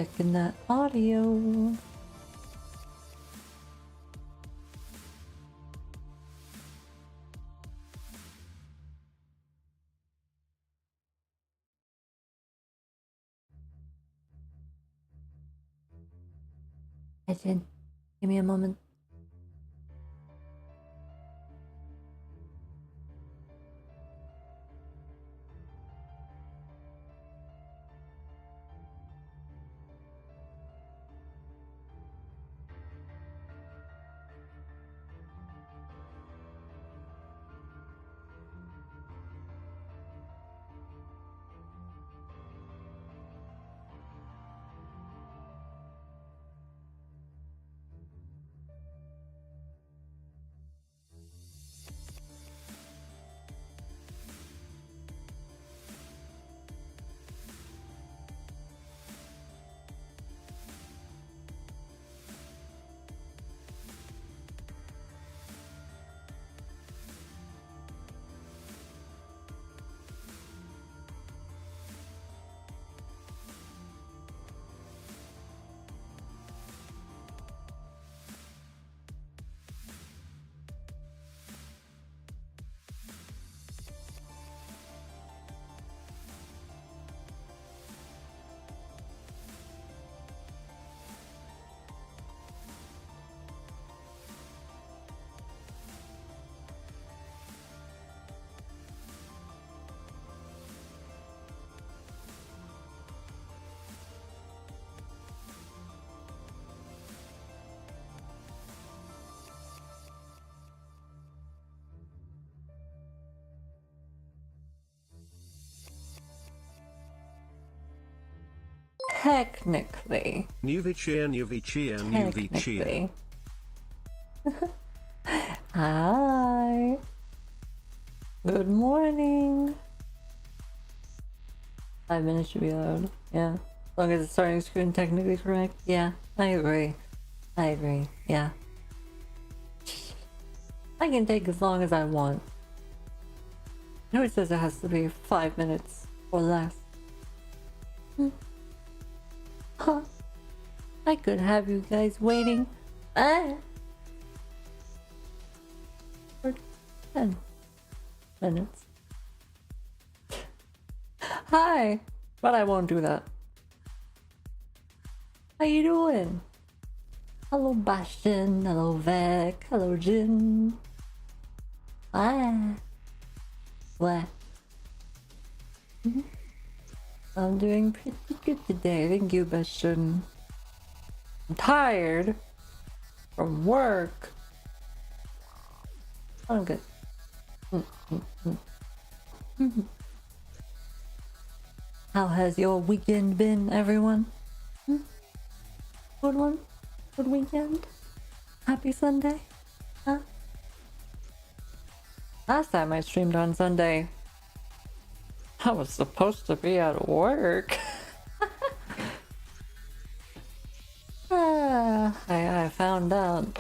Checking that audio. Jen, give me a moment. Technically. Nuivhi.bsky.social. Hi. Good morning. 5 minutes should be allowed. Yeah. As long as the starting screen technically correct. Yeah, I agree. Yeah. I can take as long as I want. No, it says it has to be 5 minutes or less. Huh. I could have you guys waiting for 10 minutes. Hi, but I won't do that. How you doing? Hello Bastion, hello Vec, hello Jin. Hi. What? I'm doing pretty good today, thank you Bastion. I'm tired from work. I'm good. How has your weekend been, everyone? Good one? Good weekend? Happy Sunday? Huh? Last time I streamed on Sunday, I was supposed to be at work. I found out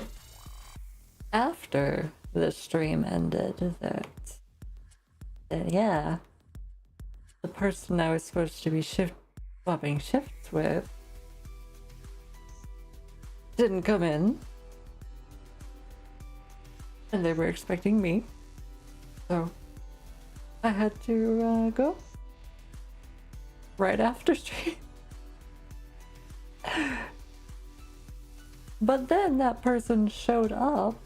after the stream ended that yeah, the person I was supposed to be swapping shifts with didn't come in, and they were expecting me, so I had to go right after stream. But then that person showed up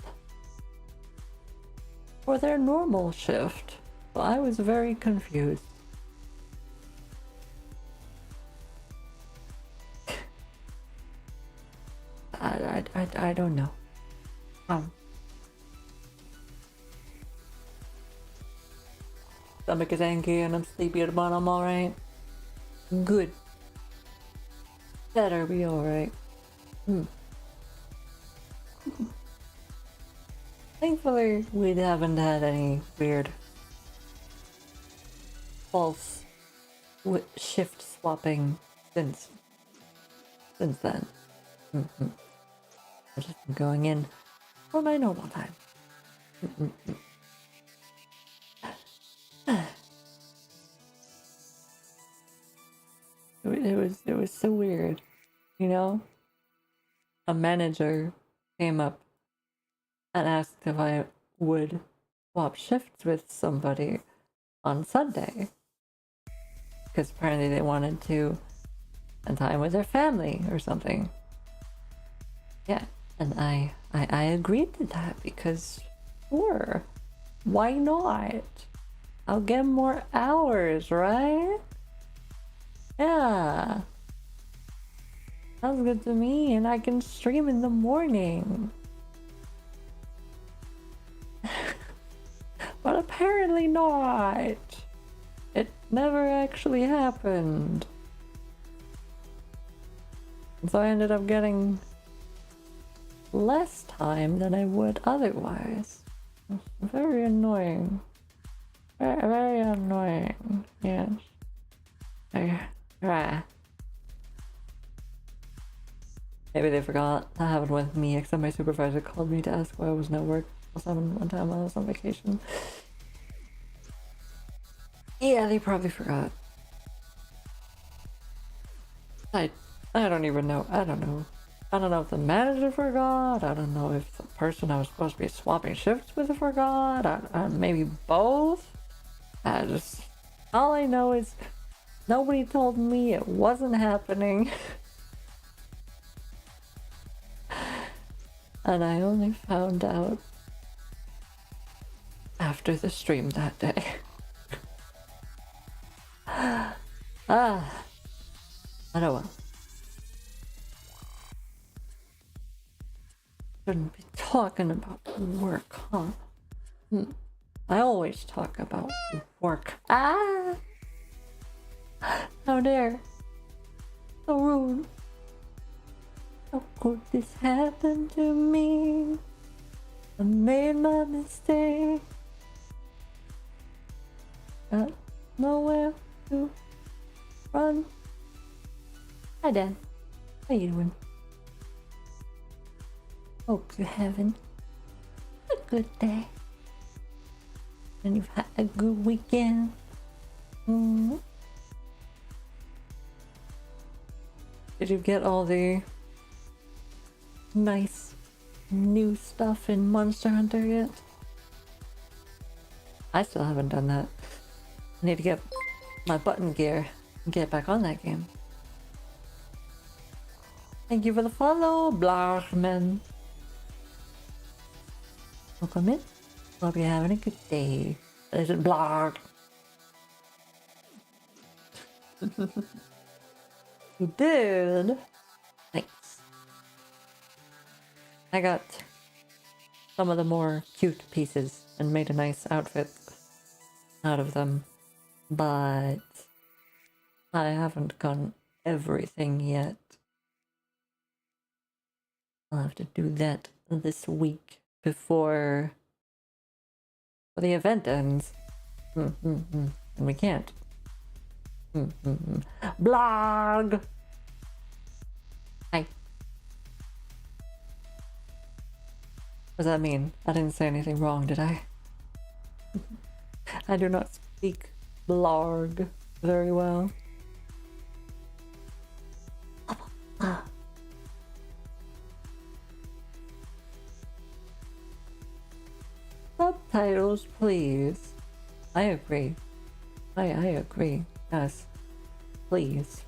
for their normal shift, so I was very confused. I don't know. Stomach is angry and I'm sleepy, but I'm alright. Good. Better be alright. Thankfully, we haven't had any weird false shift swapping since then. I've just been going in for my normal time. It was so weird. you know, a manager came up and asked if I would swap shifts with somebody on Sunday. Because apparently they wanted to spend time with their family or something. Yeah, and I agreed to that because sure, why not? I'll get more hours, right? Yeah. Sounds good to me, and I can stream in the morning. But apparently not. It never actually happened. And so I ended up getting less time than I would otherwise. It's very annoying. Very, very annoying. Yes. Maybe they forgot. That happened with me, except my supervisor called me to ask why I was no work till 7 one time while I was on vacation. Yeah, they probably forgot. I don't even know. I don't know. I don't know if the manager forgot. I don't know if the person I was supposed to be swapping shifts with forgot. Maybe both. All I know is nobody told me it wasn't happening. And I only found out after the stream that day. I don't know. Shouldn't be talking about work, huh? I always talk about work. How dare. So rude. How could this happen to me? I made my mistake. Got nowhere to run. Hi, Dan. How you doing? Hope you're having a good day. And you've had a good weekend. Did you get all the nice new stuff in Monster Hunter yet? I still haven't done that. I need to get my button gear and get back on that game. Thank you for the follow, Blarman. Welcome in. Hope you're having a good day. Is it Blarg? You did? Thanks. I got some of the more cute pieces and made a nice outfit out of them, but I haven't gotten everything yet. I'll have to do that this week before the event ends. And we can't. Blog! Hi. What does that mean? I didn't say anything wrong, did I? I do not speak blog very well. Subtitles, please. I agree. I agree. Yes. Please.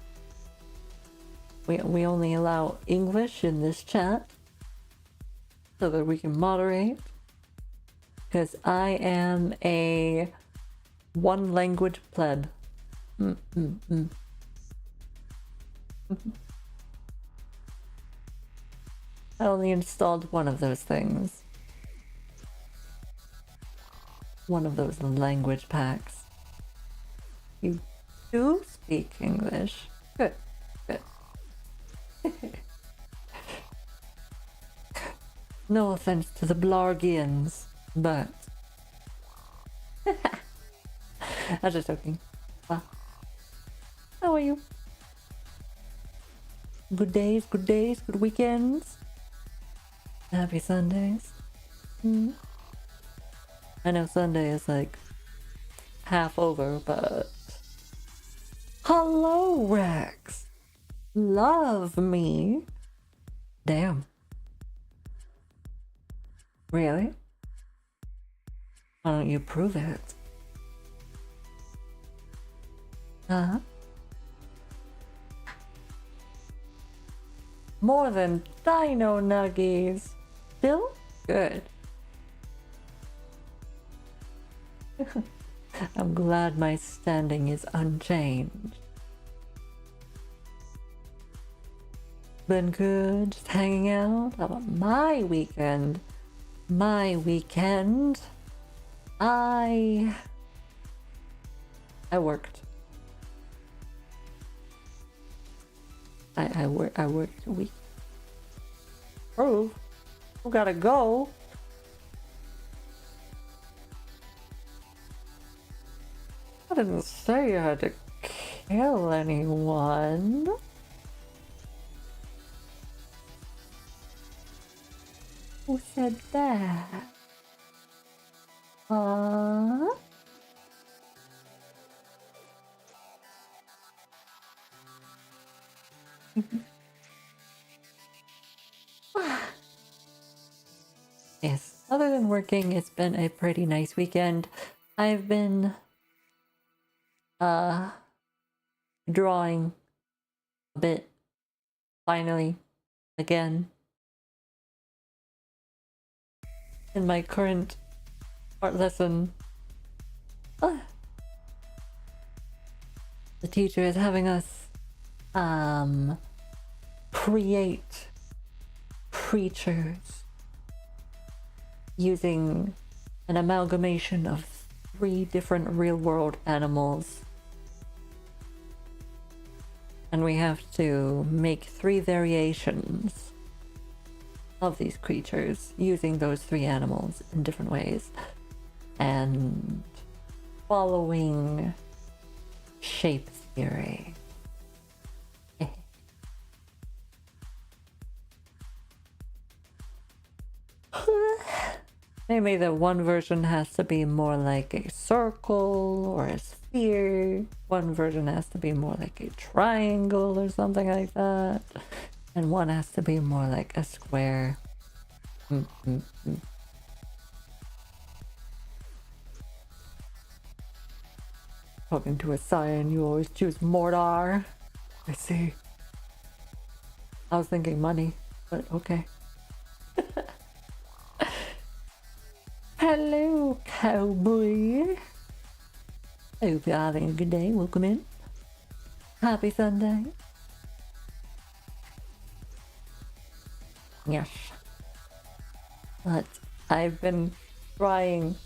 We only allow English in this chat so that we can moderate. Because I am a one language pleb. I only installed one of those things. One of those language packs. You do speak English. Good. Good. No offense to the Blargians, but... I'm just joking. How are you? Good days, good weekends. Happy Sundays. I know Sunday is like half over, but... Hello, Rex! love me. Damn. Really? Why don't you prove it? Huh? More than dino nuggies. Still good. I'm glad my standing is unchanged. Been good, just hanging out. How about my weekend? My weekend, I worked. I worked a week. Oh, we gotta go. I didn't say you had to kill anyone. Who said that? Huh? Yes, other than working, it's been a pretty nice weekend. I've been drawing a bit, finally, again. In my current art lesson, the teacher is having us create creatures using an amalgamation of 3 different real-world animals. And we have to make 3 variations of these creatures using those 3 animals in different ways. And following shape theory. Maybe the one version has to be more like a circle or a sphere. One version has to be more like a triangle or something like that. And one has to be more like a square. Talking to a Saiyan, you always choose Mordar. I see. I was thinking money, but okay. Hello, cowboy. Hope you're having a good day. Welcome in. Happy Sunday. Yes. But I've been trying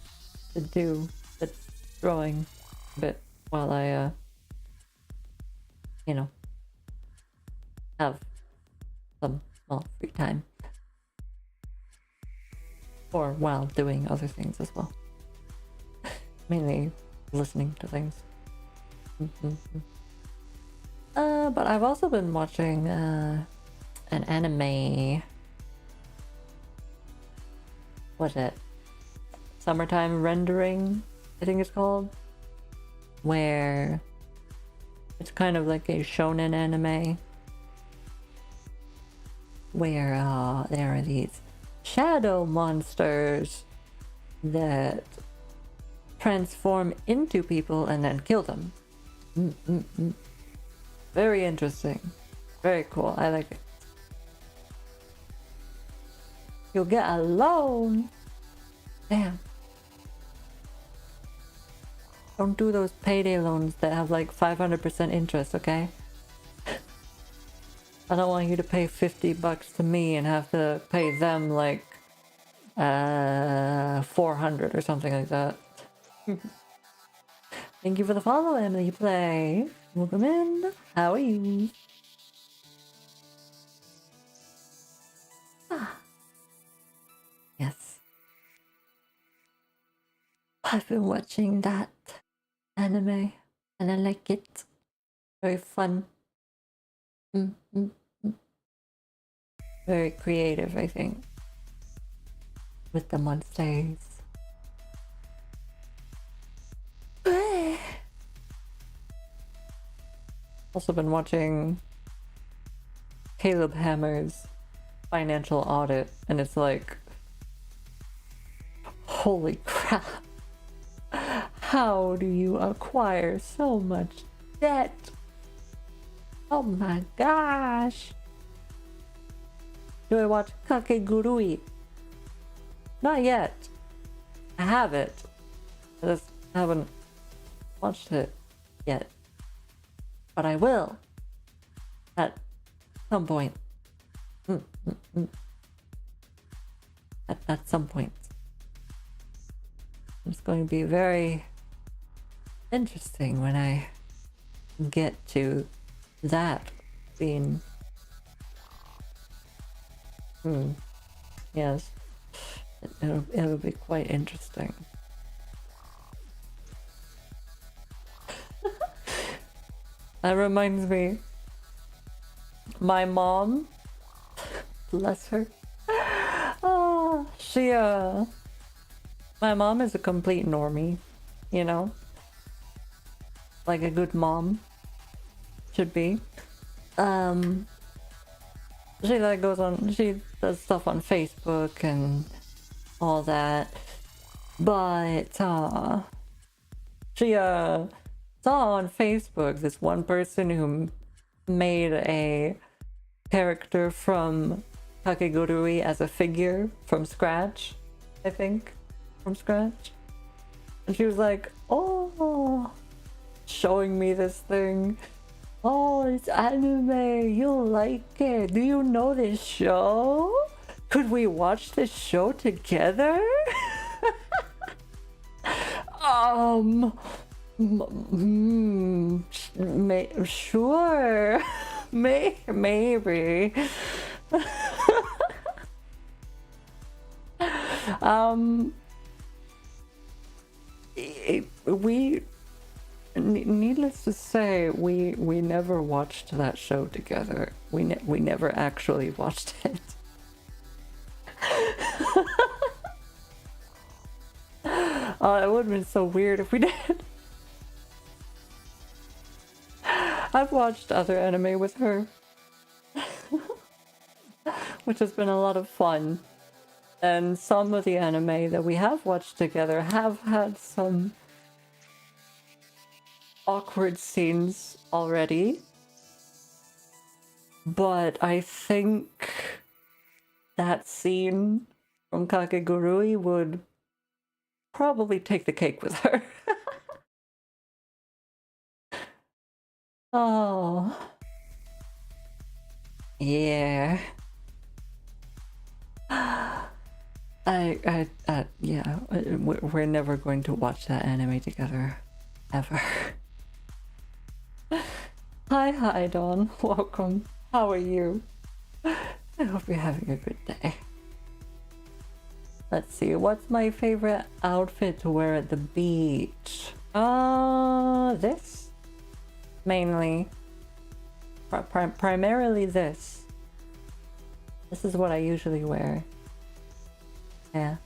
to do the drawing bit while I, you know, have some small free time. Or while doing other things as well. Mainly listening to things. But I've also been watching an anime. What's it? Summertime Rendering, I think it's called. Where it's kind of like a shonen anime. Where there are these shadow monsters that transform into people and then kill them. Very interesting. Very cool. I like it. You'll get a loan. Damn. Don't do those payday loans that have like 500% interest, okay? I don't want you to pay $50 to me and have to pay them like 400 or something like that. Thank you for the follow, Emily Play. Welcome in. How are you? Yes. I've been watching that anime and I like it. Very fun. Very creative, I think. With the monsters. Also been watching Caleb Hammer's financial audit, and it's like, holy crap. How do you acquire so much debt? Oh my gosh. Do I watch Kakegurui? Not yet. I have it. I just haven't watched it yet. But I will. At some point. At some point. It's going to be very interesting when I get to that scene. Yes. It'll be quite interesting. That reminds me, my mom, bless her. Oh, my mom is a complete normie, you know? Like a good mom should be. She she does stuff on Facebook and all that. But she saw on Facebook this one person who made a character from Kakegurui as a figure from scratch, I think. From scratch. And she was like, oh, showing me this thing. Oh, it's anime, you'll like it. Do you know this show? Could we watch this show together? Sure. Maybe. Needless to say, we never watched that show together. We never actually watched it. It would have been so weird if we did. I've watched other anime with her, which has been a lot of fun. And some of the anime that we have watched together have had some awkward scenes already. But I think that scene from Kakegurui would probably take the cake with her. Oh. Yeah. Yeah, we're never going to watch that anime together. Ever. Hi, Dawn. Welcome. How are you? I hope you're having a good day. Let's see, what's my favorite outfit to wear at the beach? This? Mainly. Primarily this. This is what I usually wear. Yeah.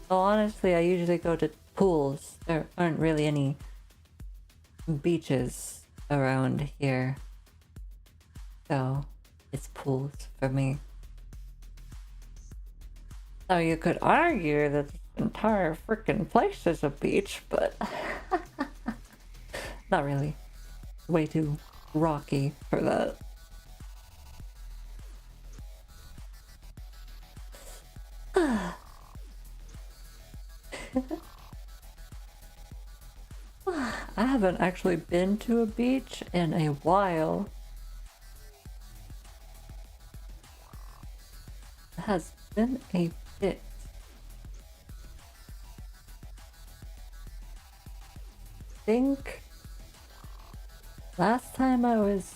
Well, honestly, I usually go to pools. There aren't really any beaches around here. So, it's pools for me. Now you could argue that this entire freaking place is a beach, but not really. Way too rocky for that. I haven't actually been to a beach in a while. It has been a bit. I think last time I was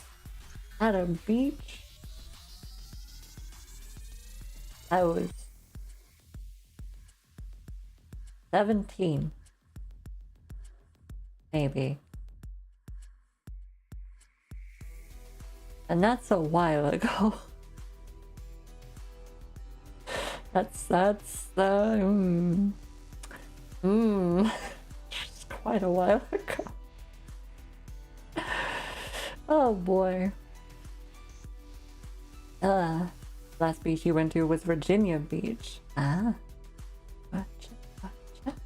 at a beach, I was 17. Maybe. And that's a while ago. That's it's quite a while ago. Oh boy. Last beach you went to was Virginia Beach. Ah. Gotcha, gotcha.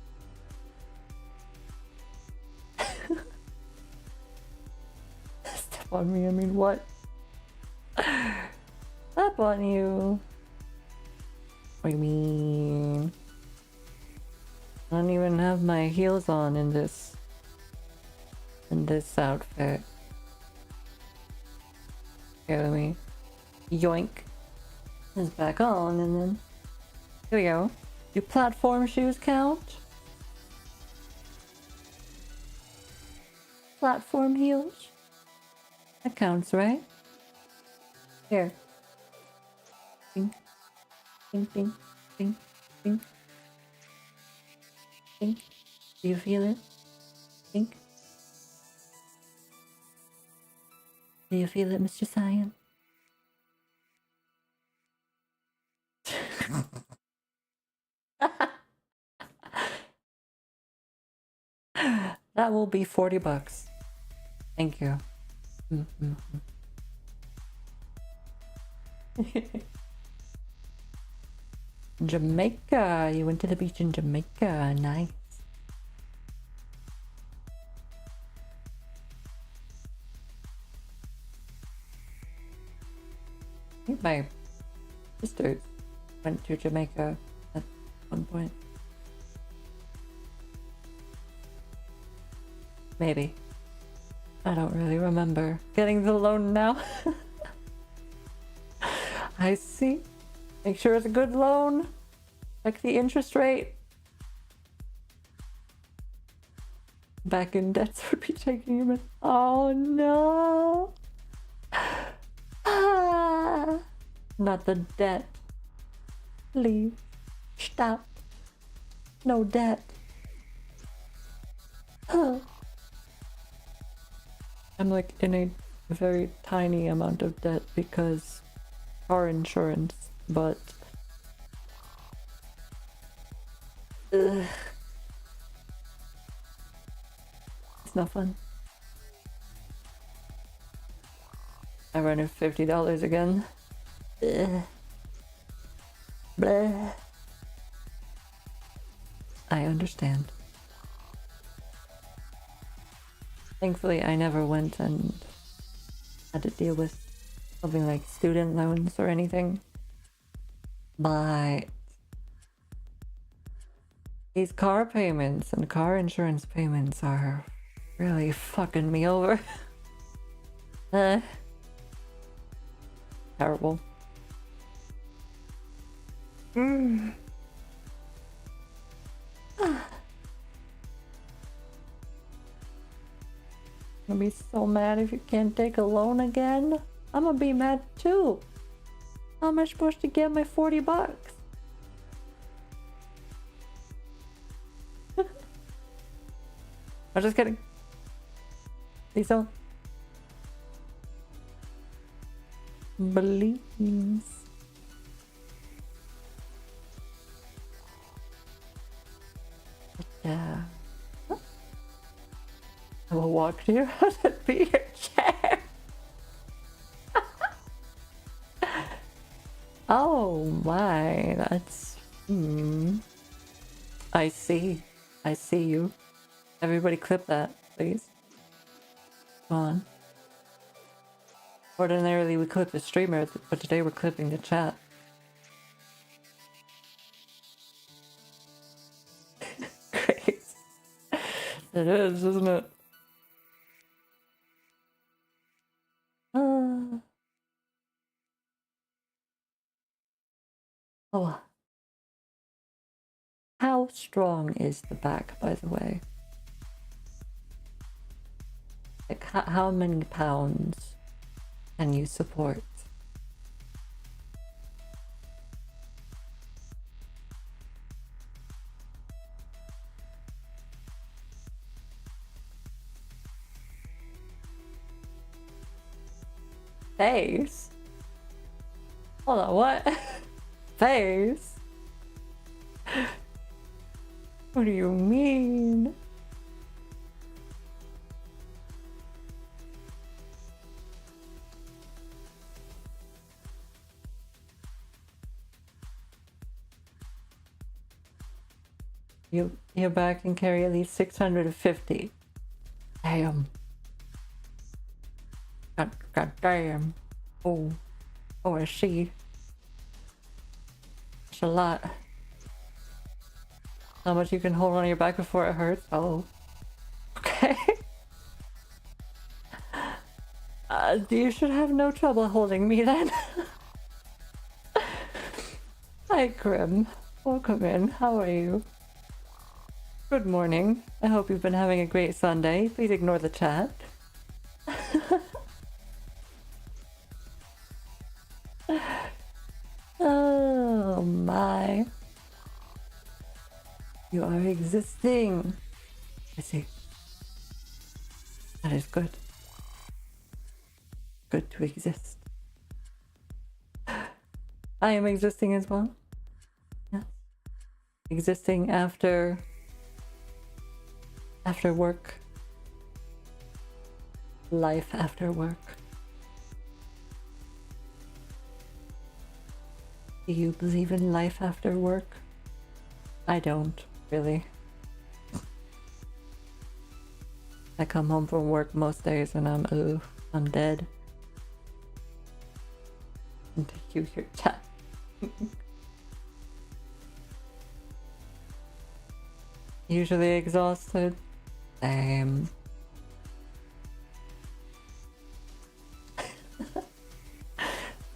Step on me, I mean what? Step on you. What do you mean? I don't even have my heels on in this outfit. Okay, let me yoink this back on and then here we go. Do platform shoes count? Platform heels? That counts, right? Here. Bing, bing, bing, bing, bing. Bing. Do you feel it? Bing. Do you feel it, Mr. Science? That will be $40. Thank you. Jamaica. You went to the beach in Jamaica. Nice. I think my sisters went to Jamaica at one point. Maybe. I don't really remember. Getting the loan now. I see. Make sure it's a good loan. Like the interest rate. Back in debts would be taking him in. Oh no. Ah, not the debt. Please. Stop. No debt. I'm like in a very tiny amount of debt because car insurance, but ugh. It's not fun. I run at $50 again. Ugh. Blah. I understand. Thankfully, I never went and had to deal with something like student loans or anything. But these car payments and car insurance payments are really fucking me over. Terrible. I'm gonna be so mad if you can't take a loan again. I'm gonna be mad too. How am I supposed to get my $40? I'm just kidding. Please don't. Please. Yeah. I will walk to your house and be your chair. Oh my, that's... I see. I see you. Everybody clip that, please. Come on. Ordinarily we clip the streamer, but today we're clipping the chat. Great. It is, isn't it? Oh. How strong is the back, by the way? Like, how many pounds can you support? Face? Hold on, what? Face? What do you mean? Your bag can carry at least 650. Damn. God damn. Oh, I see. It's a lot. How much you can hold on your back before it hurts? Oh. Okay. You should have no trouble holding me then. Hi, Grim. Welcome in. How are you? Good morning. I hope you've been having a great Sunday. Please ignore the chat. Oh my. You are existing. I see. That is good. Good to exist. I am existing as well. Yes. Existing after work. Life after work. Do you believe in life after work? I don't, really. I come home from work most days and I'm dead. And you hear chat. Usually exhausted. Same.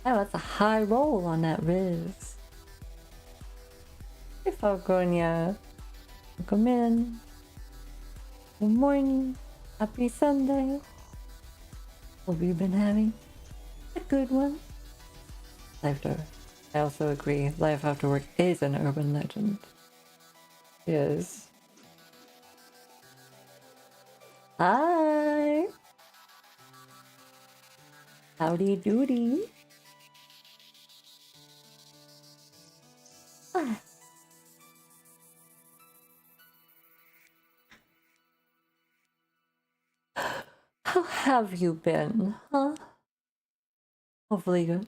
Oh, that's a high roll on that Riz. Hey, Falconia. Welcome in. Good morning. Happy Sunday. Hope you've been having a good one. I also agree. Life after work is an urban legend. It is. Hi. Howdy doody. Ah. How have you been, huh? Hopefully good.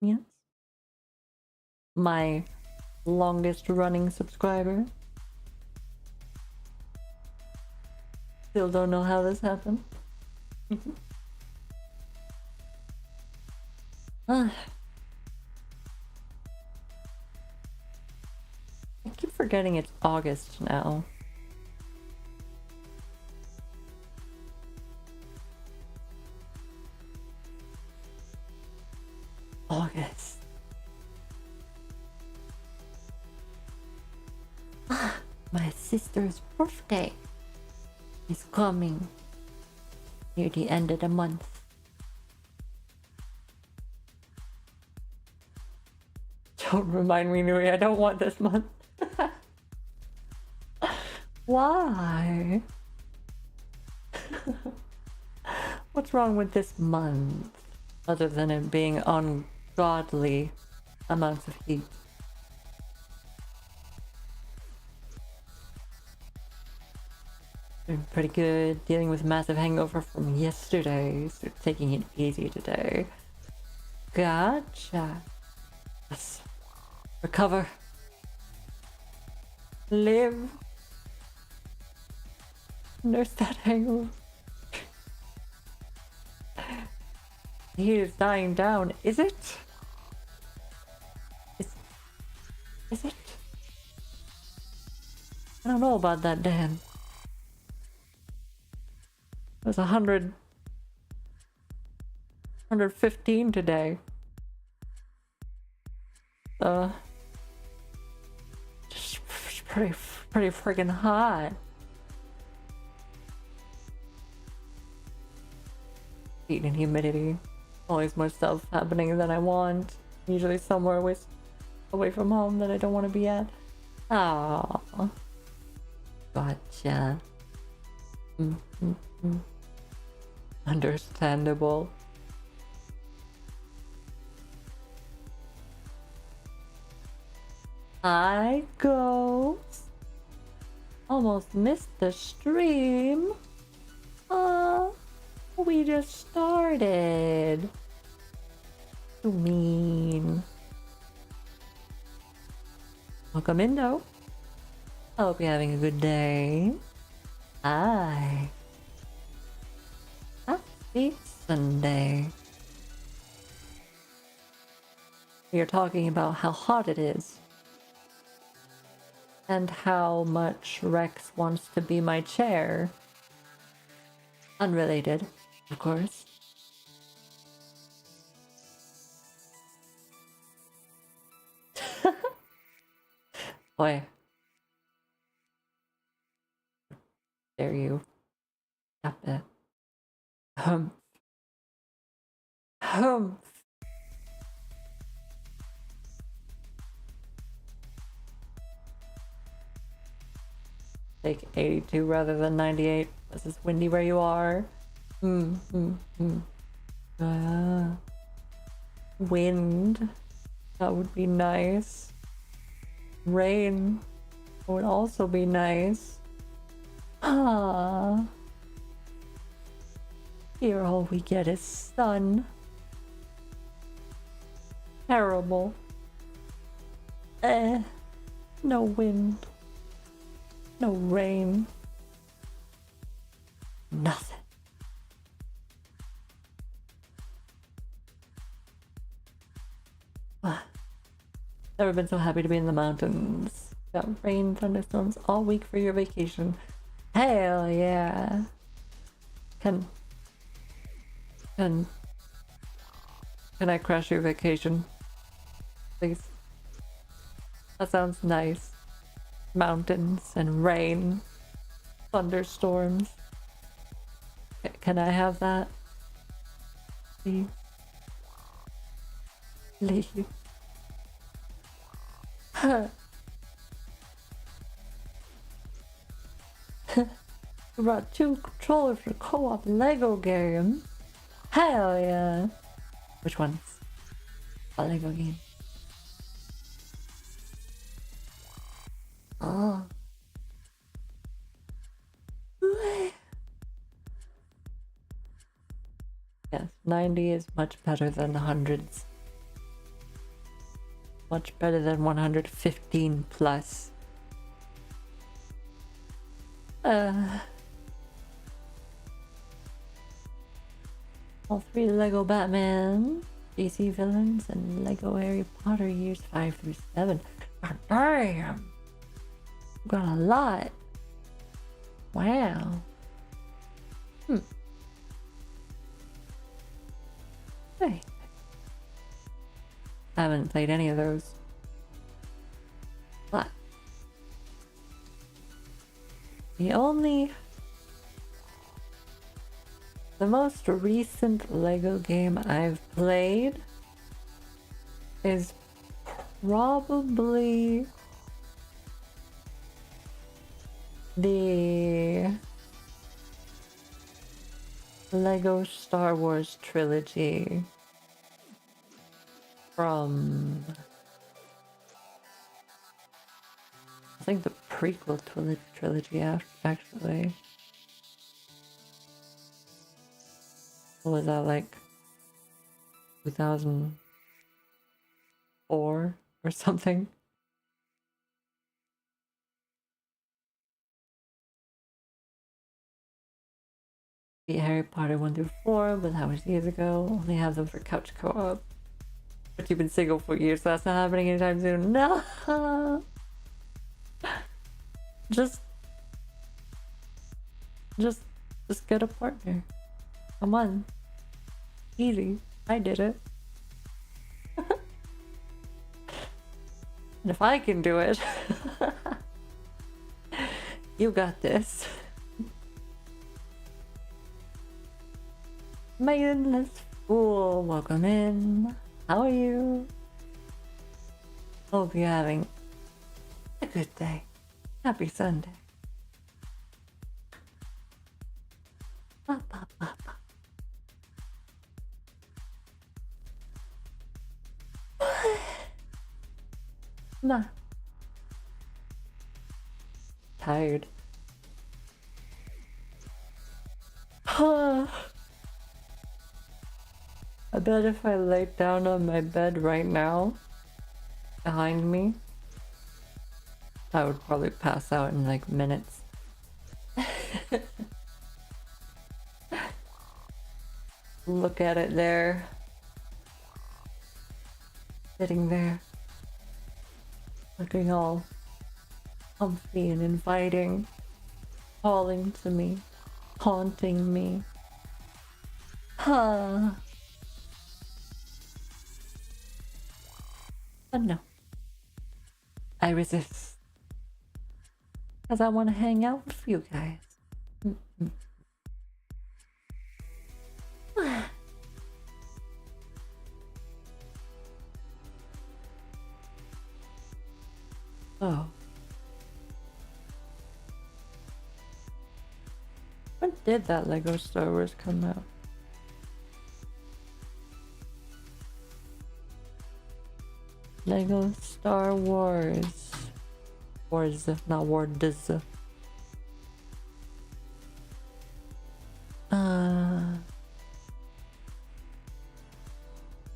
Yes. My longest running subscriber. Still don't know how this happened. I keep forgetting it's August now. August. My sister's birthday is coming near the end of the month. Don't remind me, Nui, I don't want this month. Why? What's wrong with this month? Other than it being ungodly amounts of heat. Doing pretty good. Dealing with massive hangover from yesterday, so taking it easy today. Gotcha. Yes. Recover. Live. Nurse that hangover. He is dying down. Is it? Is it? I don't know about that, Dan. It was 115 today. Just pretty friggin' hot. Heat and humidity. Always more stuff happening than I want. Usually somewhere away from home that I don't want to be at. Ah, gotcha. Understandable. Hi, Ghost. Almost missed the stream. We just started. Too mean. Welcome in, though. I hope you're having a good day. Hi. Happy Sunday. We are talking about how hot it is. And how much Rex wants to be my chair. Unrelated, of course. Boy. Dare you. Stop it. Humph. Humph. Take 82 rather than 98. This is windy where you are. Wind. That would be nice. Rain would also be nice. Ah. Here all we get is sun. Terrible. No wind. No rain. Nothing. Never been so happy to be in the mountains. Got rain, thunderstorms all week for your vacation. Hell yeah. Can I crash your vacation? Please. That sounds nice. Mountains and rain. Thunderstorms. Can I have that? Please. Please. We brought 2 controllers for co-op Lego game. Hell yeah. Which ones? A Lego game. Oh. Yes, 90 is much better than hundreds. Much better than 115 plus. All 3 Lego Batman, DC villains, and Lego Harry Potter years 5 through 7. God damn! Got a lot. Wow. Hey. I haven't played any of those. But the most recent Lego game I've played is probably the Lego Star Wars trilogy from, I think, the prequel trilogy actually. What was that, like 2004 or something? Beat Harry Potter 1 through 4, but that was years ago. Only have them for couch co-op. But you've been single for years, so that's not happening anytime soon. No! Just get a partner. Come on. Easy. I did it. And if I can do it, you got this. Maidenless Fool, welcome in. How are you? Hope you're having a good day. Happy Sunday. Ba, ba, ba, ba. Nah. Tired. I bet if I laid down on my bed right now, behind me, I would probably pass out in like minutes. Look at it there. Sitting there. Looking all comfy and inviting. Calling to me. Haunting me. Huh. But no. I resist. Because I want to hang out with you guys. Oh. When did that Lego Star Wars come out? Lego Star Wars. Wars, not words. Star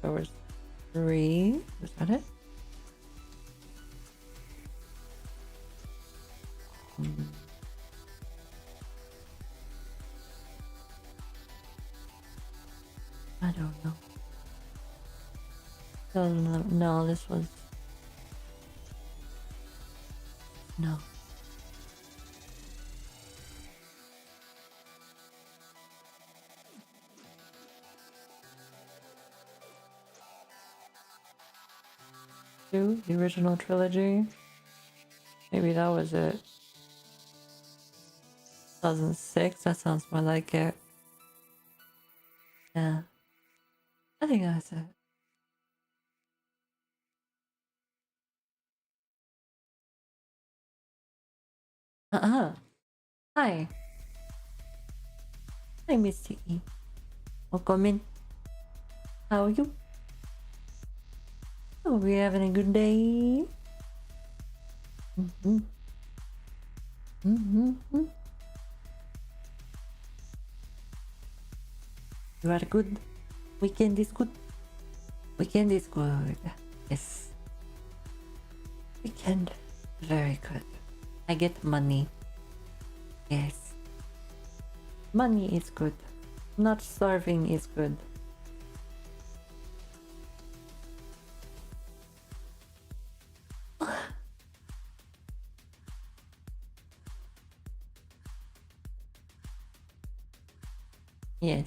Wars 3. Was that it? I don't know. No, this was... No. Two, the original trilogy. Maybe that was it. 2006, that sounds more like it. Yeah. I think that's it. Hi. Hi, Mr. E. Welcome in. How are you? Are we having a good day? You had a good weekend is good. Weekend is good. Yes. Weekend. Very good. I get money. Yes. Money is good. Not starving is good. Yes.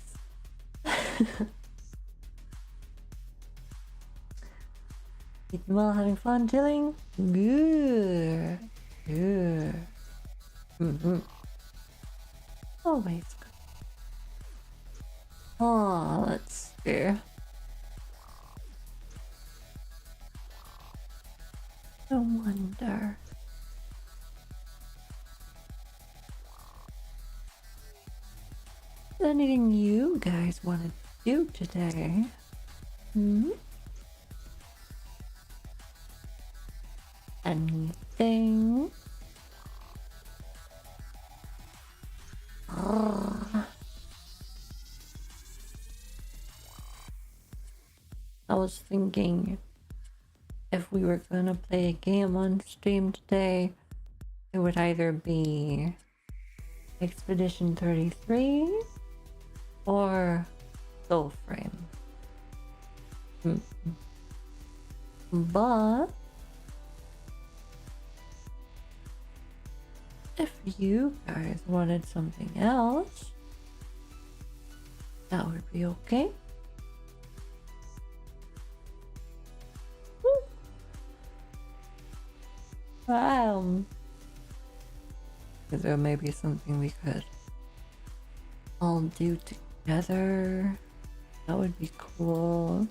Eating well, having fun, chilling. Good. Good. Always good. Oh, let's see. I wonder. Is there anything you guys want to do today? Anything? I was thinking if we were gonna play a game on stream today, it would either be Expedition 33 or Soulframe. But if you guys wanted something else, that would be okay. Because there may be something we could all do together. That would be cool.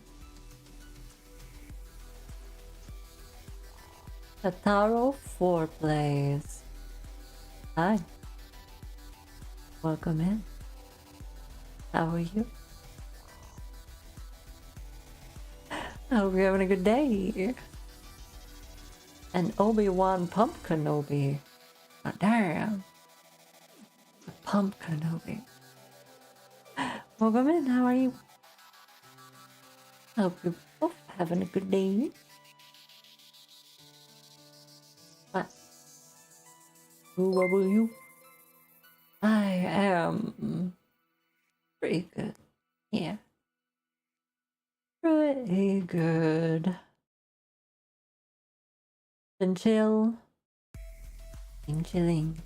Tataro 4 plays. Hi. Welcome in. How are you? I hope you're having a good day. And Obi-Wan Pump Kenobi. Oh, damn. The Pump Kenobi. Welcome in, how are you? I hope you're both having a good day. What? Who are you? I am pretty good. Yeah. Pretty good. Been chill. Been chilling.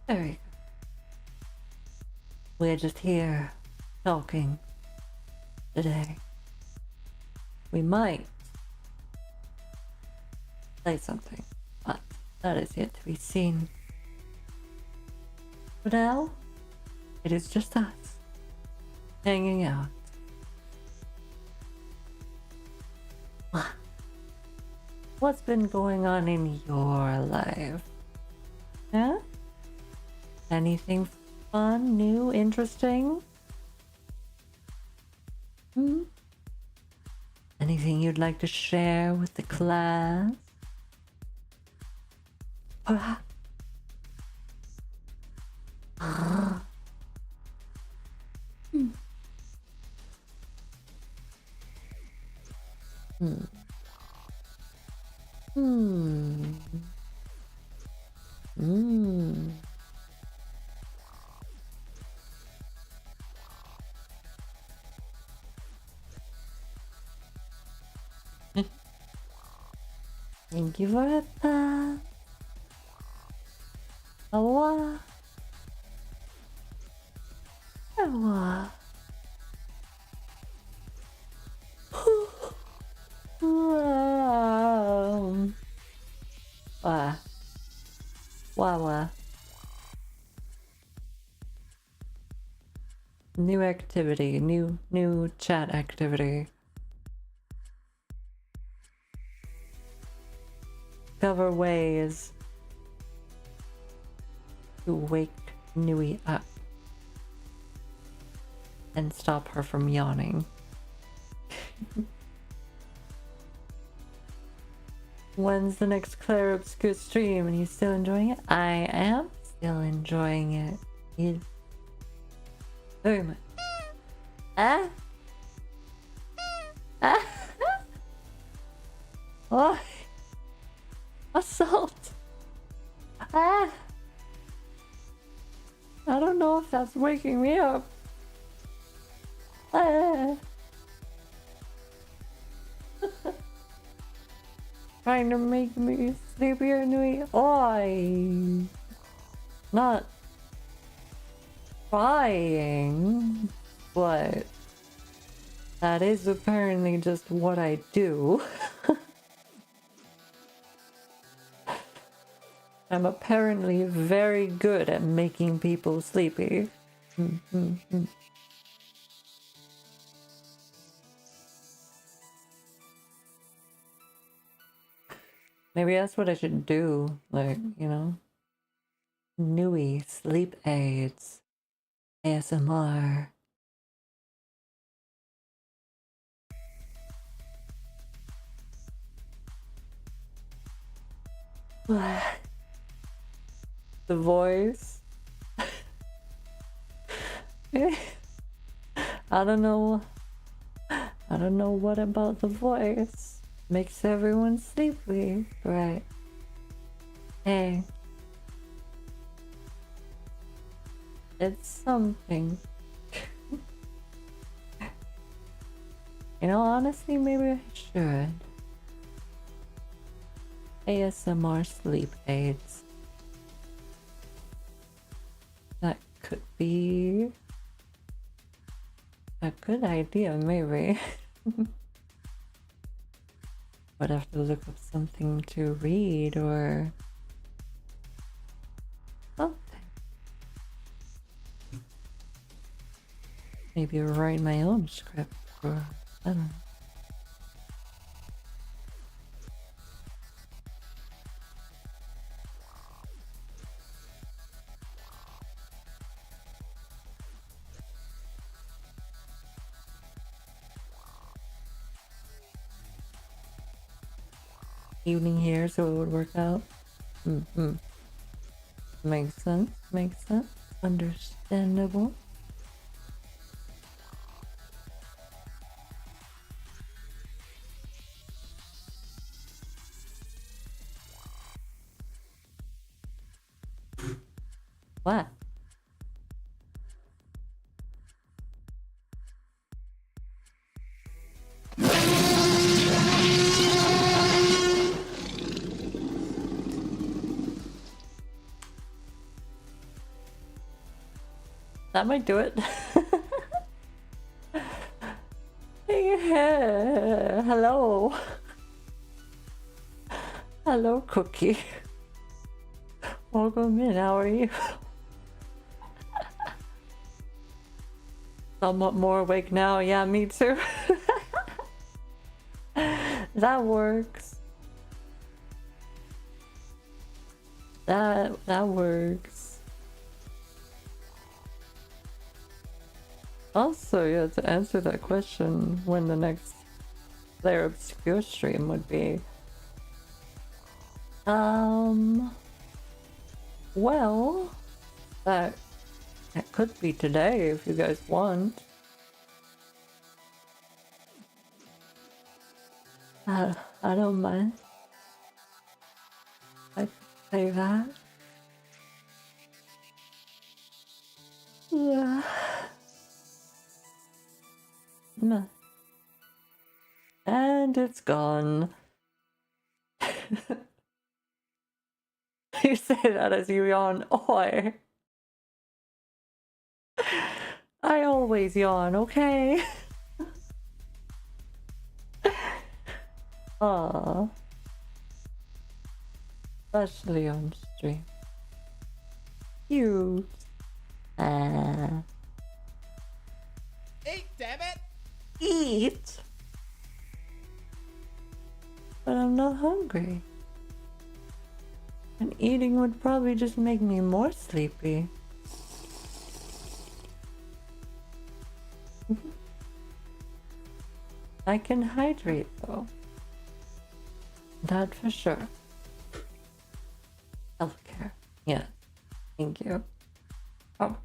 Very good. We're just here talking today. We might say something, but that is yet to be seen. For now, it is just us hanging out. What's been going on in your life? Yeah? Anything fun, new, interesting? Anything you'd like to share with the class? Perhaps. Thank you for that. Awa. Awa. Wah. Wah. New activity, new chat activity. Discover ways to wake Nui up and stop her from yawning. When's the next Claire Obscure stream? And you still enjoying it? I am still enjoying it. Yes. Very much. Ah? Ah? Oh. Assault. Ah. I don't know if that's waking me up. Ah. Trying to make me sleepier, Nui. Oi. Not trying, but that is apparently just what I do. I'm apparently very good at making people sleepy. Maybe that's what I should do. Like, you know, Nui sleep aids, ASMR. The voice. I don't know. I don't know what about the voice makes everyone sleepy, right? Hey, it's something. You know, honestly, maybe I should. ASMR sleep aids. That could be a good idea, maybe. Would have to look up something to read or something. Maybe write my own script or I don't know. Evening here, so it would work out. Makes sense. Makes sense. Understandable. What? That might do it. Hey, hello. Hello, Cookie. Welcome in, how are you? Somewhat more awake now, yeah, me too. That works. That works. Also, yeah, to answer that question, when the next Player Obscure stream would be. Well, that could be today if you guys want. I don't mind. I could say that. Yeah. And it's gone. You say that as you yawn. Oi. I always yawn, okay? Aww. Especially on stream. Cute. Eat, damn it! Eat? But I'm not hungry. And eating would probably just make me more sleepy. I can hydrate though. That for sure. Healthcare. Yeah. Thank you. Oh.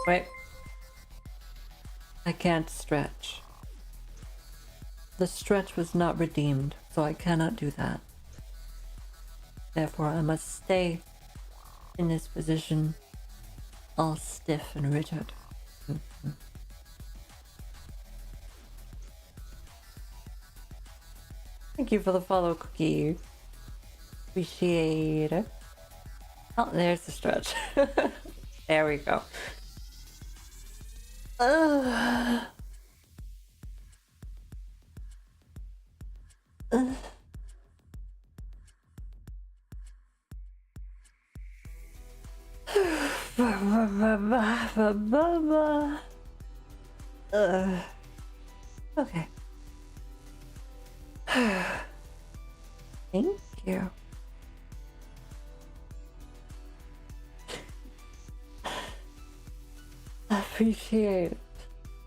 Wait. I can't stretch. The stretch was not redeemed, so I cannot do that. Therefore, I must stay in this position, all stiff and rigid. Thank you for the follow, Cookie. Appreciate it. Oh, there's the stretch. There we go. Okay. Thank you. I appreciate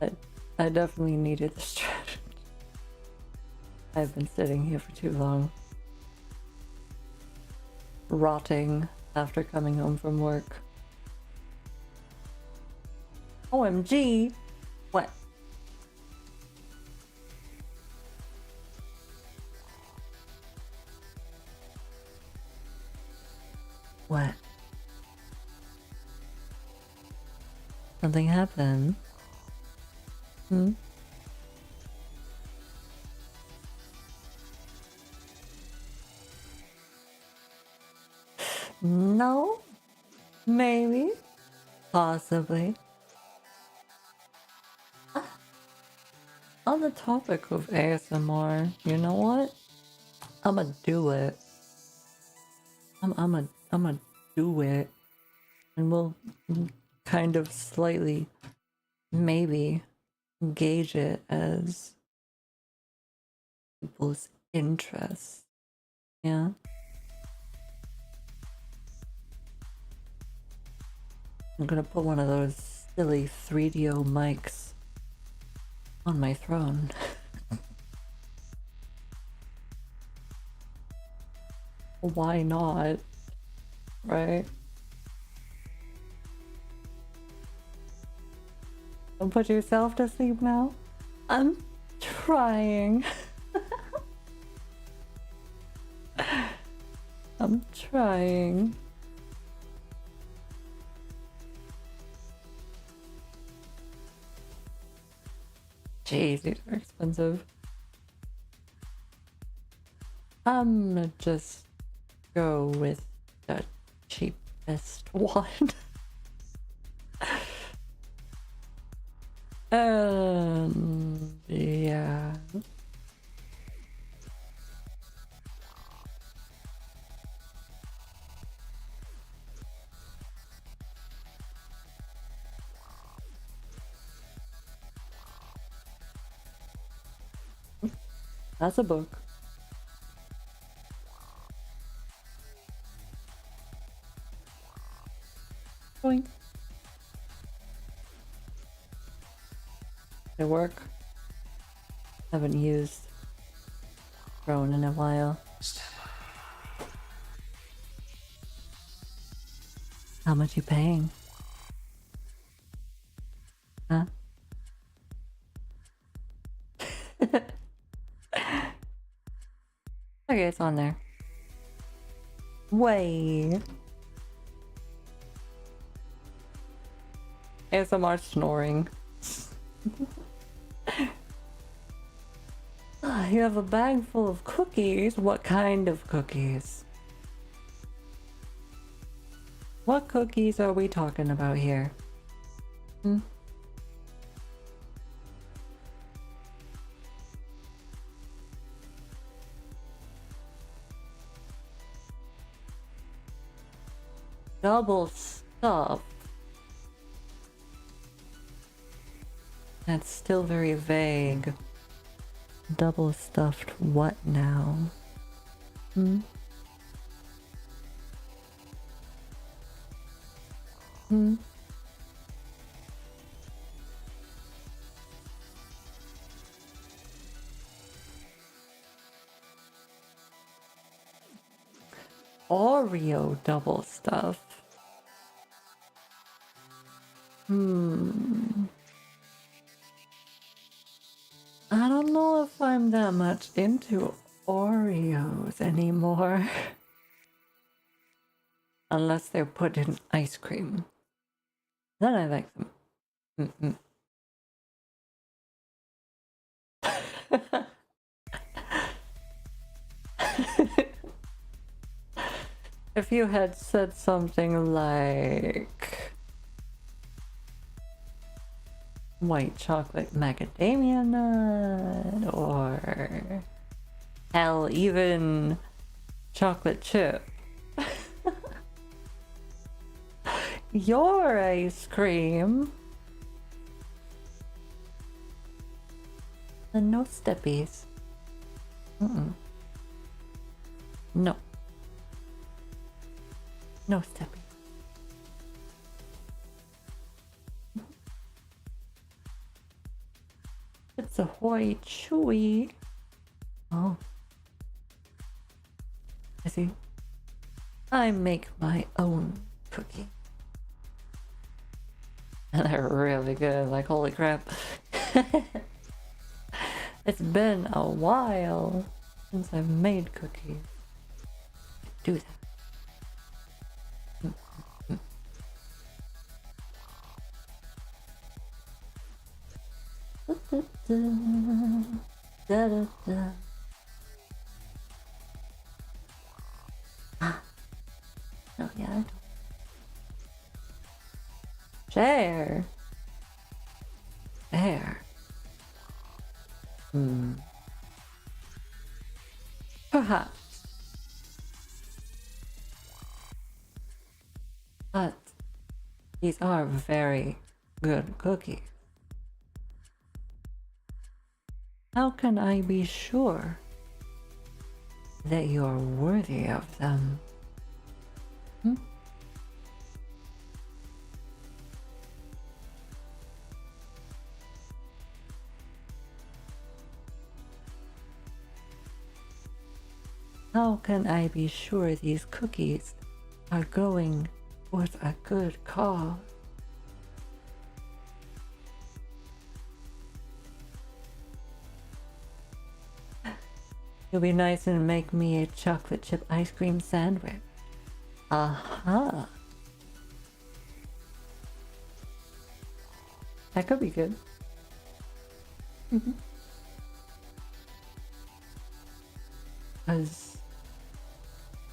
it. I definitely needed the stretch. I've been sitting here for too long. Rotting after coming home from work. OMG! What? What? Something happened? Hmm? No? Maybe? Possibly. On the topic of ASMR, you know what? I'ma do it. I'ma do it. And we'll kind of slightly, maybe, gauge it as people's interests. Yeah? I'm gonna put one of those silly 3DO mics on my throne. Why not? Right? Don't put yourself to sleep now. I'm trying. I'm trying. Jeez, these are expensive. I'm gonna just go with the cheapest one. Yeah. That's a book. Boing. They work. Haven't used drone in a while. How much you paying? Huh? Okay, it's on there. Way. ASMR snoring. You have a bag full of cookies. What kind of cookies? What cookies are we talking about here? Hmm? Double stuff. That's still very vague. Double stuffed what now? Hmm? Hmm? Oreo double stuff. I don't know if I'm that much into Oreos anymore. Unless they're put in ice cream. Then I like them. If you had said something like white chocolate macadamia nut, or hell, even chocolate chip, your ice cream, then no steppies. No. No steppies. It's a Ahoy Chewy. Oh. I see. I make my own cookie. And they're really good, like holy crap. It's been a while since I've made cookies. Do that. Da, da, da. Ah. Oh yeah, I don't. Share. Share. Perhaps. But these are very good cookies. How can I be sure that you're worthy of them? How can I be sure these cookies are going towards a good cause? You'll be nice and make me a chocolate chip ice cream sandwich. Aha. That could be good. Because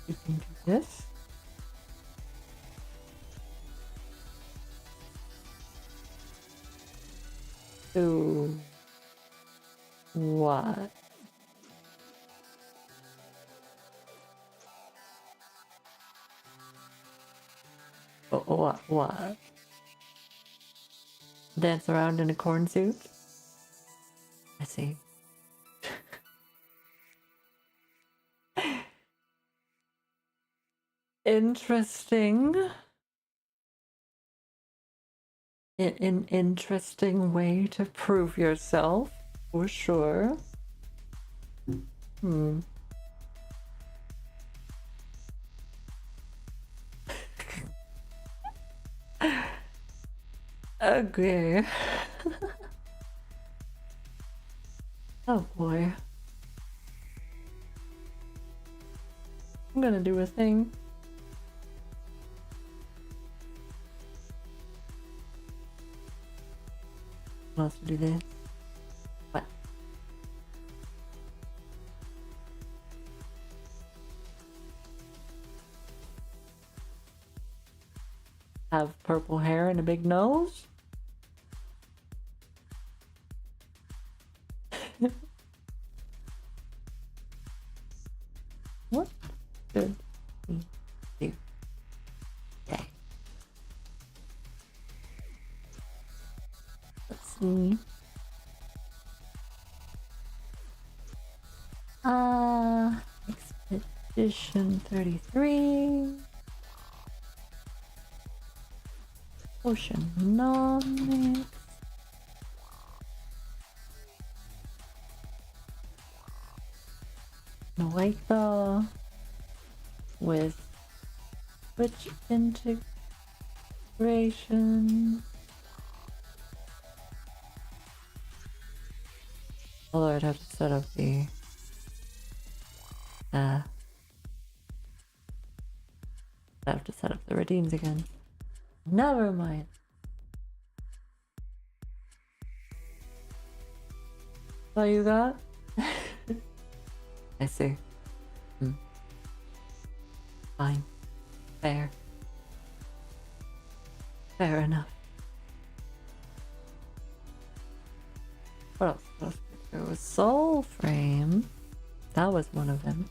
you can do this. Do what? What? Dance around in a corn suit? I see. Interesting. An interesting way to prove yourself, for sure. Okay. Oh boy. I'm gonna do a thing. What else to do this? What? Have purple hair and a big nose? What should we do? Okay. Let's see. Expedition 33. Oceanomics. Nuivhi with switch integration. Although I'd have to set up the I have to set up the redeems again. Never mind. What you got? I see. Fine. Fair. Fair enough. What else? There was Soul Frame. That was one of them.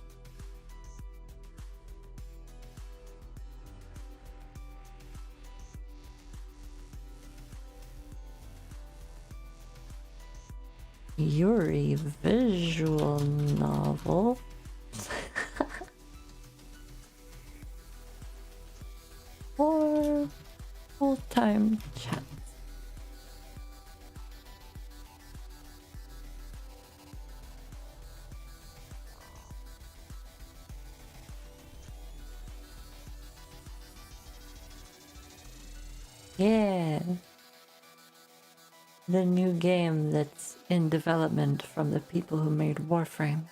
Yuri visual novel. Or full-time chat. Yeah. The new game that's in development from the people who made Warframe.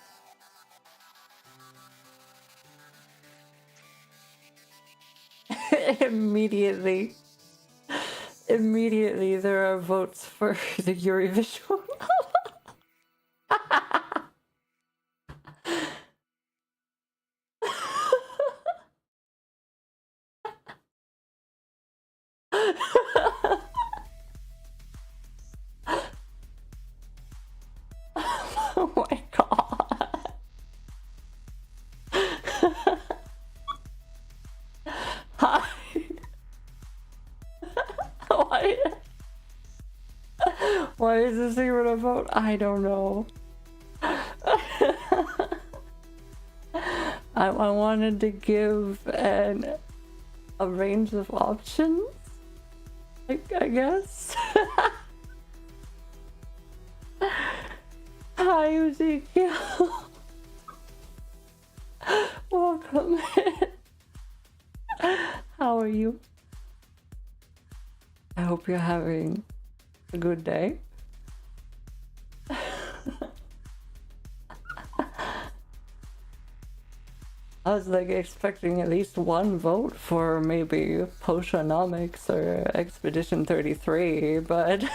Immediately there are votes for the Yuri visual novel. Oh my god. Hi. Why is this even a vote? I don't know. I wanted to give a range of options, I guess. Hi, Ezekiel. welcome. How are you? I hope you're having a good day. I was like expecting at least one vote for maybe Potionomics or Expedition 33, but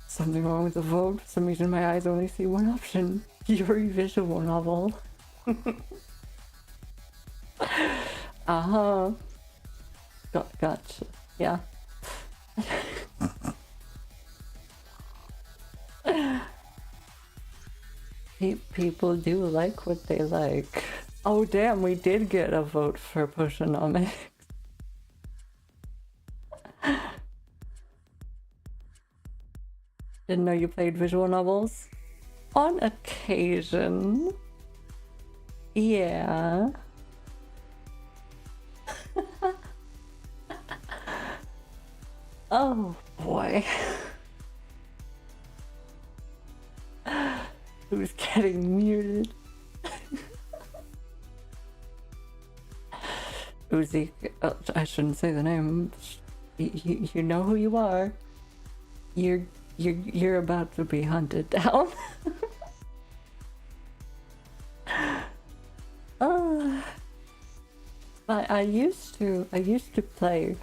something wrong with the vote. For some reason my eyes only see one option. Yuri visual novel. Uh-huh. Gotcha. Yeah. People do like what they like. Oh damn, we did get a vote for Potionomics. Didn't know you played visual novels? On occasion. Yeah. Oh boy. Who's getting muted? Uzi. Oh, I shouldn't say the name. You know who you are. You're about to be hunted down. I used to play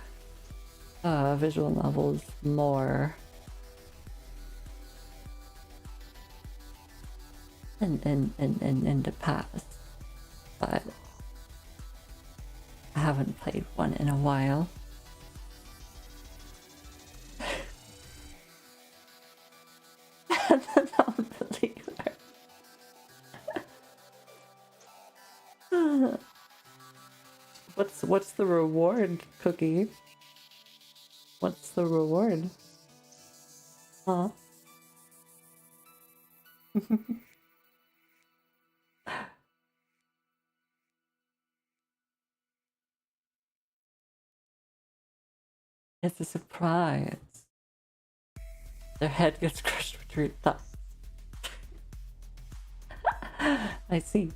visual novels more in the past, but I haven't played one in a while. The non-believer. What's the reward, Cookie? What's the reward? Huh? It's a surprise. Their head gets crushed between thighs. I see.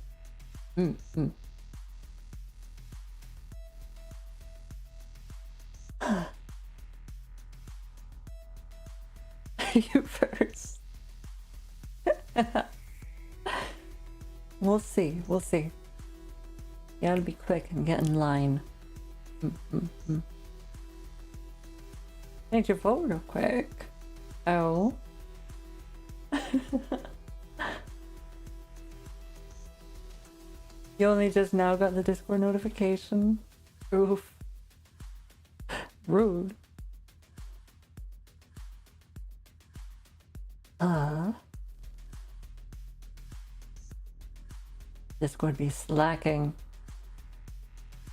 You first. We'll see. We'll see. You gotta be quick and get in line. Change your vote real quick. Oh. You only just now got the Discord notification? Oof. Rude. Discord be slacking.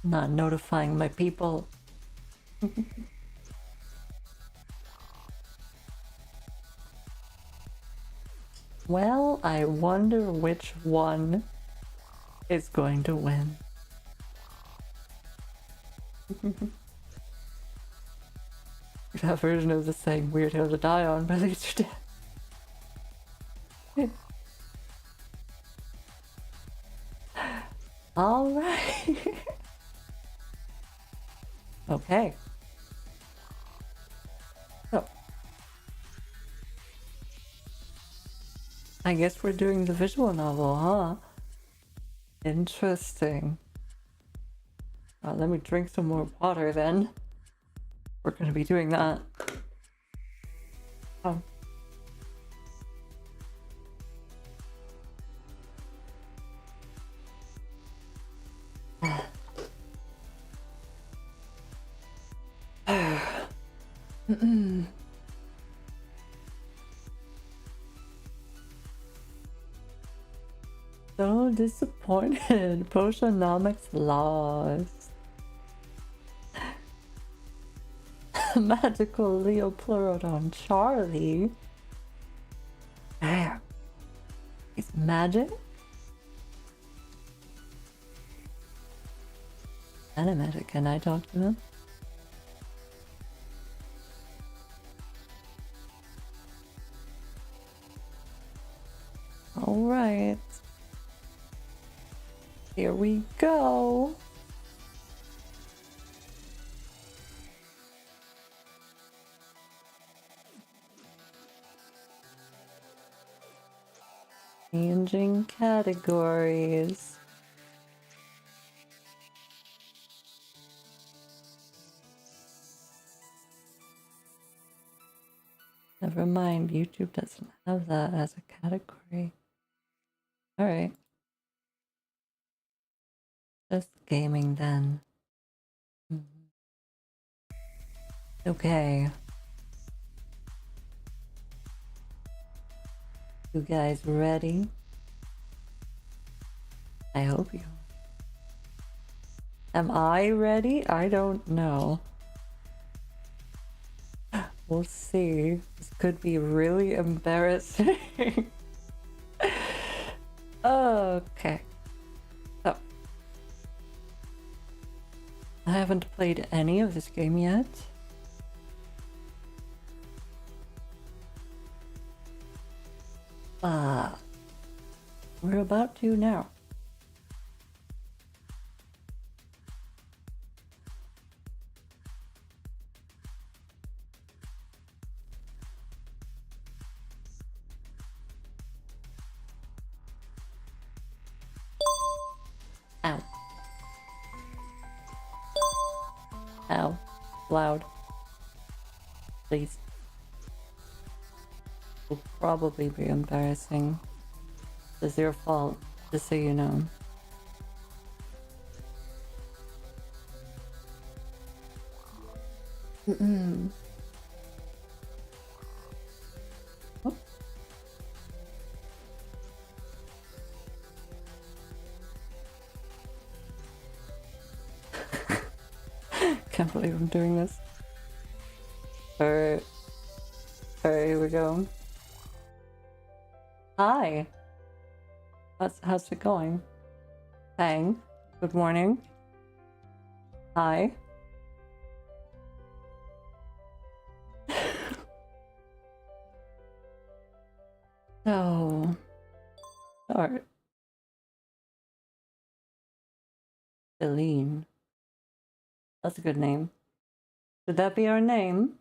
Not notifying my people. Well, I wonder which one is going to win. That version of the saying weird hill to die on, but at least you're dead. Alright. Okay. So I guess we're doing the visual novel, huh? Interesting. Let me drink some more water then. We're gonna be doing that. Oh. So disappointed. Potionomics lost. Magical Leo Pleurodon Charlie. Damn. He's magic? Animatic, can I talk to him? Here we go. Changing categories. Never mind, YouTube doesn't have that as a category. Alright. Just gaming then. Okay. You guys ready? I hope you are. Am I ready? I don't know. We'll see. This could be really embarrassing. Okay. So, I haven't played any of this game yet. We're about to now. Ow. Ow. Loud. Please. Will probably be embarrassing. It's your fault, just so you know. Oh. Can't believe I'm doing this. Alright. Alright, here we go. Hi. How's it going? Bang. Good morning. Hi. So, start. Celine. That's a good name. Should that be our name?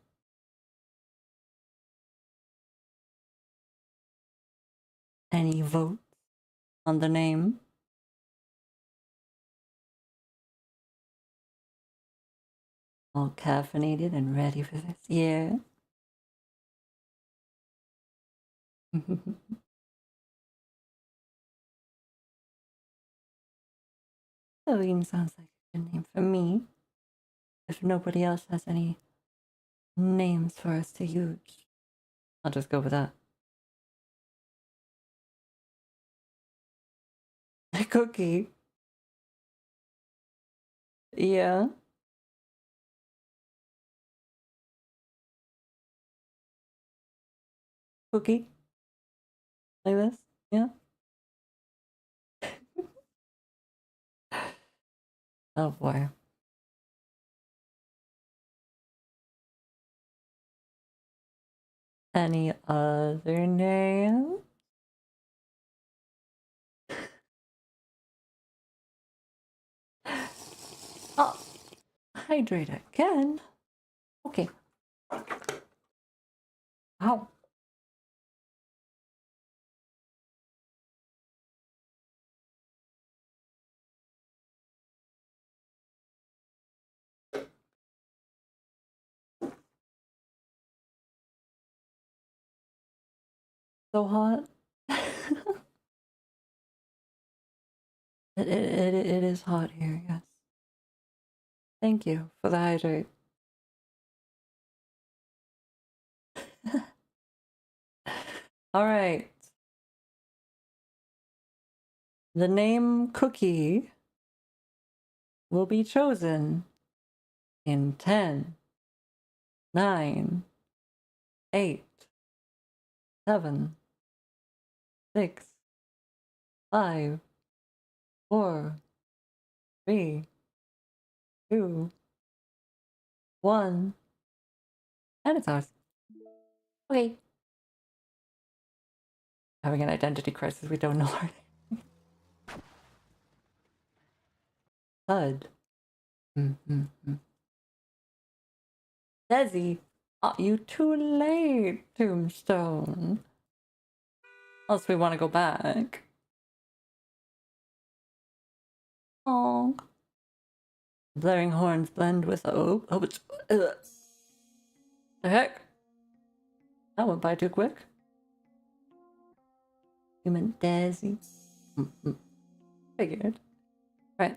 Any votes on the name? All caffeinated and ready for this? Yeah. Celine sounds like a good name for me. If nobody else has any names for us to use, I'll just go with that. Cookie. Yeah. Cookie. Like this? Yeah. Oh boy. Any other name? Oh, hydrate again. Okay. Ow. So hot. It is hot here, yes. Thank you for the hydrate. All right. The name Cookie will be chosen in 10, 9, 8, 7, 6, 5, 4, 3, 2, 1. And it's ours. Okay. Having an identity crisis, we don't know our name. thud. Desi, you too late, Tombstone. Unless we want to go back. Oh. Blaring horns blend with the heck? That went by too quick. Human Desi. Figured. Right.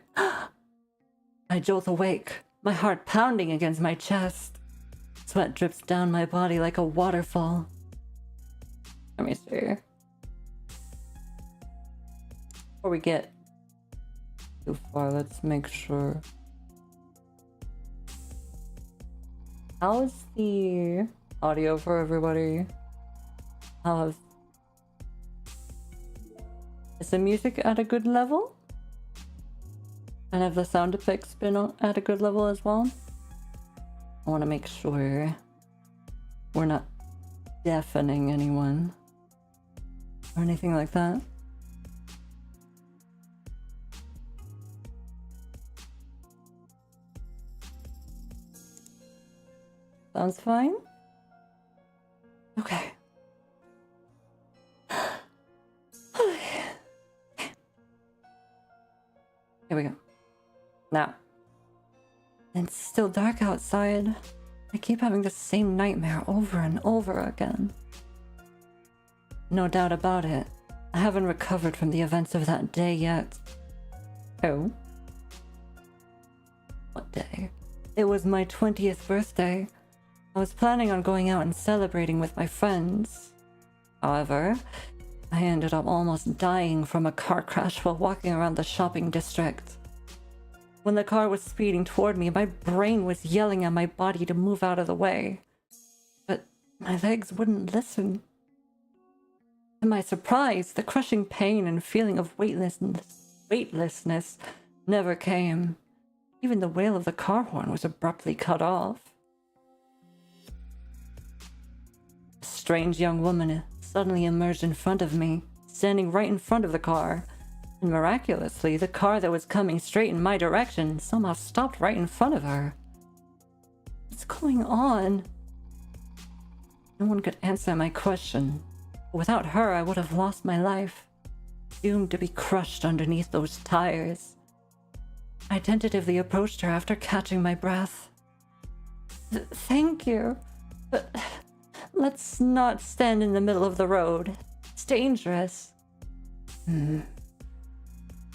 I jolt awake, my heart pounding against my chest. Sweat drips down my body like a waterfall. Let me see. Before we get too far, let's make sure. How's the audio for everybody? Is the music at a good level? And have the sound effects been at a good level as well? I want to make sure we're not deafening anyone or anything like that. Sounds fine? Okay. Here we go. Now. It's still dark outside. I keep having the same nightmare over and over again. No doubt about it. I haven't recovered from the events of that day yet. Oh? What day? It was my 20th birthday. I was planning on going out and celebrating with my friends. However, I ended up almost dying from a car crash while walking around the shopping district. When the car was speeding toward me, my brain was yelling at my body to move out of the way. But my legs wouldn't listen. To my surprise, the crushing pain and feeling of weightlessness never came. Even the wail of the car horn was abruptly cut off. A strange young woman suddenly emerged in front of me, standing right in front of the car. And miraculously, the car that was coming straight in my direction somehow stopped right in front of her. What's going on? No one could answer my question. Without her, I would have lost my life, doomed to be crushed underneath those tires. I tentatively approached her after catching my breath. Thank you, but let's not stand in the middle of the road. It's dangerous.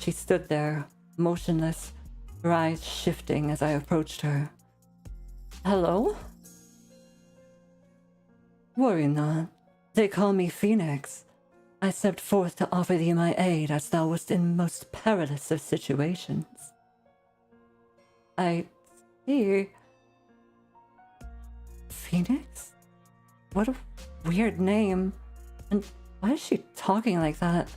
She stood there, motionless, her eyes shifting as I approached her. Hello? Worry not. They call me Phoenix. I stepped forth to offer thee my aid as thou wast in most perilous of situations. I see. Phoenix? What a weird name. And why is she talking like that?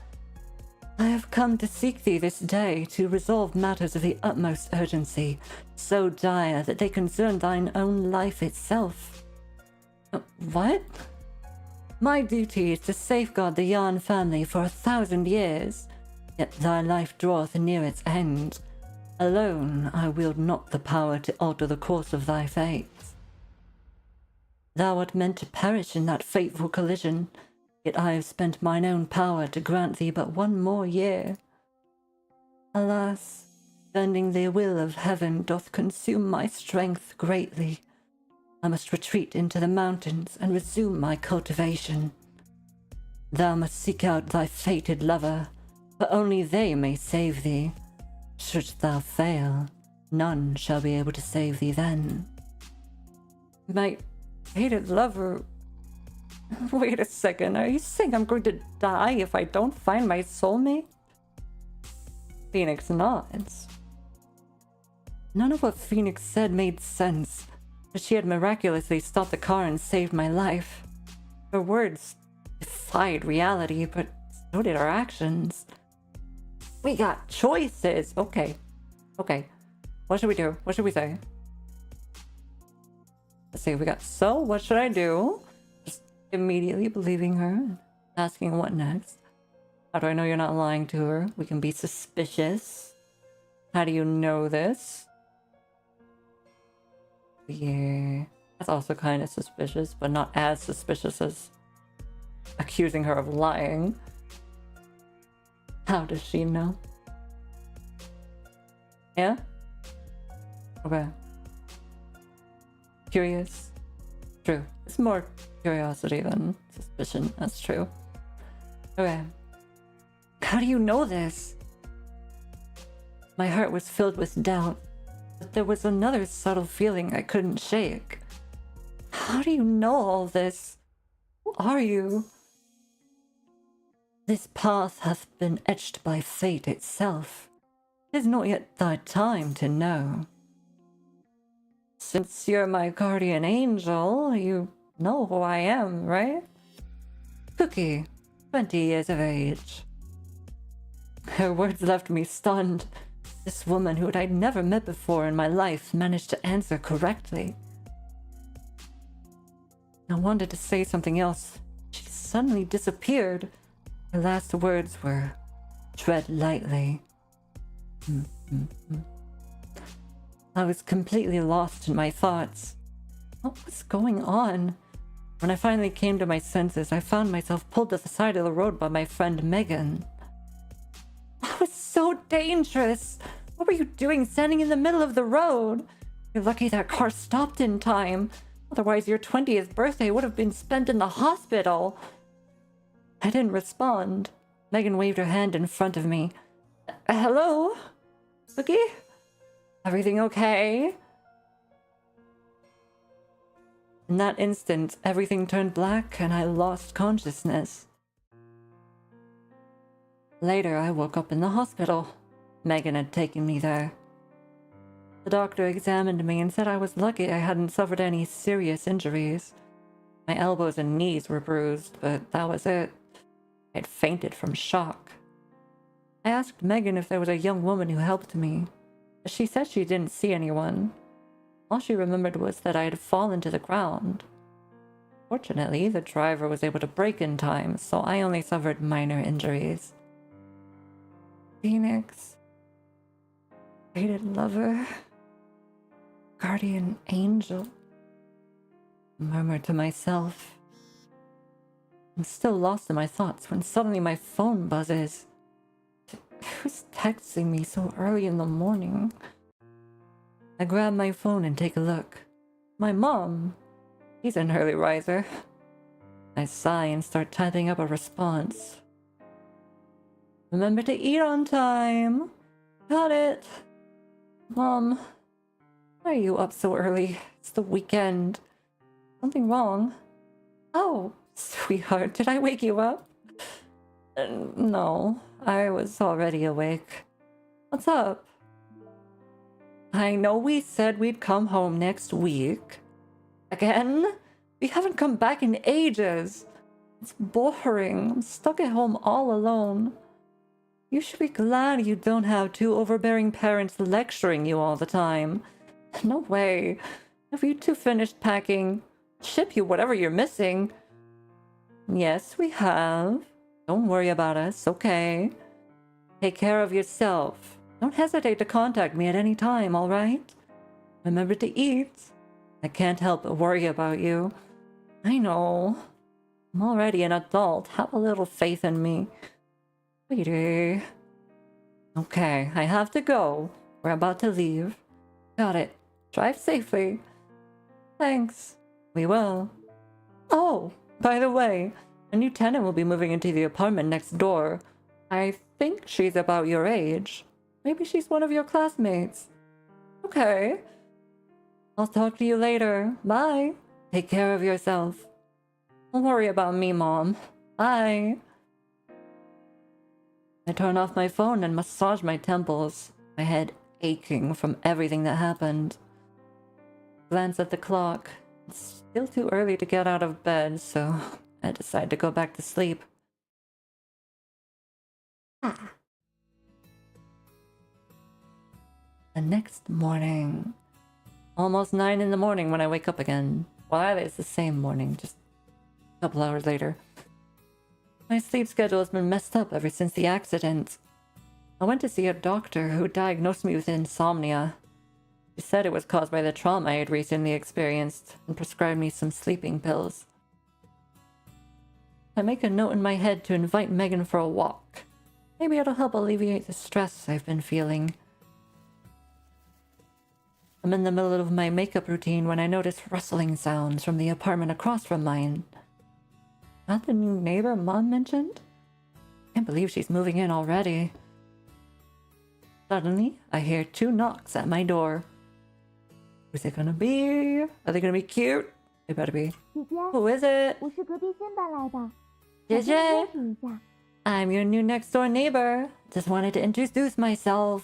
I have come to seek thee this day to resolve matters of the utmost urgency, so dire that they concern thine own life itself. What? My duty is to safeguard the Yarn family for 1,000 years, yet thy life draweth near its end. Alone I wield not the power to alter the course of thy fate. Thou art meant to perish in that fateful collision, yet I have spent mine own power to grant thee but 1 more year. Alas, bending the will of heaven doth consume my strength greatly. I must retreat into the mountains and resume my cultivation. Thou must seek out thy fated lover, for only they may save thee. Shouldst thou fail, none shall be able to save thee then. My fated lover... Wait a second, are you saying I'm going to die if I don't find my soulmate? Phoenix nods. None of what Phoenix said made sense, but she had miraculously stopped the car and saved my life. Her words defied reality, but so did her actions. We got choices! Okay. What should we do? What should we say? Let's see, we got what should I do? Immediately believing her, asking what next. How do I know you're not lying to her? We can be suspicious. How do you know this? Yeah, that's also kind of suspicious, but not as suspicious as accusing her of lying. How does she know? Yeah? Okay. Curious? True. It's more curiosity than suspicion. That's true. Okay. How do you know this? My heart was filled with doubt, but there was another subtle feeling I couldn't shake. How do you know all this? Who are you? This path hath been etched by fate itself. 'Tis not yet thy time to know. Since you're my guardian angel, you know who I am, right? Cookie, 20 years of age. Her words left me stunned. This woman who I'd never met before in my life managed to answer correctly. I wanted to say something else. She suddenly disappeared. Her last words were, "Tread lightly." I was completely lost in my thoughts. What was going on? When I finally came to my senses, I found myself pulled to the side of the road by my friend Megan. That was so dangerous! What were you doing standing in the middle of the road? You're lucky that car stopped in time. Otherwise, your 20th birthday would have been spent in the hospital. I didn't respond. Megan waved her hand in front of me. Hello? Cookie? Everything okay? In that instant, everything turned black and I lost consciousness. Later, I woke up in the hospital. Megan had taken me there. The doctor examined me and said I was lucky I hadn't suffered any serious injuries. My elbows and knees were bruised, but that was it. I'd fainted from shock. I asked Megan if there was a young woman who helped me. She said she didn't see anyone. All she remembered was that I had fallen to the ground. Fortunately, the driver was able to brake in time, so I only suffered minor injuries. Phoenix. Fated lover. Guardian angel. I murmured to myself. I'm still lost in my thoughts when suddenly my phone buzzes. Who's texting me so early in the morning? I grab my phone and take a look. My mom. She's an early riser. I sigh and start typing up a response. Remember to eat on time. Got it. Mom, why are you up so early? It's the weekend. Something wrong? Oh, sweetheart, did I wake you up? No, I was already awake. What's up? I know we said we'd come home next week. Again? We haven't come back in ages. It's boring. I'm stuck at home all alone. You should be glad you don't have two overbearing parents lecturing you all the time. No way. Have you two finished packing? Ship you whatever you're missing. Yes, we have. Don't worry about us, okay? Take care of yourself. Don't hesitate to contact me at any time, alright? Remember to eat. I can't help but worry about you. I know. I'm already an adult. Have a little faith in me. Sweetie. Okay, I have to go. We're about to leave. Got it. Drive safely. Thanks. We will. Oh, by the way, a new tenant will be moving into the apartment next door. I think she's about your age. Maybe she's one of your classmates. Okay. I'll talk to you later. Bye. Take care of yourself. Don't worry about me, Mom. Bye. I turn off my phone and massage my temples, my head aching from everything that happened. Glance at the clock. It's still too early to get out of bed, so I decide to go back to sleep. The next morning. Almost 9 in the morning when I wake up again. Well, it's the same morning, just a couple hours later. My sleep schedule has been messed up ever since the accident. I went to see a doctor who diagnosed me with insomnia. She said it was caused by the trauma I had recently experienced and prescribed me some sleeping pills. I make a note in my head to invite Megan for a walk. Maybe it'll help alleviate the stress I've been feeling. I'm in the middle of my makeup routine when I notice rustling sounds from the apartment across from mine. Not the new neighbor Mom mentioned? Can't believe she's moving in already. Suddenly, I hear 2 knocks at my door. Who's it gonna be? Are they gonna be cute? They better be. Who is it? 我是隔壁新搬来的，姐姐。想跟你认识一下。 I'm your new next door neighbor. Just wanted to introduce myself.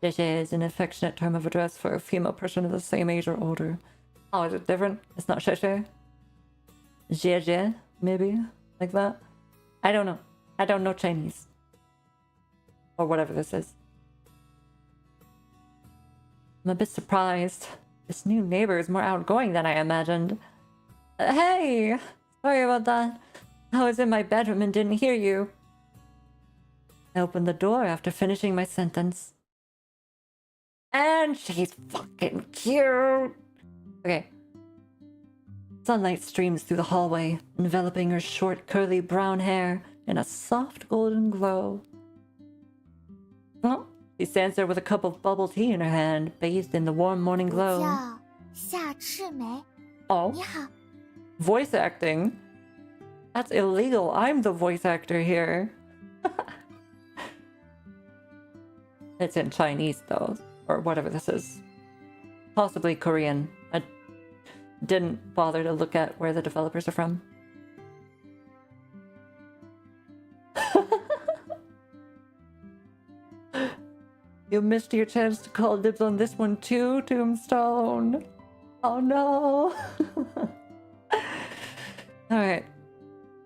姐姐 is an affectionate term of address for a female person of the same age or older. Oh, is it different? It's not 姐姐? 姐姐, maybe? Like that? I don't know. I don't know Chinese. Or whatever this is. I'm a bit surprised. This new neighbor is more outgoing than I imagined. Hey! Sorry about that. I was in my bedroom and didn't hear you. I opened the door after finishing my sentence. And she's fucking cute! Okay. Sunlight streams through the hallway, enveloping her short, curly brown hair in a soft golden glow. Oh, she stands there with a cup of bubble tea in her hand, bathed in the warm morning glow. 叫夏赤梅， Oh, 你好， voice acting? That's illegal. I'm the voice actor here. It's in Chinese, though, or whatever this is. Possibly Korean. I didn't bother to look at where the developers are from. You missed your chance to call dibs on this one too, Tombstone. Oh no. Alright.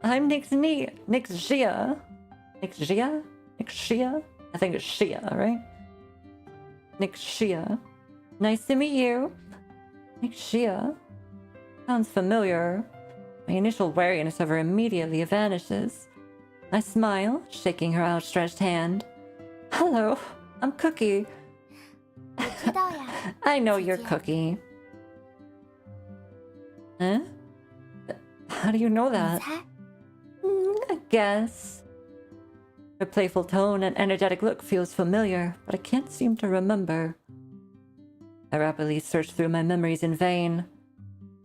I'm Nick Xia. Nick Xia? Nick Xia? I think it's Xia, right? Nick Xia. Nice to meet you. Nick Xia. Sounds familiar. My initial wariness of her immediately vanishes. I smile, shaking her outstretched hand. Hello, I'm Cookie. 我知道呀。 I know you're 姐姐 Cookie. Huh? How do you know 你 that? 猜， I guess. Her playful tone and energetic look feels familiar, but I can't seem to remember. I rapidly search through my memories in vain.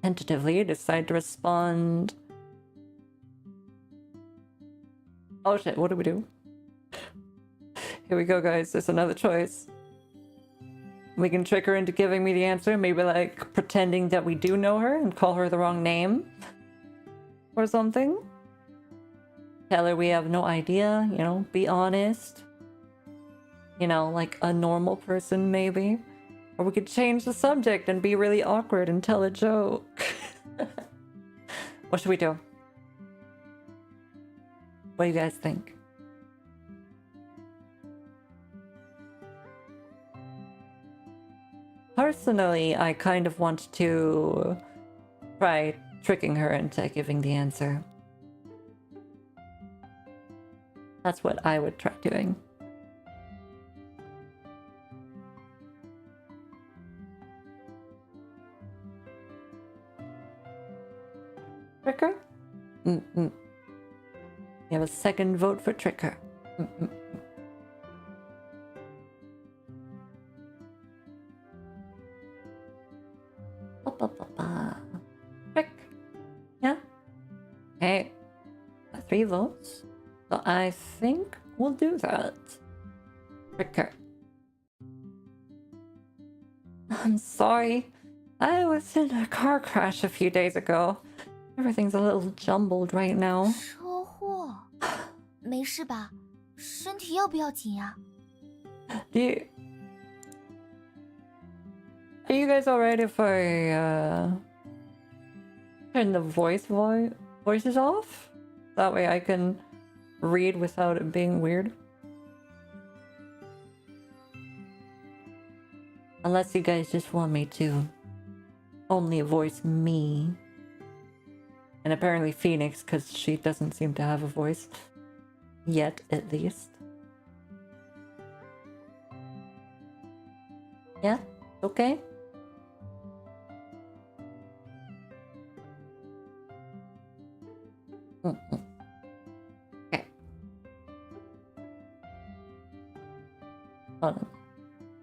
Tentatively, decide to respond. Oh shit, what do we do? Here we go, guys. There's another choice. We can trick her into giving me the answer, maybe like pretending that we do know her and call her the wrong name. Or something. Tell her we have no idea, you know, be honest. You know, like a normal person, maybe. Or we could change the subject and be really awkward and tell a joke. What should we do? What do you guys think? Personally, I kind of want to try tricking her into giving the answer. That's what I would try doing. Tricker? You have a second vote for Tricker. Trick. Yeah. Hey. 3 votes. So I think we'll do that. Tricker. I'm sorry. I was in a car crash a few days ago. Everything's a little jumbled right now. 车祸，没事吧？身体要不要紧呀？ Are you guys alright if I turn the voices off? That way I can read without it being weird. Unless you guys just want me to only voice me. And apparently Phoenix, because she doesn't seem to have a voice. Yet, at least. Yeah? Okay? Mm-mm. Okay. Hold on.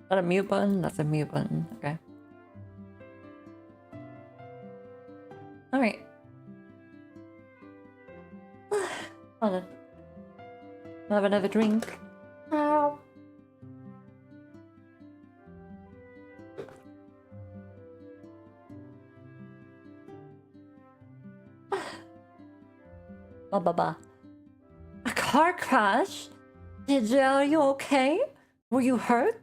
Is that a mute button? That's a mute button. Okay. Alright. Hold on. I'll have another drink. Ow. Ba ba ba. A car crash? Are you okay? Were you hurt?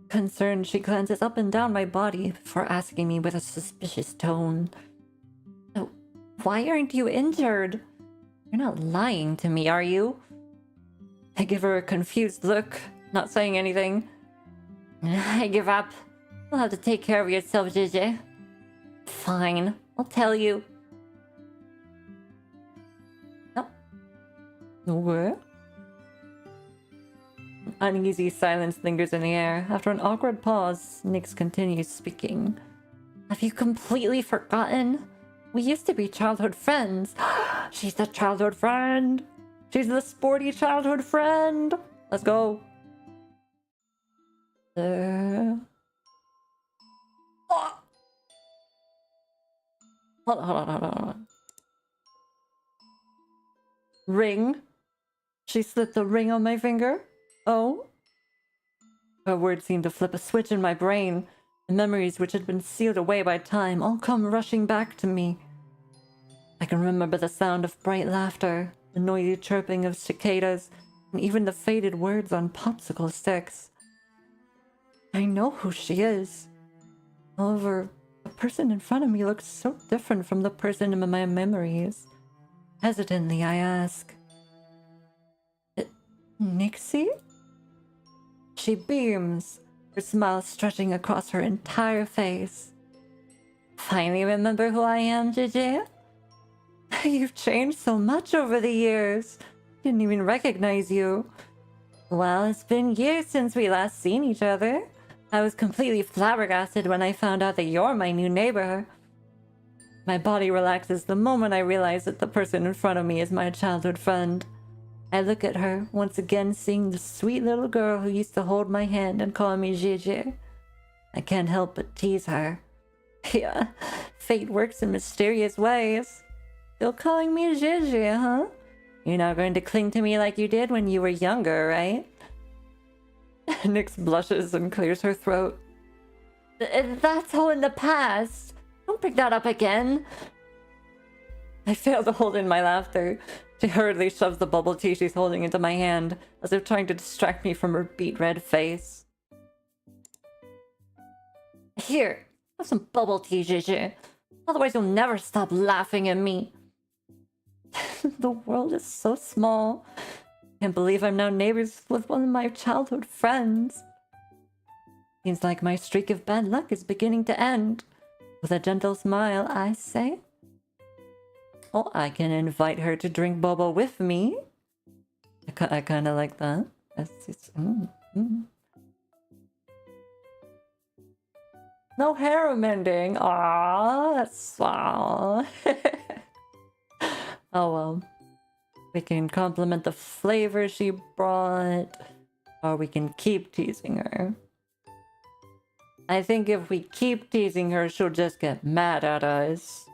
Concerned, she glances up and down my body before asking me with a suspicious tone. Oh, why aren't you injured? You're not lying to me, are you? I give her a confused look, not saying anything. I give up. You'll have to take care of yourself, Gigi. Fine, I'll tell you. No. What? Uneasy silence lingers in the air. After an awkward pause, Nyx continues speaking. Have you completely forgotten? We used to be childhood friends. She's the childhood friend. She's the sporty childhood friend. Let's go. Oh. Hold on. Ring? She slipped a ring on my finger? Oh? Her words seemed to flip a switch in my brain. The memories which had been sealed away by time all come rushing back to me. I can remember the sound of bright laughter, the noisy chirping of cicadas, and even the faded words on popsicle sticks. I know who she is. However, the person in front of me looks so different from the person in my memories. Hesitantly, I ask, Nixie? She beams, her smile stretching across her entire face. Finally remember who I am, Gigi? You've changed so much over the years. Didn't even recognize you. Well, it's been years since we last seen each other. I was completely flabbergasted when I found out that you're my new neighbor. My body relaxes the moment I realize that the person in front of me is my childhood friend. I look at her, once again seeing the sweet little girl who used to hold my hand and call me Gigi. I can't help but tease her. Yeah, fate works in mysterious ways. Still calling me Gigi, huh? You're not going to cling to me like you did when you were younger, right? Nyx blushes and clears her throat. That's all in the past. Don't bring that up again. I fail to hold in my laughter. She hurriedly shoves the bubble tea she's holding into my hand, as if trying to distract me from her beet red face. Here, have some bubble tea, Gigi. Otherwise you'll never stop laughing at me. The world is so small. Can't believe I'm now neighbors with one of my childhood friends. Seems like my streak of bad luck is beginning to end. With a gentle smile, I say, oh, I can invite her to drink boba with me. I kind of like that. No hair mending. Aww, that's wow. Oh well. We can compliment the flavor she brought, or we can keep teasing her. I think if we keep teasing her, she'll just get mad at us.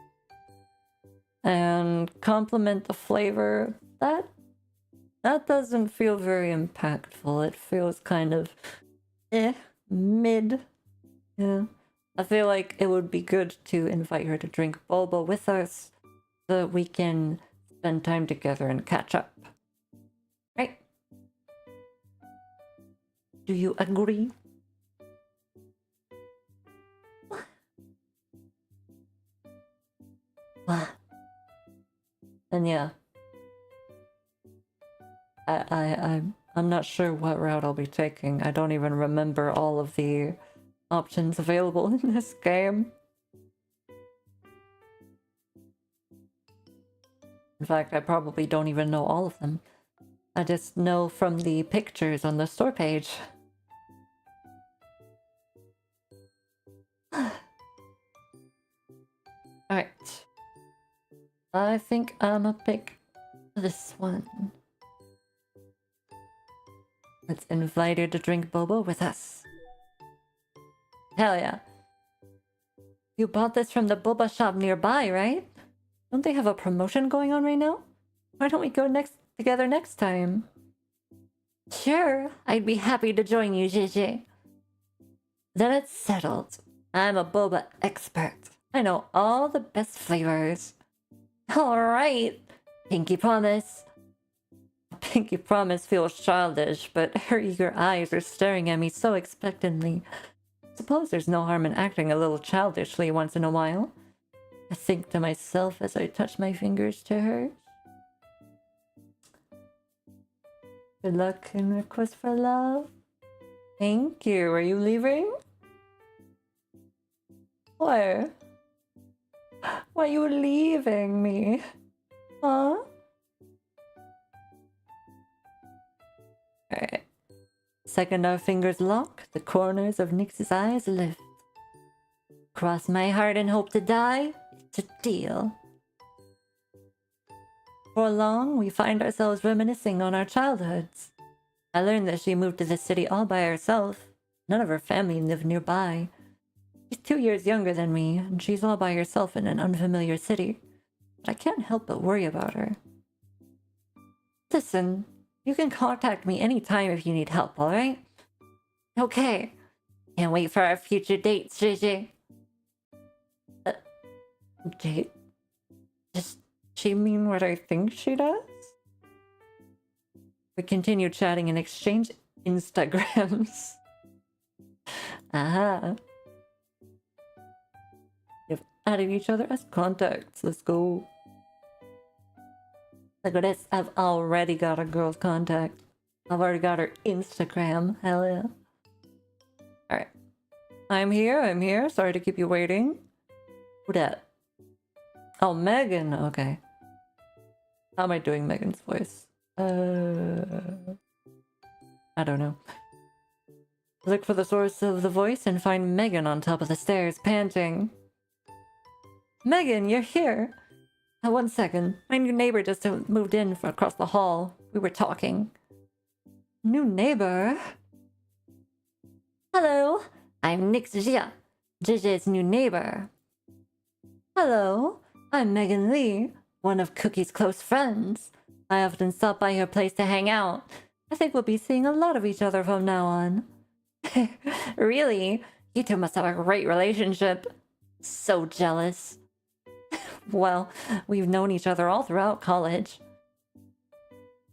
And compliment the flavor, that doesn't feel very impactful. It feels kind of mid. Yeah. I feel like it would be good to invite her to drink boba with us so that we can spend time together and catch up. Right? Do you agree? And yeah. I'm not sure what route I'll be taking. I don't even remember all of the options available in this game. In fact, I probably don't even know all of them. I just know from the pictures on the store page. Alright. I think I'ma pick this one. Let's invite her to drink boba with us. Hell yeah. You bought this from the boba shop nearby, right? Don't they have a promotion going on right now? Why don't we go together next time? Sure, I'd be happy to join you, JJ. Then it's settled. I'm a boba expert. I know all the best flavors. Alright, pinky promise. Pinky promise feels childish, but her eager eyes are staring at me so expectantly. Suppose there's no harm in acting a little childishly once in a while. I think to myself as I touch my fingers to hers. Good luck in your quest for love. Thank you. Are you leaving? Where? Why are you leaving me? Huh? Alright. Second our fingers lock, the corners of Nyx's eyes lift. Cross my heart and hope to die. It's a deal. For long, we find ourselves reminiscing on our childhoods. I learned that she moved to the city all by herself. None of her family lived nearby. She's 2 years younger than me, and she's all by herself in an unfamiliar city. But I can't help but worry about her. Listen, you can contact me anytime if you need help, alright? Okay. Can't wait for our future dates, JJ. Date? Does she mean what I think she does? We continue chatting and exchange Instagrams. Aha. We've added each other as contacts. Let's go. Look at this. I've already got a girl's contact. I've already got her Instagram. Hell yeah. Alright. I'm here. Sorry to keep you waiting. Who dat? Oh, Megan. Okay. How am I doing Megan's voice? I don't know. Look for the source of the voice and find Megan on top of the stairs, panting. Megan, you're here. 1 second. My new neighbor just moved in from across the hall. We were talking. New neighbor? Hello, I'm Nyx Jia, JJ's new neighbor. Hello, I'm Megan Lee, one of Cookie's close friends. I often stop by her place to hang out. I think we'll be seeing a lot of each other from now on. Really? You two must have a great relationship. So jealous. Well, we've known each other all throughout college.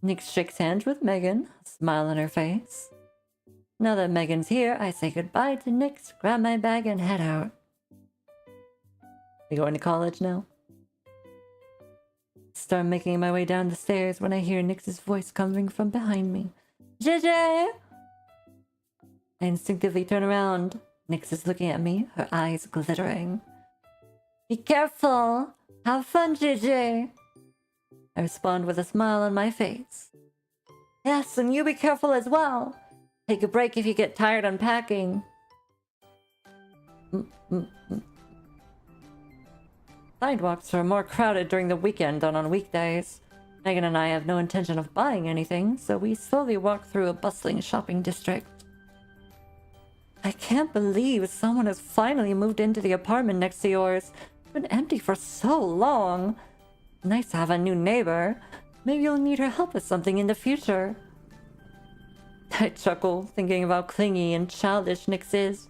Nyx shakes hands with Megan, a smile on her face. Now that Megan's here, I say goodbye to Nyx, grab my bag, and head out. We going to college now? Start making my way down the stairs when I hear Nyx's voice coming from behind me. JJ! I instinctively turn around. Nyx is looking at me, her eyes glittering. Be careful! Have fun, JJ! I respond with a smile on my face. Yes, and you be careful as well. Take a break if you get tired unpacking. Sidewalks are more crowded during the weekend than on weekdays. Megan and I have no intention of buying anything, so we slowly walk through a bustling shopping district. I can't believe someone has finally moved into the apartment next to yours. It's been empty for so long. Nice to have a new neighbor. Maybe you'll need her help with something in the future. I chuckle, thinking of how clingy and childish Nyx is.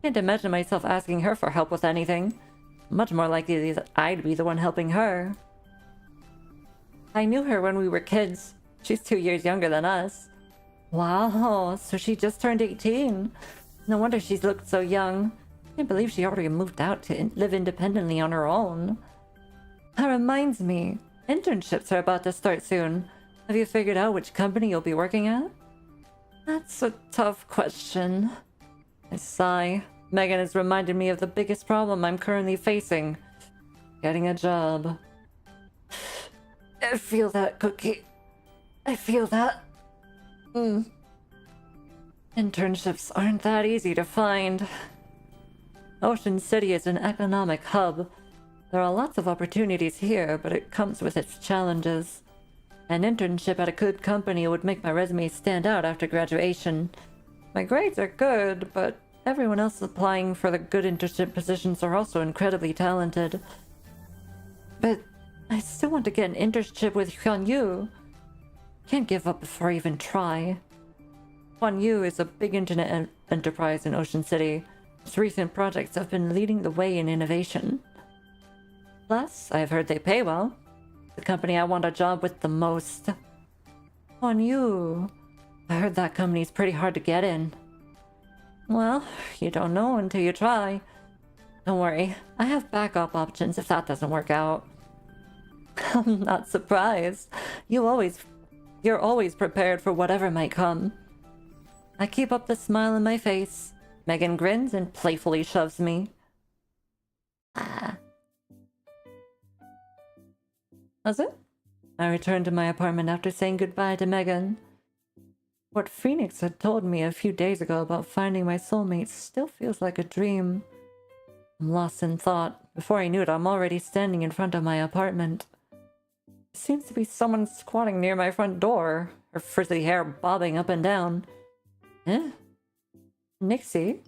Can't imagine myself asking her for help with anything. Much more likely that I'd be the one helping her. I knew her when we were kids. She's 2 years younger than us. Wow, so she just turned 18. No wonder she's looked so young. Can't believe she already moved out to live independently on her own. That reminds me, internships are about to start soon. Have you figured out which company you'll be working at? That's a tough question. I sigh. Megan has reminded me of the biggest problem I'm currently facing. Getting a job. I feel that, Cookie. I feel that. Internships aren't that easy to find. Ocean City is an economic hub. There are lots of opportunities here, but it comes with its challenges. An internship at a good company would make my resume stand out after graduation. My grades are good, but everyone else applying for the good internship positions are also incredibly talented. But I still want to get an internship with Huan Yu. Can't give up before I even try. Huan Yu is a big internet enterprise in Ocean City. Its recent projects have been leading the way in innovation. Plus, I've heard they pay well. The company I want a job with the most. Huan Yu. I heard that company's pretty hard to get in. Well, you don't know until you try. Don't worry, I have backup options if that doesn't work out. I'm not surprised. You're always prepared for whatever might come. I keep up the smile on my face. Megan grins and playfully shoves me. That's it? I returned to my apartment after saying goodbye to Megan. What Phoenix had told me a few days ago about finding my soulmate still feels like a dream. I'm lost in thought. Before I knew it, I'm already standing in front of my apartment. There seems to be someone squatting near my front door, her frizzy hair bobbing up and down. Eh? Nixie?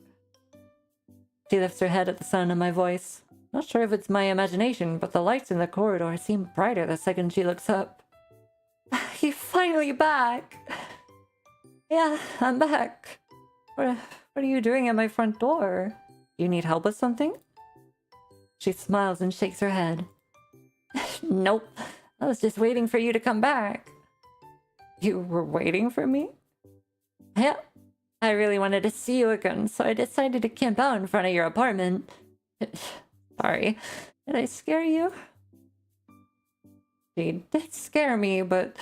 She lifts her head at the sound of my voice. Not sure if it's my imagination, but the lights in the corridor seem brighter the second she looks up. You're finally back! Yeah, I'm back. What are you doing at my front door? You need help with something? She smiles and shakes her head. Nope, I was just waiting for you to come back. You were waiting for me? Yeah, I really wanted to see you again, so I decided to camp out in front of your apartment. Sorry, did I scare you? She did scare me, but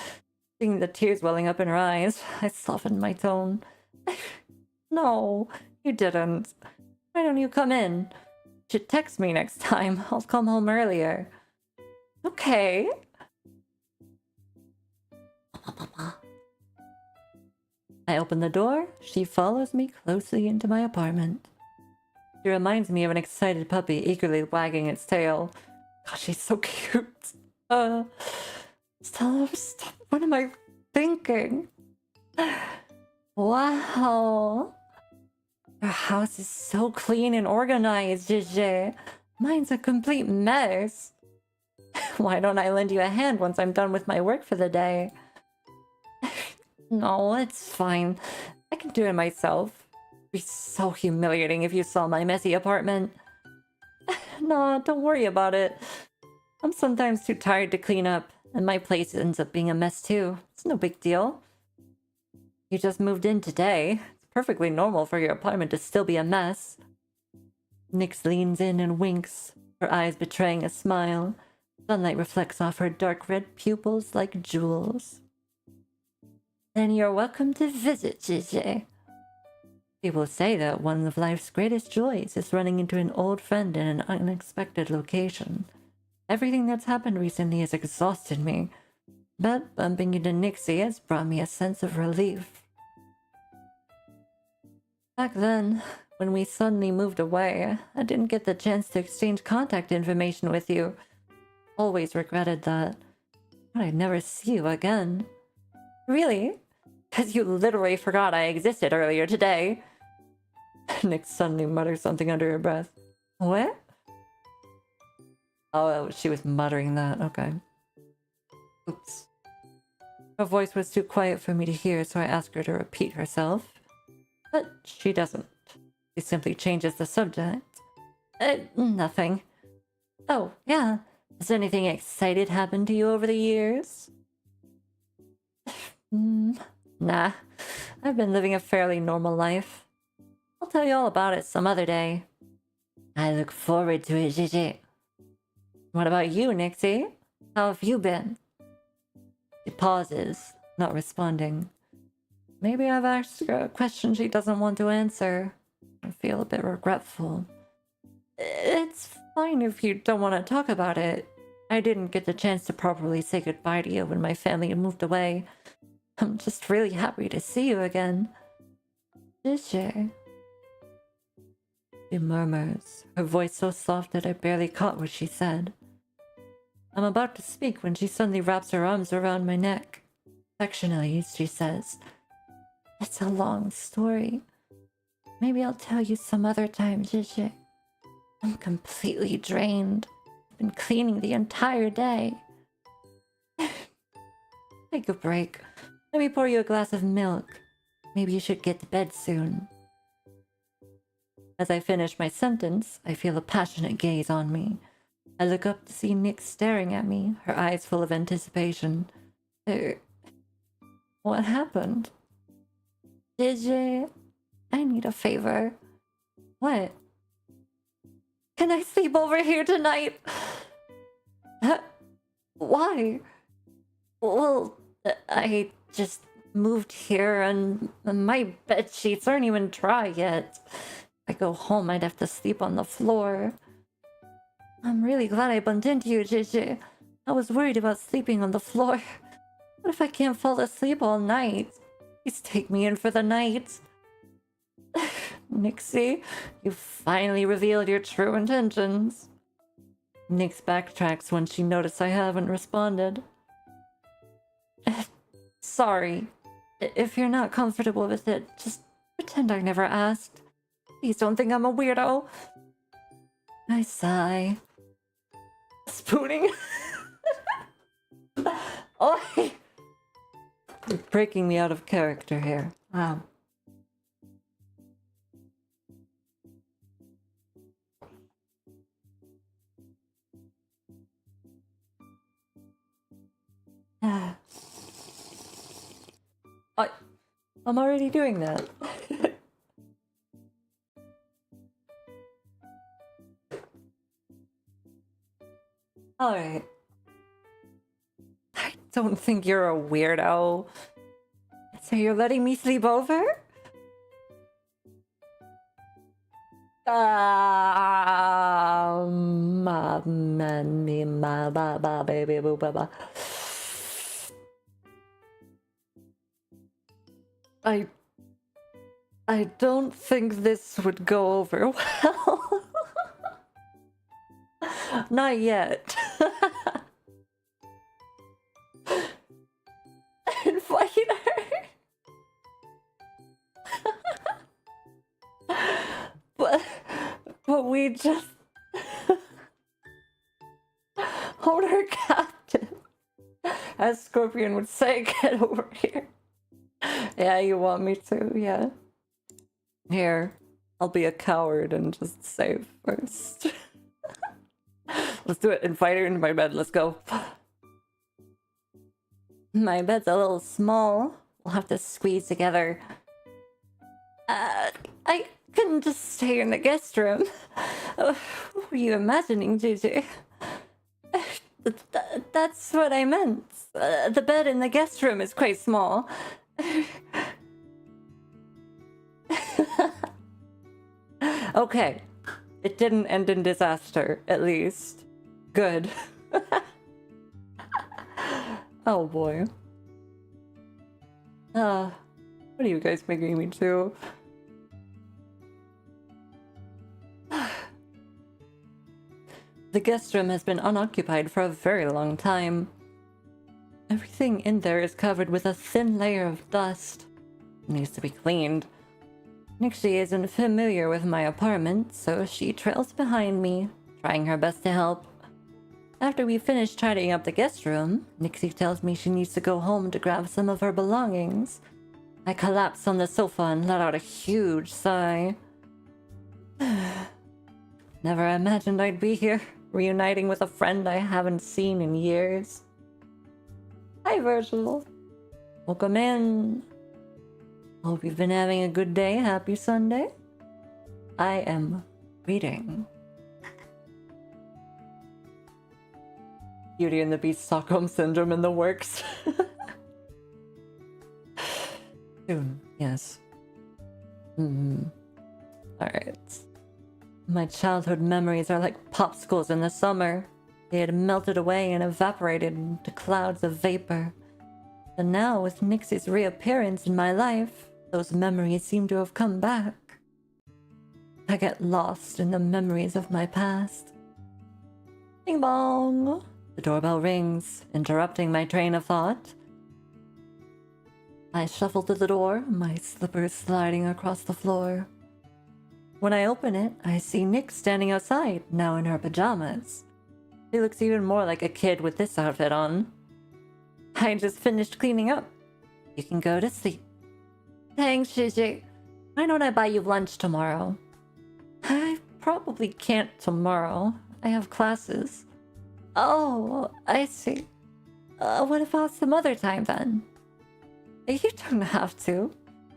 seeing the tears welling up in her eyes, I softened my tone. No, you didn't. Why don't you come in? You should text me next time. I'll come home earlier. Okay. I open the door. She follows me closely into my apartment. She reminds me of an excited puppy eagerly wagging its tail. Gosh, she's so cute. Stop. What am I thinking? Wow. Your house is so clean and organized, Gigi. Mine's a complete mess. Why don't I lend you a hand once I'm done with my work for the day? No, it's fine. I can do it myself. It'd be so humiliating if you saw my messy apartment. No, don't worry about it. I'm sometimes too tired to clean up, and my place ends up being a mess too. It's no big deal. You just moved in today. It's perfectly normal for your apartment to still be a mess. Nyx leans in and winks, her eyes betraying a smile. Sunlight reflects off her dark red pupils like jewels. Then you're welcome to visit, Gigi. People say that one of life's greatest joys is running into an old friend in an unexpected location. Everything that's happened recently has exhausted me, but bumping into Nixie has brought me a sense of relief. Back then, when we suddenly moved away, I didn't get the chance to exchange contact information with you. Always regretted that. But I'd never see you again. Really? Because you literally forgot I existed earlier today. Nyx suddenly mutters something under her breath. What? Oh, she was muttering that. Okay. Oops. Her voice was too quiet for me to hear, so I asked her to repeat herself. But she doesn't. She simply changes the subject. Nothing. Oh, yeah. Has anything exciting happened to you over the years? Nah. I've been living a fairly normal life. I'll tell you all about it some other day. I look forward to it, Gigi. What about you, Nixie? How have you been? She pauses, not responding. Maybe I've asked her a question she doesn't want to answer. I feel a bit regretful. It's fine if you don't want to talk about it. I didn't get the chance to properly say goodbye to you when my family moved away. I'm just really happy to see you again. Gigi. She murmurs, her voice so soft that I barely caught what she said. I'm about to speak when she suddenly wraps her arms around my neck. Affectionately, she says, "It's a long story. Maybe I'll tell you some other time, Gigi. I'm completely drained. I've been cleaning the entire day." Take a break. Let me pour you a glass of milk. Maybe you should get to bed soon. As I finish my sentence, I feel a passionate gaze on me. I look up to see Nick staring at me, her eyes full of anticipation. What happened? Gigi, I need a favor. What? Can I sleep over here tonight? Why? Well, I just moved here and my bed sheets aren't even dry yet. If I go home, I'd have to sleep on the floor. I'm really glad I bumped into you, Gigi. I was worried about sleeping on the floor. What if I can't fall asleep all night? Please take me in for the night. Nixie, you finally revealed your true intentions. Nix backtracks when she notices I haven't responded. Sorry. If you're not comfortable with it, just pretend I never asked. Please don't think I'm a weirdo. I sigh. Spooning? Oh, you're breaking me out of character here. Wow. I'm already doing that. Alright. I don't think you're a weirdo. So you're letting me sleep over? Baby boo baba. I don't think this would go over well. Not yet. Invite her. But we just hold her captive. As Scorpion would say, get over here. Yeah, you want me to, yeah. Here, I'll be a coward and just save first. Let's do it. Invite her into my bed. Let's go. My bed's a little small. We'll have to squeeze together. I couldn't just stay in the guest room. What were you imagining, Gigi? That's what I meant. The bed in the guest room is quite small. Okay. It didn't end in disaster, at least. Good. Oh boy. What are you guys making me do? The guest room has been unoccupied for a very long time. Everything in there is covered with a thin layer of dust. It needs to be cleaned. Nixie isn't familiar with my apartment, so she trails behind me, trying her best to help. After we finish tidying up the guest room, Nixie tells me she needs to go home to grab some of her belongings. I collapse on the sofa and let out a huge sigh. Never imagined I'd be here, reuniting with a friend I haven't seen in years. Hi, Virgil. Welcome in. Hope you've been having a good day. Happy Sunday. I am reading Beauty and the Beast Stockholm Syndrome in the works. Soon, yes. Alright. My childhood memories are like popsicles in the summer. They had melted away and evaporated into clouds of vapor. And now, with Nixie's reappearance in my life, those memories seem to have come back. I get lost in the memories of my past. Bing bong! The doorbell rings, interrupting my train of thought. I shuffle to the door, my slippers sliding across the floor. When I open it, I see Nick standing outside, now in her pajamas. She looks even more like a kid with this outfit on. I just finished cleaning up. You can go to sleep. Thanks, Gigi. Why don't I buy you lunch tomorrow? I probably can't tomorrow. I have classes. Oh, I see. What about some other time then? You don't have to.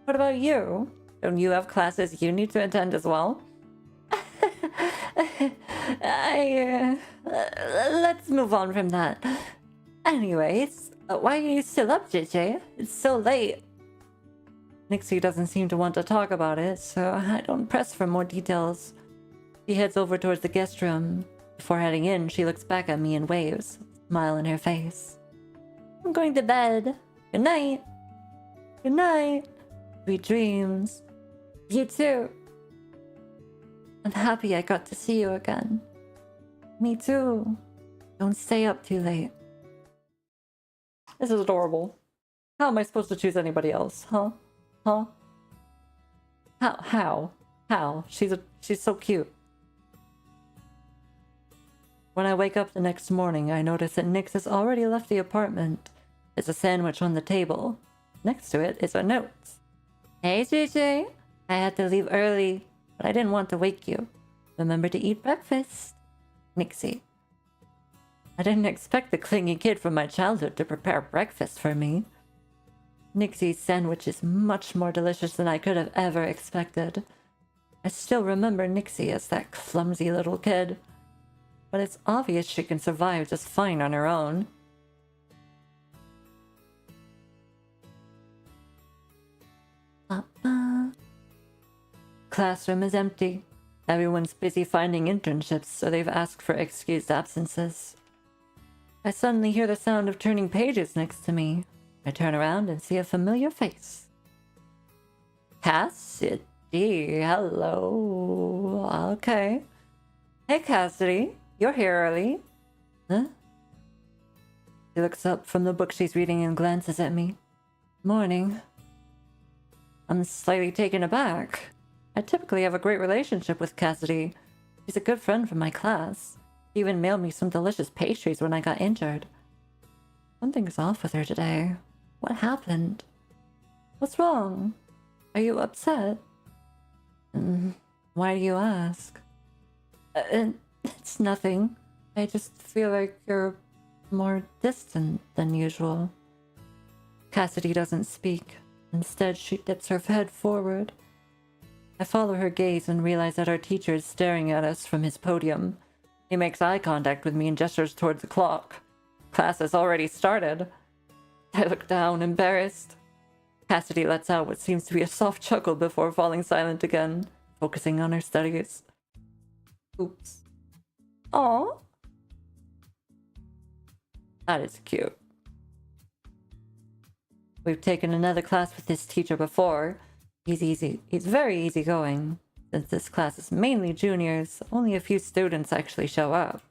What about you? Don't you have classes you need to attend as well? Let's move on from that. Anyways, why are you still up, JJ? It's so late. Nixie doesn't seem to want to talk about it, so I don't press for more details. She heads over towards the guest room. Before heading in, she looks back at me and waves, a smile in her face. I'm going to bed. Good night. Good night. Sweet dreams. You too. I'm happy I got to see you again. Me too. Don't stay up too late. This is adorable. How am I supposed to choose anybody else, huh? Huh? How? She's so cute. When I wake up the next morning, I notice that Nix has already left the apartment. There's a sandwich on the table. Next to it is a note. Hey, JJ. I had to leave early, but I didn't want to wake you. Remember to eat breakfast. Nixie. I didn't expect the clingy kid from my childhood to prepare breakfast for me. Nixie's sandwich is much more delicious than I could have ever expected. I still remember Nixie as that clumsy little kid. But it's obvious she can survive just fine on her own. Classroom is empty. Everyone's busy finding internships, so they've asked for excused absences. I suddenly hear the sound of turning pages next to me. I turn around and see a familiar face. Cassidy, hello. Okay. Hey, Cassidy, you're here early. Huh? She looks up from the book she's reading and glances at me. Morning. I'm slightly taken aback. I typically have a great relationship with Cassidy. She's a good friend from my class. She even mailed me some delicious pastries when I got injured. Something's off with her today. What happened? What's wrong? Are you upset? Why do you ask? It's nothing. I just feel like you're more distant than usual. Cassidy doesn't speak. Instead, she dips her head forward. I follow her gaze and realize that our teacher is staring at us from his podium. He makes eye contact with me and gestures towards the clock. Class has already started. I look down, embarrassed. Cassidy lets out what seems to be a soft chuckle before falling silent again, focusing on her studies. Oops. Aw. That is cute. We've taken another class with this teacher before. He's very easygoing. Since this class is mainly juniors, only a few students actually show up.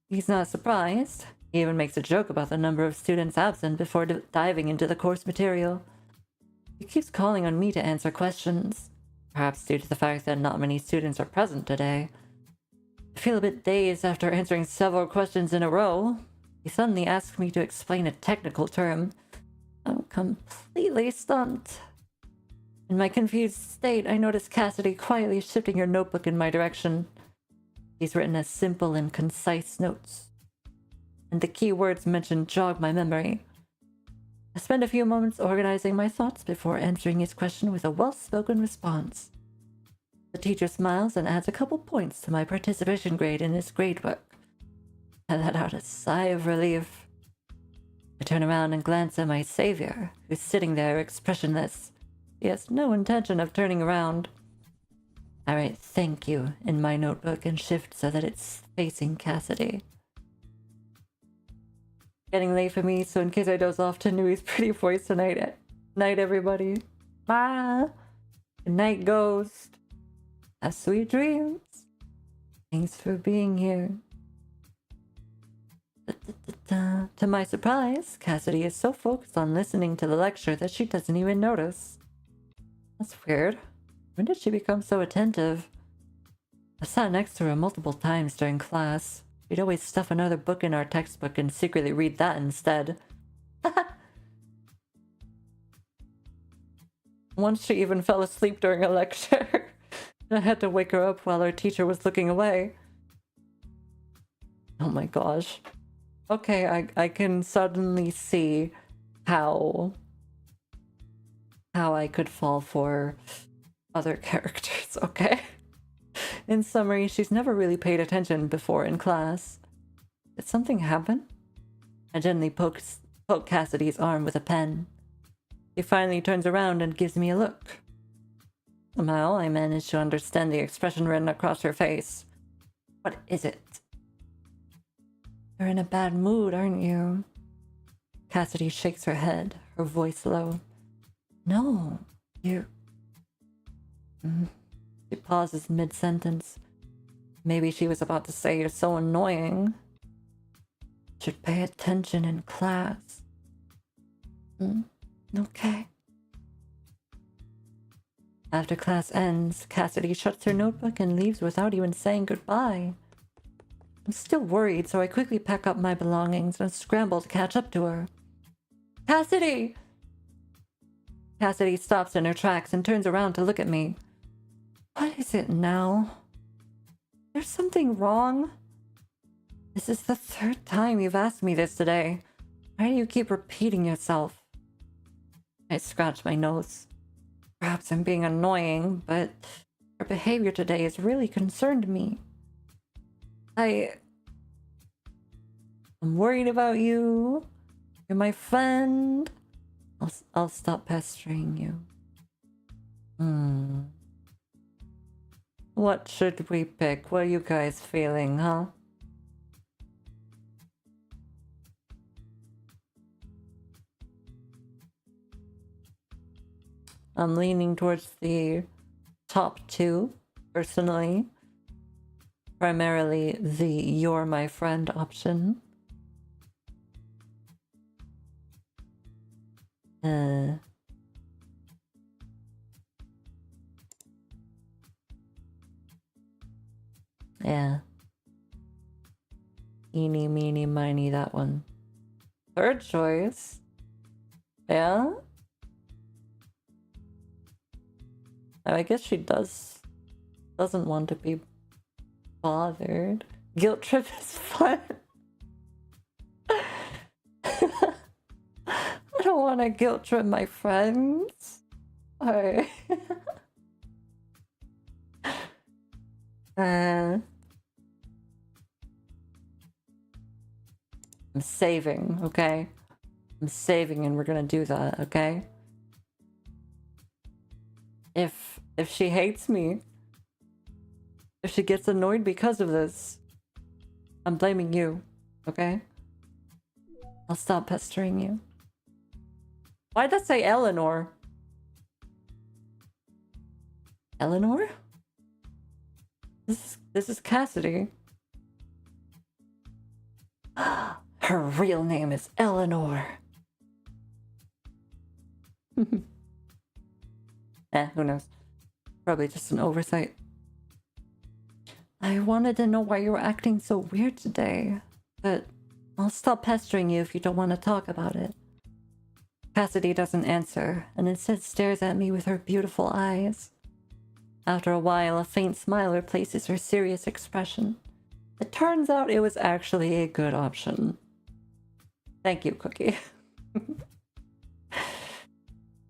He's not surprised. He even makes a joke about the number of students absent before diving into the course material. He keeps calling on me to answer questions, perhaps due to the fact that not many students are present today. I feel a bit dazed after answering several questions in a row. He suddenly asks me to explain a technical term. I'm completely stumped. In my confused state, I notice Cassidy quietly shifting her notebook in my direction. She's written as simple and concise notes, and the key words mentioned jog my memory. I spend a few moments organizing my thoughts before answering his question with a well-spoken response. The teacher smiles and adds a couple points to my participation grade in his gradebook. I let out a sigh of relief. I turn around and glance at my savior, who's sitting there expressionless. He has no intention of turning around. I write "thank you" in my notebook and shift so that it's facing Cassidy. Getting late for me, so in case I doze off to Nui's pretty voice tonight. Night, everybody. Bye. Good night, ghost. Have sweet dreams. Thanks for being here. To my surprise, Cassidy is so focused on listening to the lecture that she doesn't even notice. That's weird. When did she become so attentive? I sat next to her multiple times during class. She'd always stuff another book in our textbook and secretly read that instead. Once she even fell asleep during a lecture. I had to wake her up while our teacher was looking away. Oh my gosh. Okay, I can suddenly see how I could fall for other characters, okay? In summary, she's never really paid attention before in class. Did something happen? I gently poke Cassidy's arm with a pen. She finally turns around and gives me a look. Somehow, I manage to understand the expression written across her face. What is it? You're in a bad mood, aren't you? Cassidy shakes her head, her voice low. No, you... She pauses mid-sentence. Maybe she was about to say you're so annoying. Should pay attention in class. Okay. After class ends, Cassidy shuts her notebook and leaves without even saying goodbye. I'm still worried, so I quickly pack up my belongings and scramble to catch up to her. Cassidy! Cassidy stops in her tracks and turns around to look at me. What is it now? There's something wrong? This is the third time you've asked me this today. Why do you keep repeating yourself? I scratch my nose. Perhaps I'm being annoying, but her behavior today has really concerned me. I'm worried about you. You're my friend. I'll stop pestering you. What should we pick? What are you guys feeling, huh? I'm leaning towards the top two, personally. Primarily the "you're my friend" option. Yeah. Eeny, meeny, miny, that one. Third choice. Yeah? I guess she doesn't want to be bothered. Guilt trip is fun. I don't want to guilt trip my friends. Alright. I'm saving, okay? I'm saving and we're gonna do that, okay? If she hates me, if she gets annoyed because of this, I'm blaming you, okay? I'll stop pestering you. Why'd that say Eleanor? Eleanor? This is Cassidy. Her real name is Eleanor. Who knows? Probably just an oversight. I wanted to know why you were acting so weird today, but I'll stop pestering you if you don't want to talk about it. Cassidy doesn't answer, and instead stares at me with her beautiful eyes. After a while, a faint smile replaces her serious expression. It turns out it was actually a good option. Thank you, Cookie.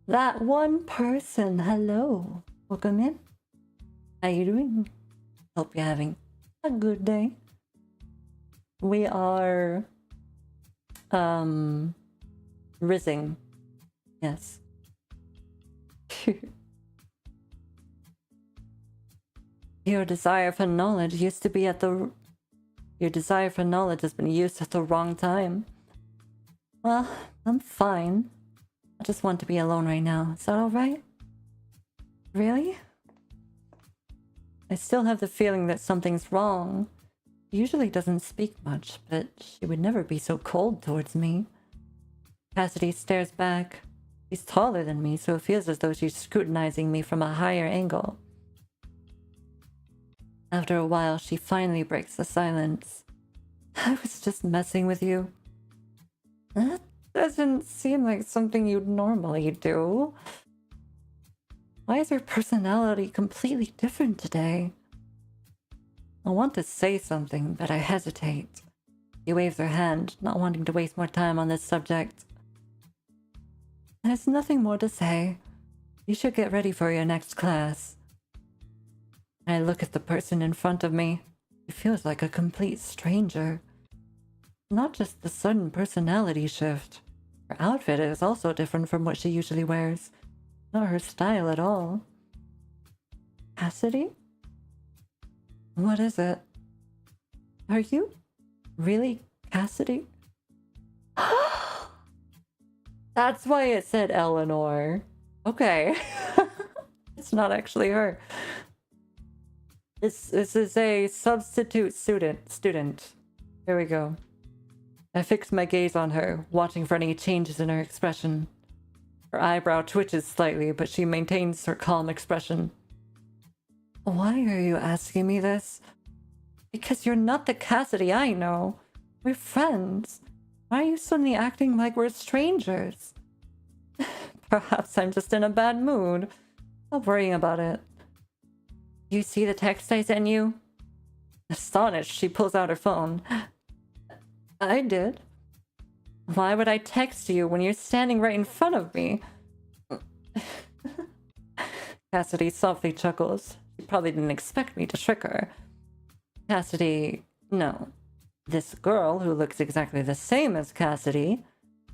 That one person, hello. Welcome in. How you doing? Hope you're having a good day. We are rizzing. Yes. Your desire for knowledge has been used at the wrong time. Well, I'm fine. I just want to be alone right now. Is that alright? Really? I still have the feeling that something's wrong. She usually doesn't speak much, but she would never be so cold towards me. Cassidy stares back. She's taller than me, so it feels as though she's scrutinizing me from a higher angle. After a while, she finally breaks the silence. I was just messing with you. That doesn't seem like something you'd normally do. Why is your personality completely different today? I want to say something, but I hesitate. She waves her hand, not wanting to waste more time on this subject. There's nothing more to say. You should get ready for your next class. I look at the person in front of me. She feels like a complete stranger. Not just the sudden personality shift. Her outfit is also different from what she usually wears. Not her style at all. Cassidy? What is it? Are you really Cassidy? That's why it said Eleanor. Okay. It's not actually her. This is a substitute student. Here we go. I fix my gaze on her, watching for any changes in her expression. Her eyebrow twitches slightly, but she maintains her calm expression. Why are you asking me this? Because you're not the Cassidy I know. We're friends. Why are you suddenly acting like we're strangers? Perhaps I'm just in a bad mood. Stop worrying about it. You see the text I sent you? Astonished, she pulls out her phone. I did. Why would I text you when you're standing right in front of me? Cassidy softly chuckles. She probably didn't expect me to trick her. Cassidy, no. This girl, who looks exactly the same as Cassidy,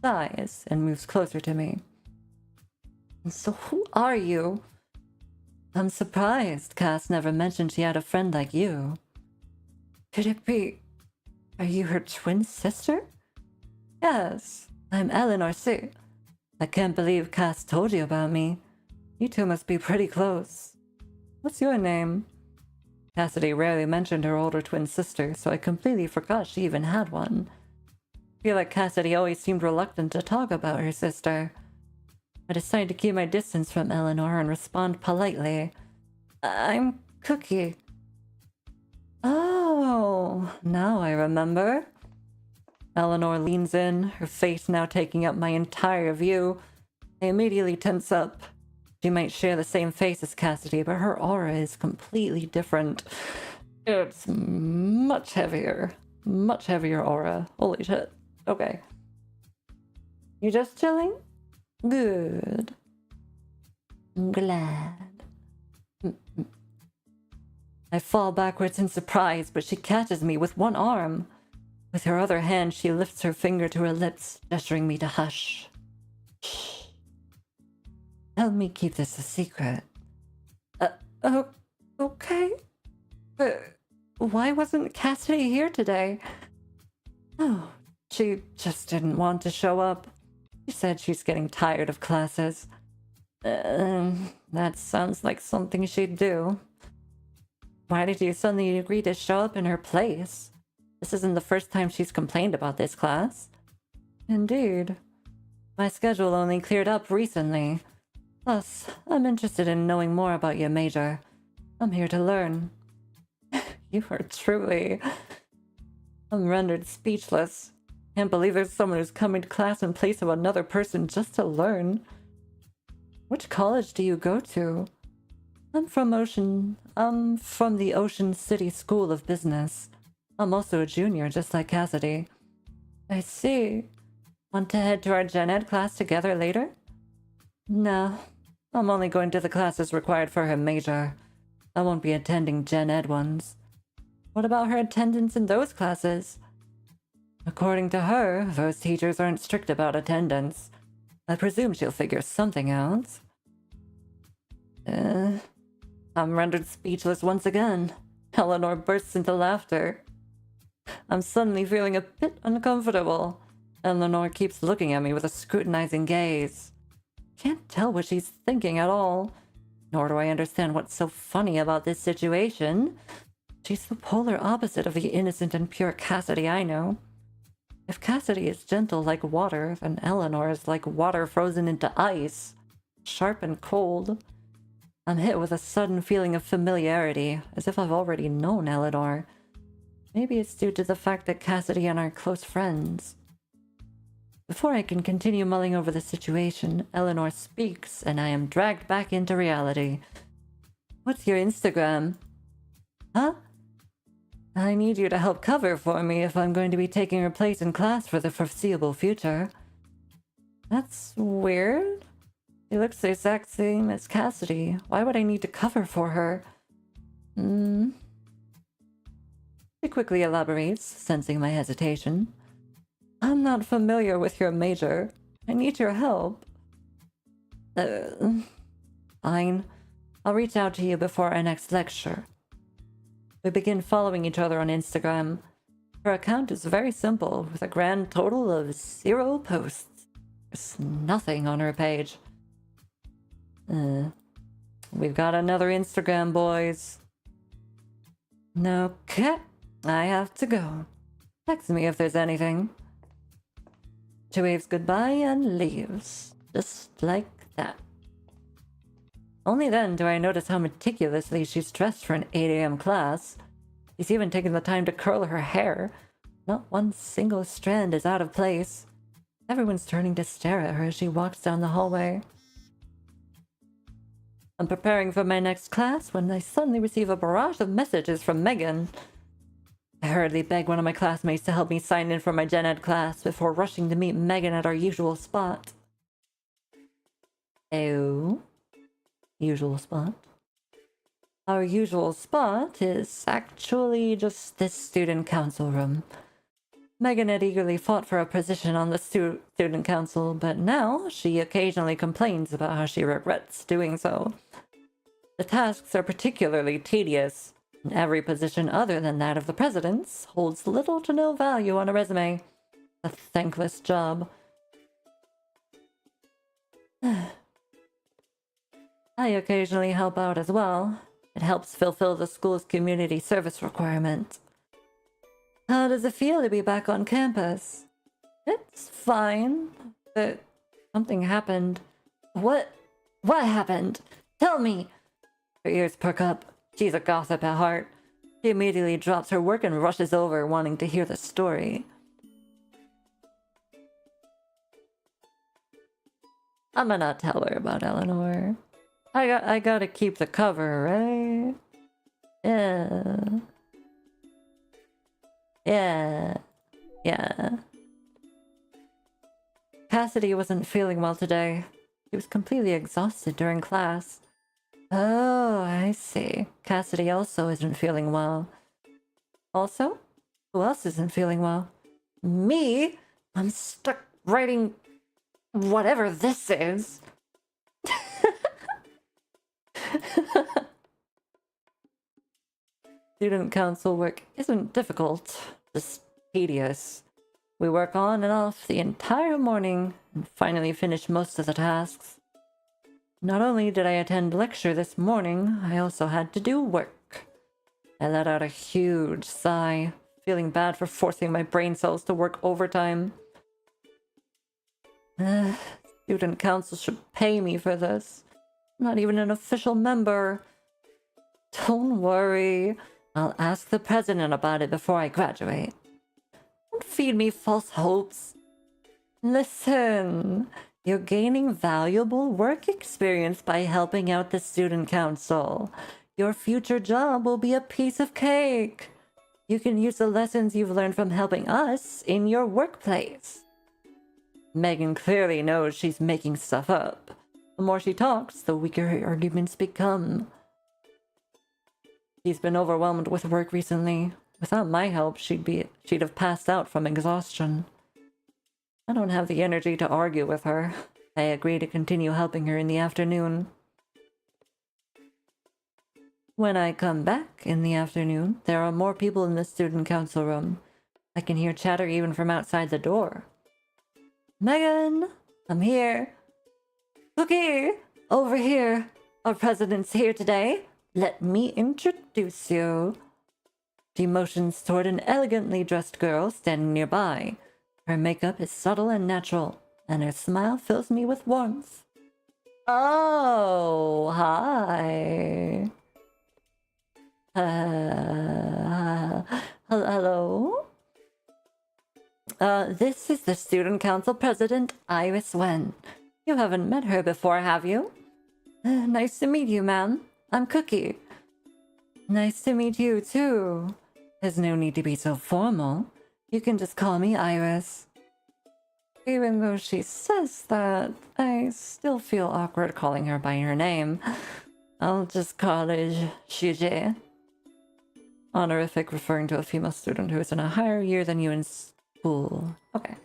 sighs and moves closer to me. So who are you? I'm surprised Cass never mentioned she had a friend like you. Could it be... Are you her twin sister? Yes, I'm Eleanor Sue. I can't believe Cass told you about me. You two must be pretty close. What's your name? Cassidy rarely mentioned her older twin sister, so I completely forgot she even had one. I feel like Cassidy always seemed reluctant to talk about her sister. I decided to keep my distance from Eleanor and respond politely. I'm Cookie. Oh, now I remember. Eleanor leans in, her face now taking up my entire view. I immediately tense up. She might share the same face as Cassidy, but her aura is completely different. It's much heavier. Much heavier aura. Holy shit. Okay. You just chilling? Good. I'm glad. I fall backwards in surprise, but she catches me with one arm. With her other hand, she lifts her finger to her lips, gesturing me to hush. Shh. Help me keep this a secret. Okay. But why wasn't Cassidy here today? Oh, she just didn't want to show up. She said she's getting tired of classes. That sounds like something she'd do. Why did you suddenly agree to show up in her place? This isn't the first time she's complained about this class. Indeed. My schedule only cleared up recently. Plus, I'm interested in knowing more about your major. I'm here to learn. You are truly... I'm rendered speechless. Can't believe there's someone who's coming to class in place of another person just to learn. Which college do you go to? I'm from the Ocean City School of Business. I'm also a junior, just like Cassidy. I see. Want to head to our Gen Ed class together later? No. I'm only going to the classes required for her major. I won't be attending Gen Ed ones. What about her attendance in those classes? According to her, those teachers aren't strict about attendance. I presume she'll figure something out. I'm rendered speechless once again. Eleanor bursts into laughter. I'm suddenly feeling a bit uncomfortable. Eleanor keeps looking at me with a scrutinizing gaze. Can't tell what she's thinking at all. nor do I understand what's so funny about this situation. She's the polar opposite of the innocent and pure Cassidy I know. If Cassidy is gentle like water, then Eleanor is like water frozen into ice, sharp and cold. I'm hit with a sudden feeling of familiarity, as if I've already known Eleanor. Maybe it's due to the fact that Cassidy and I are close friends. Before I can continue mulling over the situation, Eleanor speaks, and I am dragged back into reality. What's your Instagram? Huh? I need you to help cover for me if I'm going to be taking her place in class for the foreseeable future. That's weird. She looks the exact same as Cassidy. Why would I need to cover for her? She quickly elaborates, sensing my hesitation. I'm not familiar with your major. I need your help. Fine. I'll reach out to you before our next lecture. We begin following each other on Instagram. Her account is very simple, with a grand total of 0 posts. There's nothing on her page. We've got another Instagram, boys. Okay, I have to go. Text me if there's anything. She waves goodbye and leaves, just like that. Only then do I notice how meticulously she's dressed for an 8 a.m. class. She's even taken the time to curl her hair. Not one single strand is out of place. Everyone's turning to stare at her as she walks down the hallway. I'm preparing for my next class when I suddenly receive a barrage of messages from Megan. I hurriedly beg one of my classmates to help me sign in for my gen ed class before rushing to meet Megan at our usual spot. Oh? Usual spot? Our usual spot is actually just this student council room. Megan had eagerly fought for a position on the student council, but now she occasionally complains about how she regrets doing so. The tasks are particularly tedious. Every position other than that of the president's holds little to no value on a resume. A thankless job. I occasionally help out as well. It helps fulfill the school's community service requirement. How does it feel to be back on campus? It's fine, but something happened. What? What happened? Tell me! Her ears perk up. She's a gossip at heart. She immediately drops her work and rushes over, wanting to hear the story. I'm gonna tell her about Eleanor. I gotta keep the cover, right? Yeah. Cassidy wasn't feeling well today. She was completely exhausted during class. Oh, I see. Cassidy also isn't feeling well. Also? Who else isn't feeling well? Me? I'm stuck writing whatever this is. Student council work isn't difficult, just tedious. We work on and off the entire morning and finally finish most of the tasks. Not only did I attend lecture this morning, I also had to do work. I let out a huge sigh, feeling bad for forcing my brain cells to work overtime. Student council should pay me for this. I'm not even an official member. Don't worry. I'll ask the president about it before I graduate. Don't feed me false hopes. Listen, you're gaining valuable work experience by helping out the student council. Your future job will be a piece of cake. You can use the lessons you've learned from helping us in your workplace. Megan clearly knows she's making stuff up. The more she talks, the weaker her arguments become. She's been overwhelmed with work recently. Without my help, she'd have passed out from exhaustion. I don't have the energy to argue with her. I agree to continue helping her in the afternoon. When I come back in the afternoon, there are more people in the student council room. I can hear chatter even from outside the door. Megan! I'm here! Cookie! Over here! Our president's here today. Let me introduce you. She motions toward an elegantly dressed girl standing nearby. Her makeup is subtle and natural, and her smile fills me with warmth. Oh, hi. Hello? This is the Student Council President, Iris Wen. You haven't met her before, have you? Nice to meet you, ma'am. I'm Cookie. Nice to meet you, too. There's no need to be so formal. You can just call me Iris. Even though she says that, I still feel awkward calling her by her name. I'll just call her Shuje. Honorific referring to a female student who is in a higher year than you in school. Okay.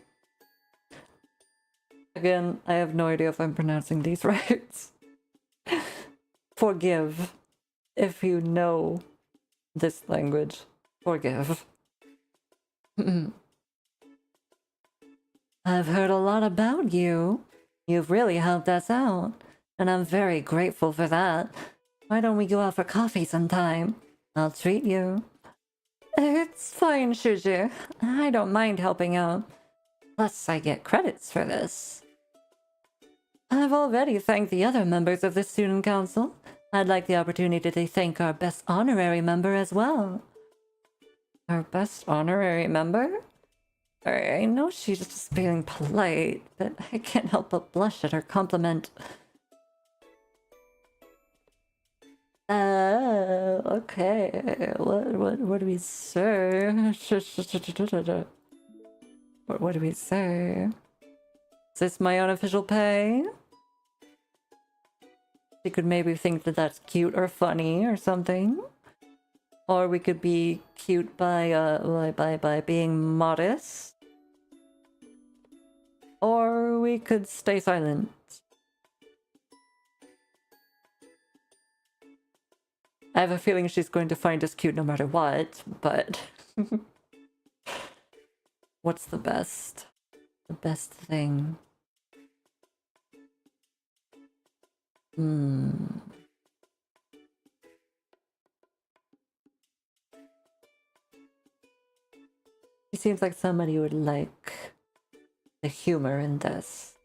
Again, I have no idea if I'm pronouncing these right. Forgive. If you know this language, forgive. I've heard a lot about you. You've really helped us out, and I'm very grateful for that. Why don't we go out for coffee sometime? I'll treat you. It's fine, Shuju. I don't mind helping out. Plus, I get credits for this. I've already thanked the other members of the student council. I'd like the opportunity to thank our best honorary member as well. Our best honorary member? I know she's just being polite, but I can't help but blush at her compliment. Okay. What do we say? What do we say? Is this my unofficial pay? We could maybe think that that's cute or funny or something. Or we could be cute by being modest. Or we could stay silent. I have a feeling she's going to find us cute no matter what, but... What's the best? The best thing? She seems like somebody who would like the humor in this.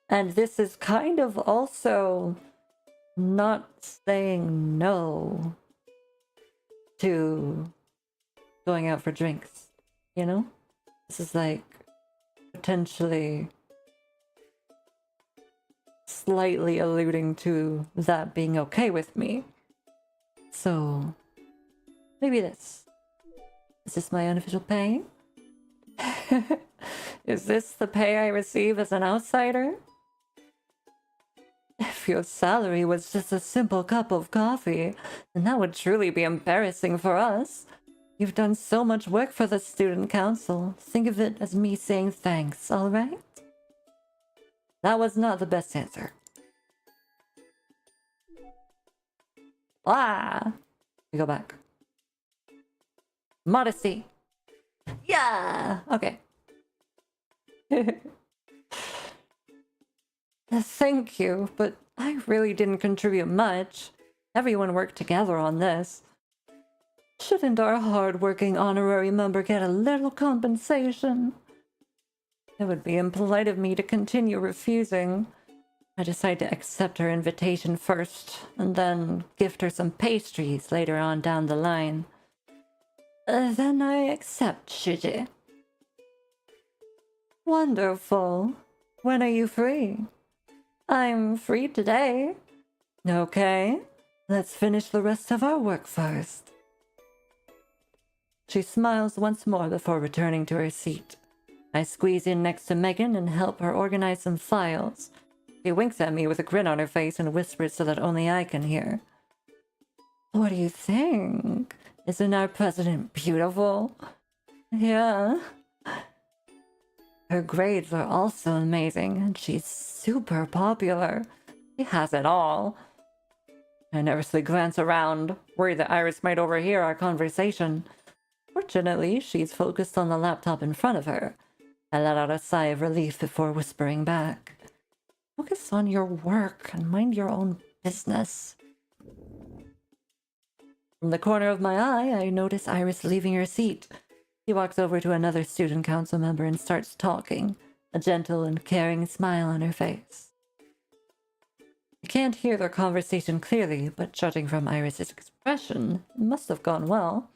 And this is kind of also not saying no to going out for drinks, you know? This is like potentially slightly alluding to that being okay with me. So maybe this. Is this my unofficial pay? Is this the pay I receive as an outsider? If your salary was just a simple cup of coffee, then that would truly be embarrassing for us. You've done so much work for the student council. Think of it as me saying thanks, alright? That was not the best answer. Ah! We go back. Modesty. Yeah! Okay. Thank you, but I really didn't contribute much. Everyone worked together on this. Shouldn't our hard-working honorary member get a little compensation? It would be impolite of me to continue refusing. I decide to accept her invitation first, and then gift her some pastries later on down the line. Then I accept, Shiji. Wonderful. When are you free? I'm free today. Okay, let's finish the rest of our work first. She smiles once more before returning to her seat. I squeeze in next to Megan and help her organize some files. She winks at me with a grin on her face and whispers so that only I can hear. What do you think? Isn't our president beautiful? Yeah. Her grades are also amazing, and she's super popular. She has it all. I nervously glance around, worried that Iris might overhear our conversation. Fortunately, she's focused on the laptop in front of her. I let out a sigh of relief before whispering back. Focus on your work and mind your own business. From the corner of my eye, I notice Iris leaving her seat. She walks over to another student council member and starts talking, a gentle and caring smile on her face. I can't hear their conversation clearly, but judging from Iris's expression, it must have gone well.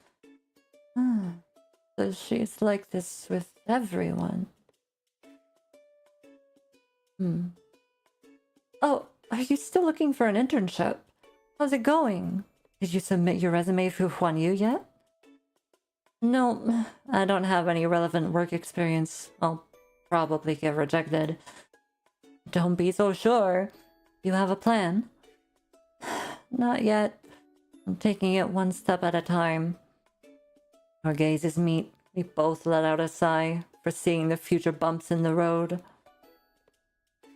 So she's like this with everyone. Oh, are you still looking for an internship? How's it going? Did you submit your resume through Huan Yu yet? No, I don't have any relevant work experience. I'll probably get rejected. Don't be so sure. You have a plan? Not yet. I'm taking it one step at a time. Our gazes meet. We both let out a sigh, foreseeing the future bumps in the road.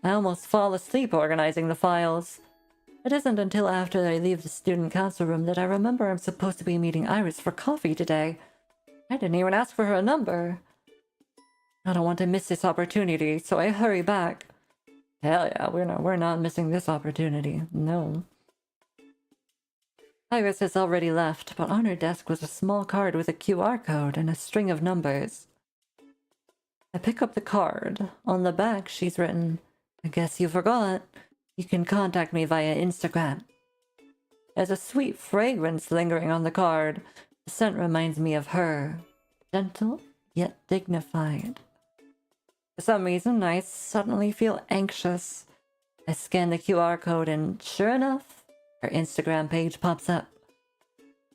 I almost fall asleep organizing the files. It isn't until after I leave the student council room that I remember I'm supposed to be meeting Iris for coffee today. I didn't even ask for her number. I don't want to miss this opportunity, so I hurry back. Hell yeah, we're not missing this opportunity. No. Iris has already left, but on her desk was a small card with a QR code and a string of numbers. I pick up the card. On the back, she's written, "I guess you forgot. You can contact me via Instagram." There's a sweet fragrance lingering on the card. The scent reminds me of her. Gentle, yet dignified. For some reason, I suddenly feel anxious. I scan the QR code and, sure enough, her Instagram page pops up.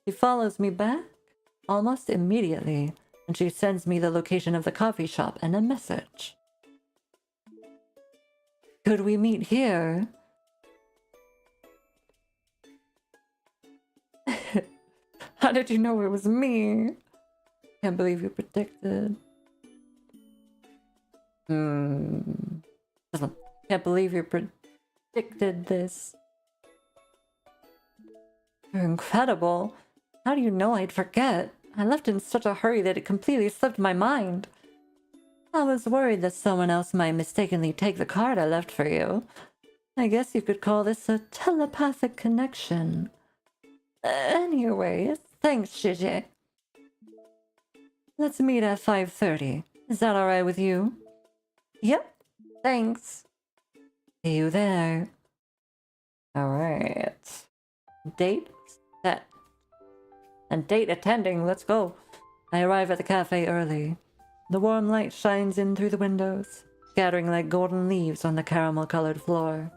She follows me back almost immediately, and she sends me the location of the coffee shop and a message. Could we meet here? How did you know it was me? Can't believe you predicted. Can't believe you predicted this. You're incredible. How do you know I'd forget? I left in such a hurry that it completely slipped my mind. I was worried that someone else might mistakenly take the card I left for you. I guess you could call this a telepathic connection. Anyway, thanks, Shiji. Let's meet at 5:30. Is that alright with you? Yep, thanks. See you there. Alright. Date set. And date attending, let's go. I arrive at the cafe early. The warm light shines in through the windows, scattering like golden leaves on the caramel-colored floor.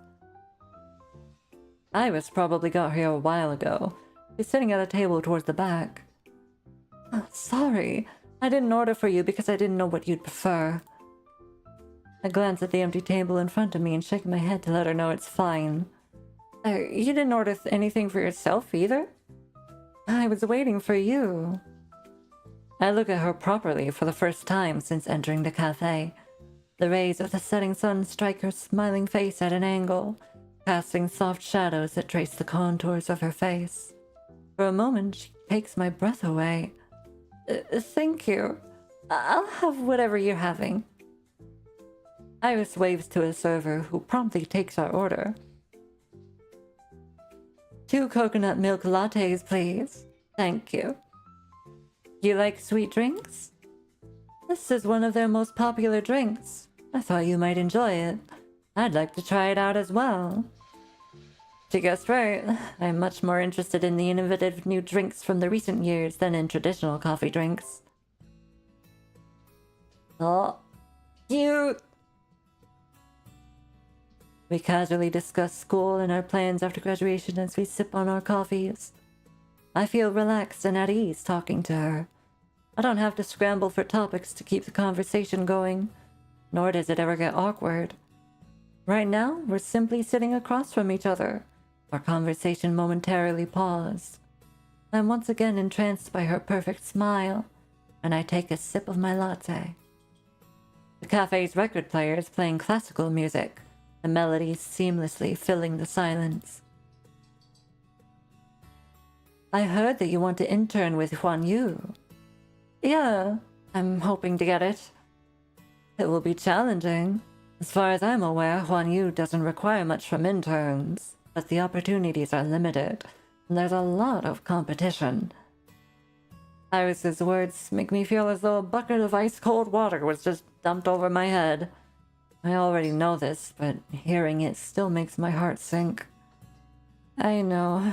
Iris probably got here a while ago. She's sitting at a table towards the back. Oh, sorry, I didn't order for you because I didn't know what you'd prefer. I glance at the empty table in front of me and shake my head to let her know it's fine. You didn't order anything for yourself either? I was waiting for you. I look at her properly for the first time since entering the cafe. The rays of the setting sun strike her smiling face at an angle, casting soft shadows that trace the contours of her face. For a moment, she takes my breath away. Thank you. I'll have whatever you're having. Iris waves to a server, who promptly takes our order. 2 coconut milk lattes, please. Thank you. You like sweet drinks? This is one of their most popular drinks. I thought you might enjoy it. I'd like to try it out as well. She guessed right. I'm much more interested in the innovative new drinks from the recent years than in traditional coffee drinks. Oh, cute! We casually discuss school and our plans after graduation as we sip on our coffees. I feel relaxed and at ease talking to her. I don't have to scramble for topics to keep the conversation going, nor does it ever get awkward. Right now, we're simply sitting across from each other, our conversation momentarily paused. I'm once again entranced by her perfect smile, and I take a sip of my latte. The cafe's record player is playing classical music, the melodies seamlessly filling the silence. I heard that you want to intern with Huan Yu. Yeah, I'm hoping to get it. It will be challenging. As far as I'm aware, Huan Yu doesn't require much from interns, but the opportunities are limited, and there's a lot of competition. Iris's words make me feel as though a bucket of ice-cold water was just dumped over my head. I already know this, but hearing it still makes my heart sink. I know.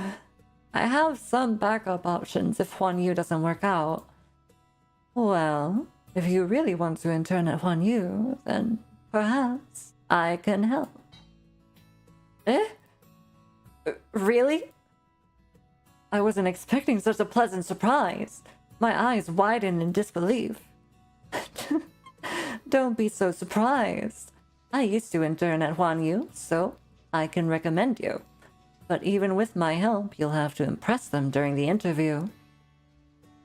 I have some backup options if Huan Yu doesn't work out. Well, if you really want to intern at Huan Yu, then perhaps I can help. Eh? Really? I wasn't expecting such a pleasant surprise. My eyes widened in disbelief. Don't be so surprised. I used to intern at Huan Yu, so I can recommend you. But even with my help, you'll have to impress them during the interview.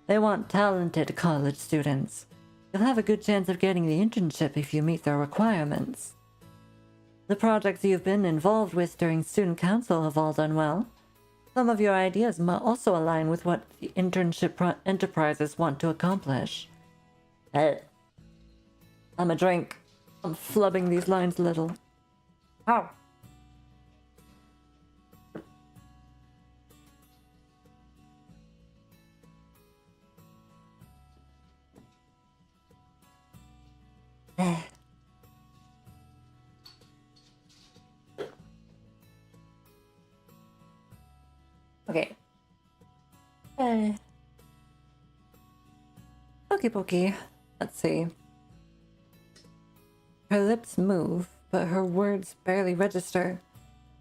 They want talented college students. You'll have a good chance of getting the internship if you meet their requirements. The projects you've been involved with during student council have all done well. Some of your ideas might also align with what the internship enterprises want to accomplish. I'm a drink. I'm flubbing these lines a little. How? Okay. Pokey pokey. Let's see. Her lips move, but her words barely register.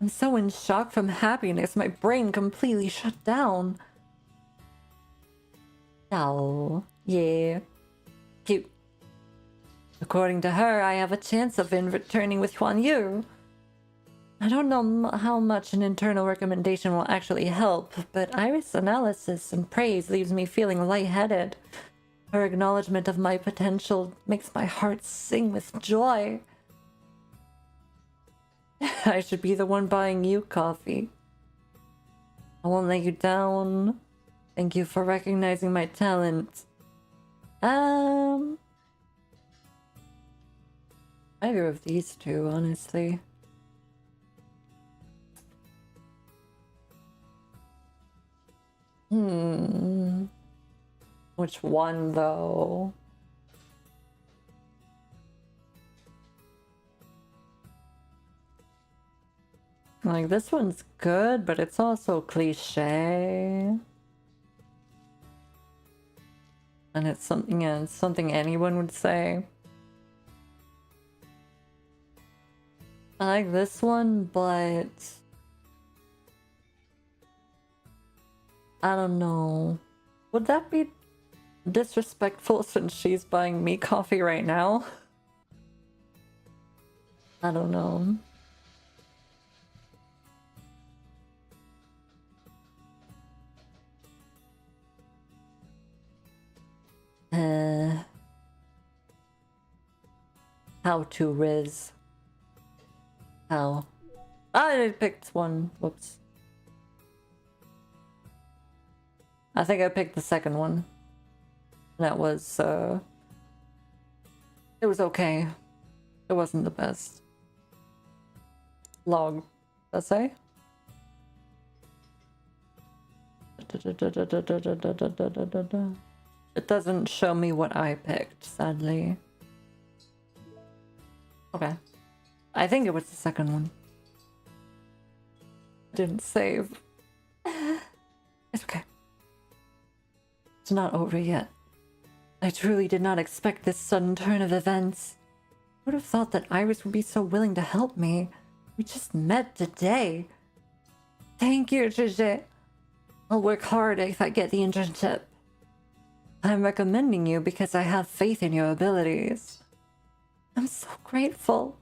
I'm so in shock from happiness, my brain completely shut down. Oh, yeah. Cute. According to her, I have a chance of returning with Huan Yu. I don't know how much an internal recommendation will actually help, but Iris' analysis and praise leaves me feeling lightheaded. Her acknowledgement of my potential makes my heart sing with joy. I should be the one buying you coffee. I won't let you down. Thank you for recognizing my talent. Either of these two, honestly. Which one, though? Like, this one's good, but it's also cliche. And it's something anyone would say. I like this one, but I don't know. Would that be disrespectful since she's buying me coffee right now? I don't know. How to Riz. How? I picked one. Whoops. I think I picked the second one. That was, it was okay. It wasn't the best. Log. Essay? It doesn't show me what I picked, sadly. Okay. I think it was the second one. Didn't save. It's okay. It's not over yet. I truly did not expect this sudden turn of events. I would have thought that Iris would be so willing to help me. We just met today. Thank you, Gigi. I'll work hard if I get the internship. I'm recommending you because I have faith in your abilities. I'm so grateful.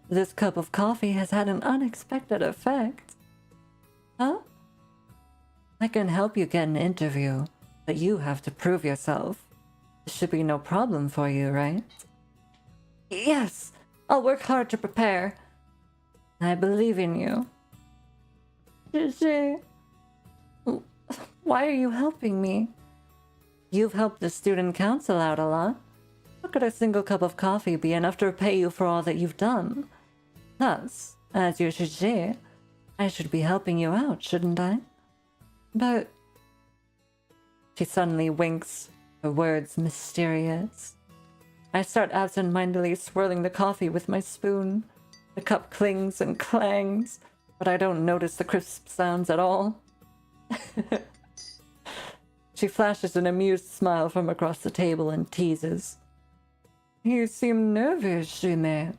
This cup of coffee has had an unexpected effect. Huh? I can help you get an interview, but you have to prove yourself. This should be no problem for you, right? Yes, I'll work hard to prepare. I believe in you. Gigi, why are you helping me? You've helped the student council out a lot. how could a single cup of coffee be enough to repay you for all that you've done? Thus, as your Shiji, I should be helping you out, shouldn't I? But... She suddenly winks, her words mysterious. I start absent-mindedly swirling the coffee with my spoon. The cup clings and clangs, but I don't notice the crisp sounds at all. She flashes an amused smile from across the table and teases. You seem nervous, Jime.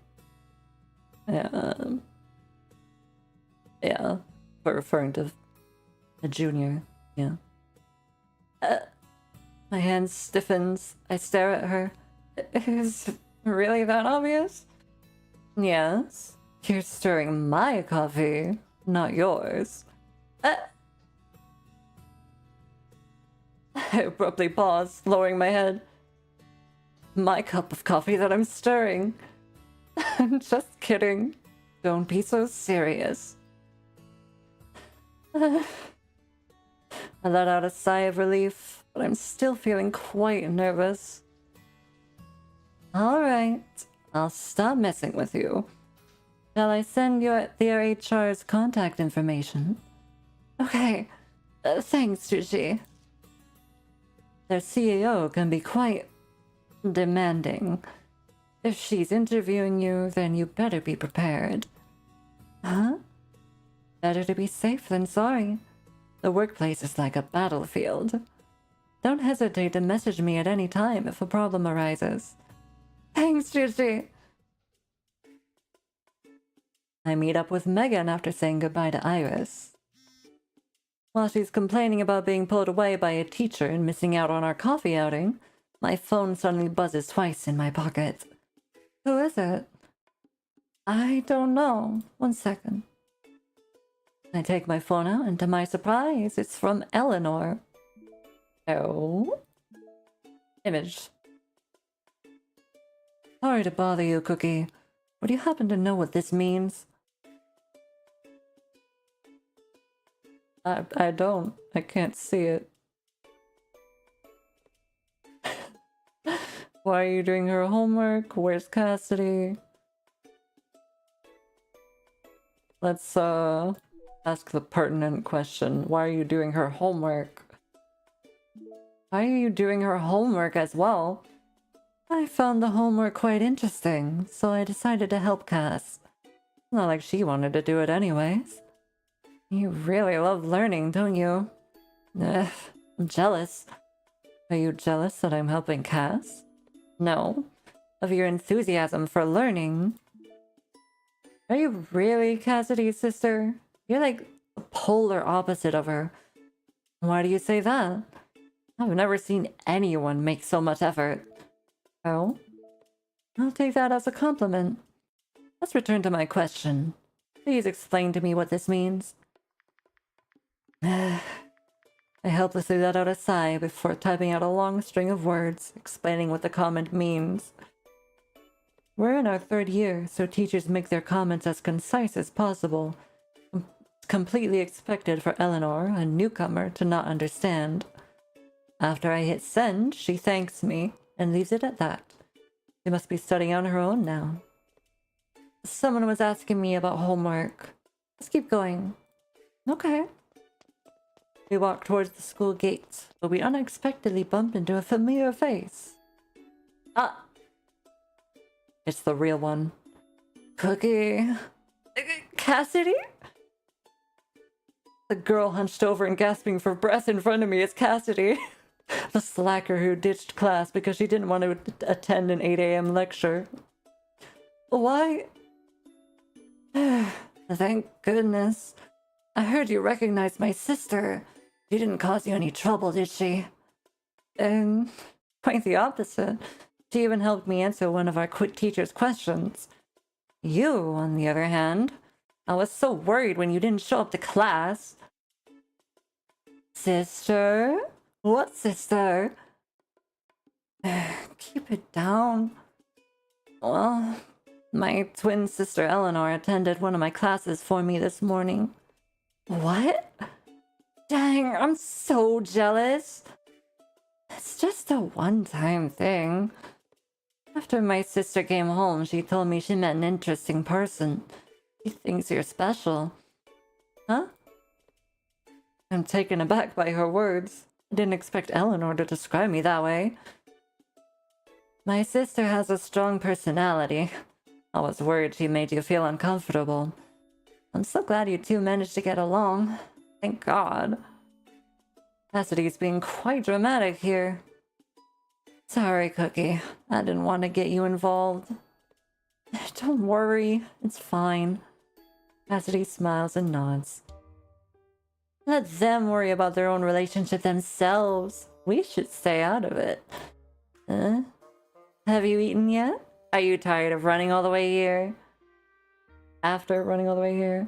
Yeah, for referring to a junior, yeah. My hand stiffens. I stare at her. Is it really that obvious? Yes. You're stirring my coffee, not yours. I abruptly pause, lowering my head. My cup of coffee that I'm stirring. I'm just kidding. Don't be so serious. I let out a sigh of relief, but I'm still feeling quite nervous. Alright, I'll stop messing with you. Shall I send their HR's contact information? Okay, thanks, Juji. Their CEO can be quite demanding. If she's interviewing you, then you better be prepared. Huh? Better to be safe than sorry. The workplace is like a battlefield. Don't hesitate to message me at any time if a problem arises. Thanks, Gigi. I meet up with Megan after saying goodbye to Iris. While she's complaining about being pulled away by a teacher and missing out on our coffee outing, my phone suddenly buzzes twice in my pocket. Who is it? I don't know. 1 second. I take my phone out, and to my surprise, it's from Eleanor. Oh? Image. Sorry to bother you, Cookie. Would you happen to know what this means? I don't. I can't see it. Why are you doing her homework? Where's Cassidy? Let's, ask the pertinent question. Why are you doing her homework? Why are you doing her homework as well? I found the homework quite interesting, so I decided to help Cass. Not like she wanted to do it anyways. You really love learning, don't you? I'm jealous. Are you jealous that I'm helping Cass? No. Of your enthusiasm for learning. Are you really Cassidy's sister? You're like the polar opposite of her. Why do you say that? I've never seen anyone make so much effort. Oh? I'll take that as a compliment. Let's return to my question. Please explain to me what this means. I helplessly let out a sigh before typing out a long string of words explaining what the comment means. We're in our 3rd year, so teachers make their comments as concise as possible. It's completely expected for Eleanor, a newcomer, to not understand. After I hit send, she thanks me and leaves it at that. She must be studying on her own now. Someone was asking me about homework. Let's keep going. Okay. We walk towards the school gate, but we unexpectedly bump into a familiar face. Ah! It's the real one. Cookie. Cassidy? The girl hunched over and gasping for breath in front of me is Cassidy. The slacker who ditched class because she didn't want to attend an 8 a.m. lecture. Why? Thank goodness. I heard you recognized my sister. She didn't cause you any trouble, did she? Quite the opposite. She even helped me answer one of our teacher's questions. You, on the other hand, I was so worried when you didn't show up to class. Sister? What sister? Keep it down. Well, my twin sister Eleanor attended one of my classes for me this morning. What? Dang, I'm so jealous. It's just a one-time thing. After my sister came home, she told me she met an interesting person. She thinks you're special. Huh? I'm taken aback by her words. I didn't expect Eleanor to describe me that way. My sister has a strong personality. I was worried she made you feel uncomfortable. I'm so glad you two managed to get along. Thank God. Cassidy's being quite dramatic here. Sorry, Cookie. I didn't want to get you involved. Don't worry. It's fine. Cassidy smiles and nods. Let them worry about their own relationship themselves. We should stay out of it. Have you eaten yet? Are you tired of running all the way here? After running all the way here?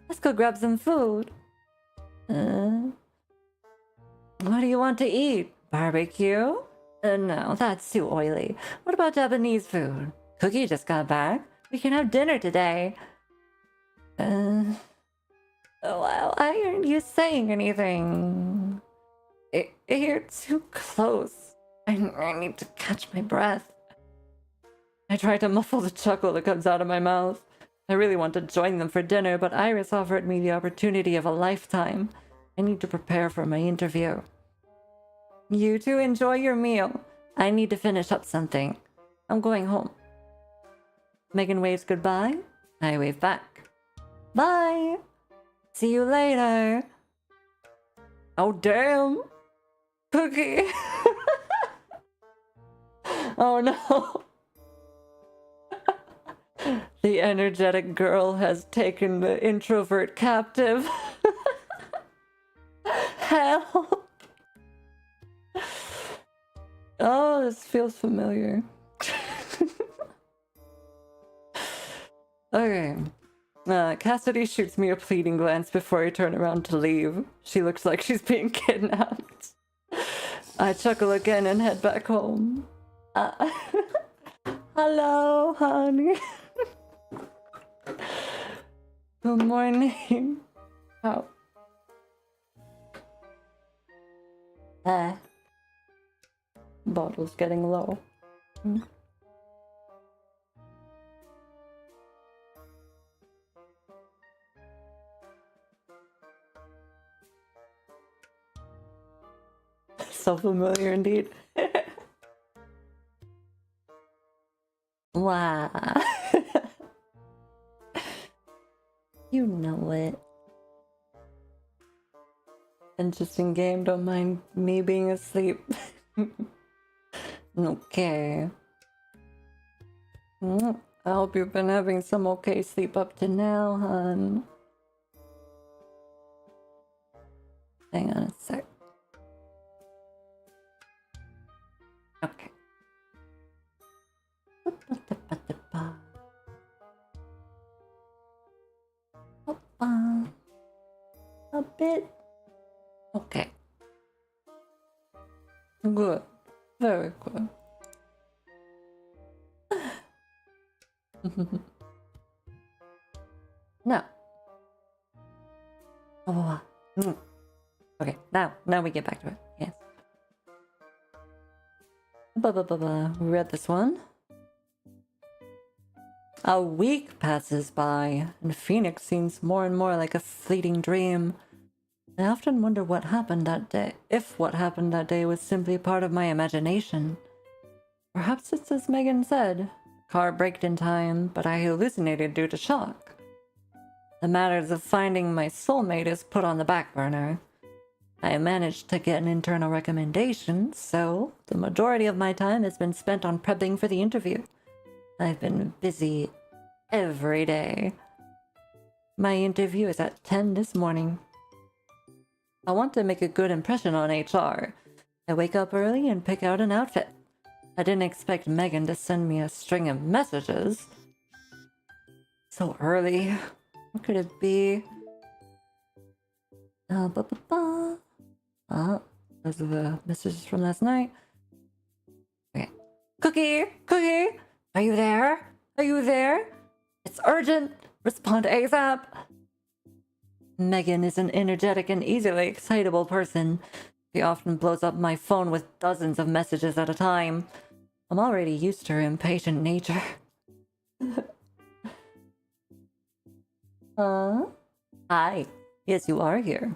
Let's go grab some food. What do you want to eat? Barbecue? No, that's too oily. What about Japanese food? Cookie just got back. We can have dinner today. Well, why aren't you saying anything? You're too close. I need to catch my breath. I try to muffle the chuckle that comes out of my mouth. I really want to join them for dinner, but Iris offered me the opportunity of a lifetime. I need to prepare for my interview. You two enjoy your meal. I need to finish up something. I'm going home. Megan waves goodbye. I wave back. Bye! See you later! Oh, damn! Cookie! Oh no! The energetic girl has taken the introvert captive. Help! Oh, this feels familiar. Okay. Cassidy shoots me a pleading glance before I turn around to leave. She looks like she's being kidnapped. I chuckle again and head back home. Hello, honey. Good morning. Oh. Bottle's getting low. So familiar indeed. Wow. You know it. Interesting game, don't mind me being asleep. Okay. I hope you've been having some okay sleep up to now, hon. Hang on a sec. Okay. A bit. Okay. Good. Very good. Now. Okay, now we get back to it. Yes. We read this one. A week passes by, and Phoenix seems more and more like a fleeting dream. I often wonder what happened that day, if what happened that day was simply part of my imagination. Perhaps it's as Megan said, car braked in time, but I hallucinated due to shock. The matters of finding my soulmate is put on the back burner. I managed to get an internal recommendation, so the majority of my time has been spent on prepping for the interview. I've been busy every day. My interview is at 10 this morning. I want to make a good impression on HR. I wake up early and pick out an outfit. I didn't expect Megan to send me a string of messages. So early. What could it be? Those are the messages from last night. Okay. Cookie! Cookie! Are you there? Are you there? It's urgent! Respond ASAP! Megan is an energetic and easily excitable person. She often blows up my phone with dozens of messages at a time. I'm already used to her impatient nature. Hi. Yes, you are here.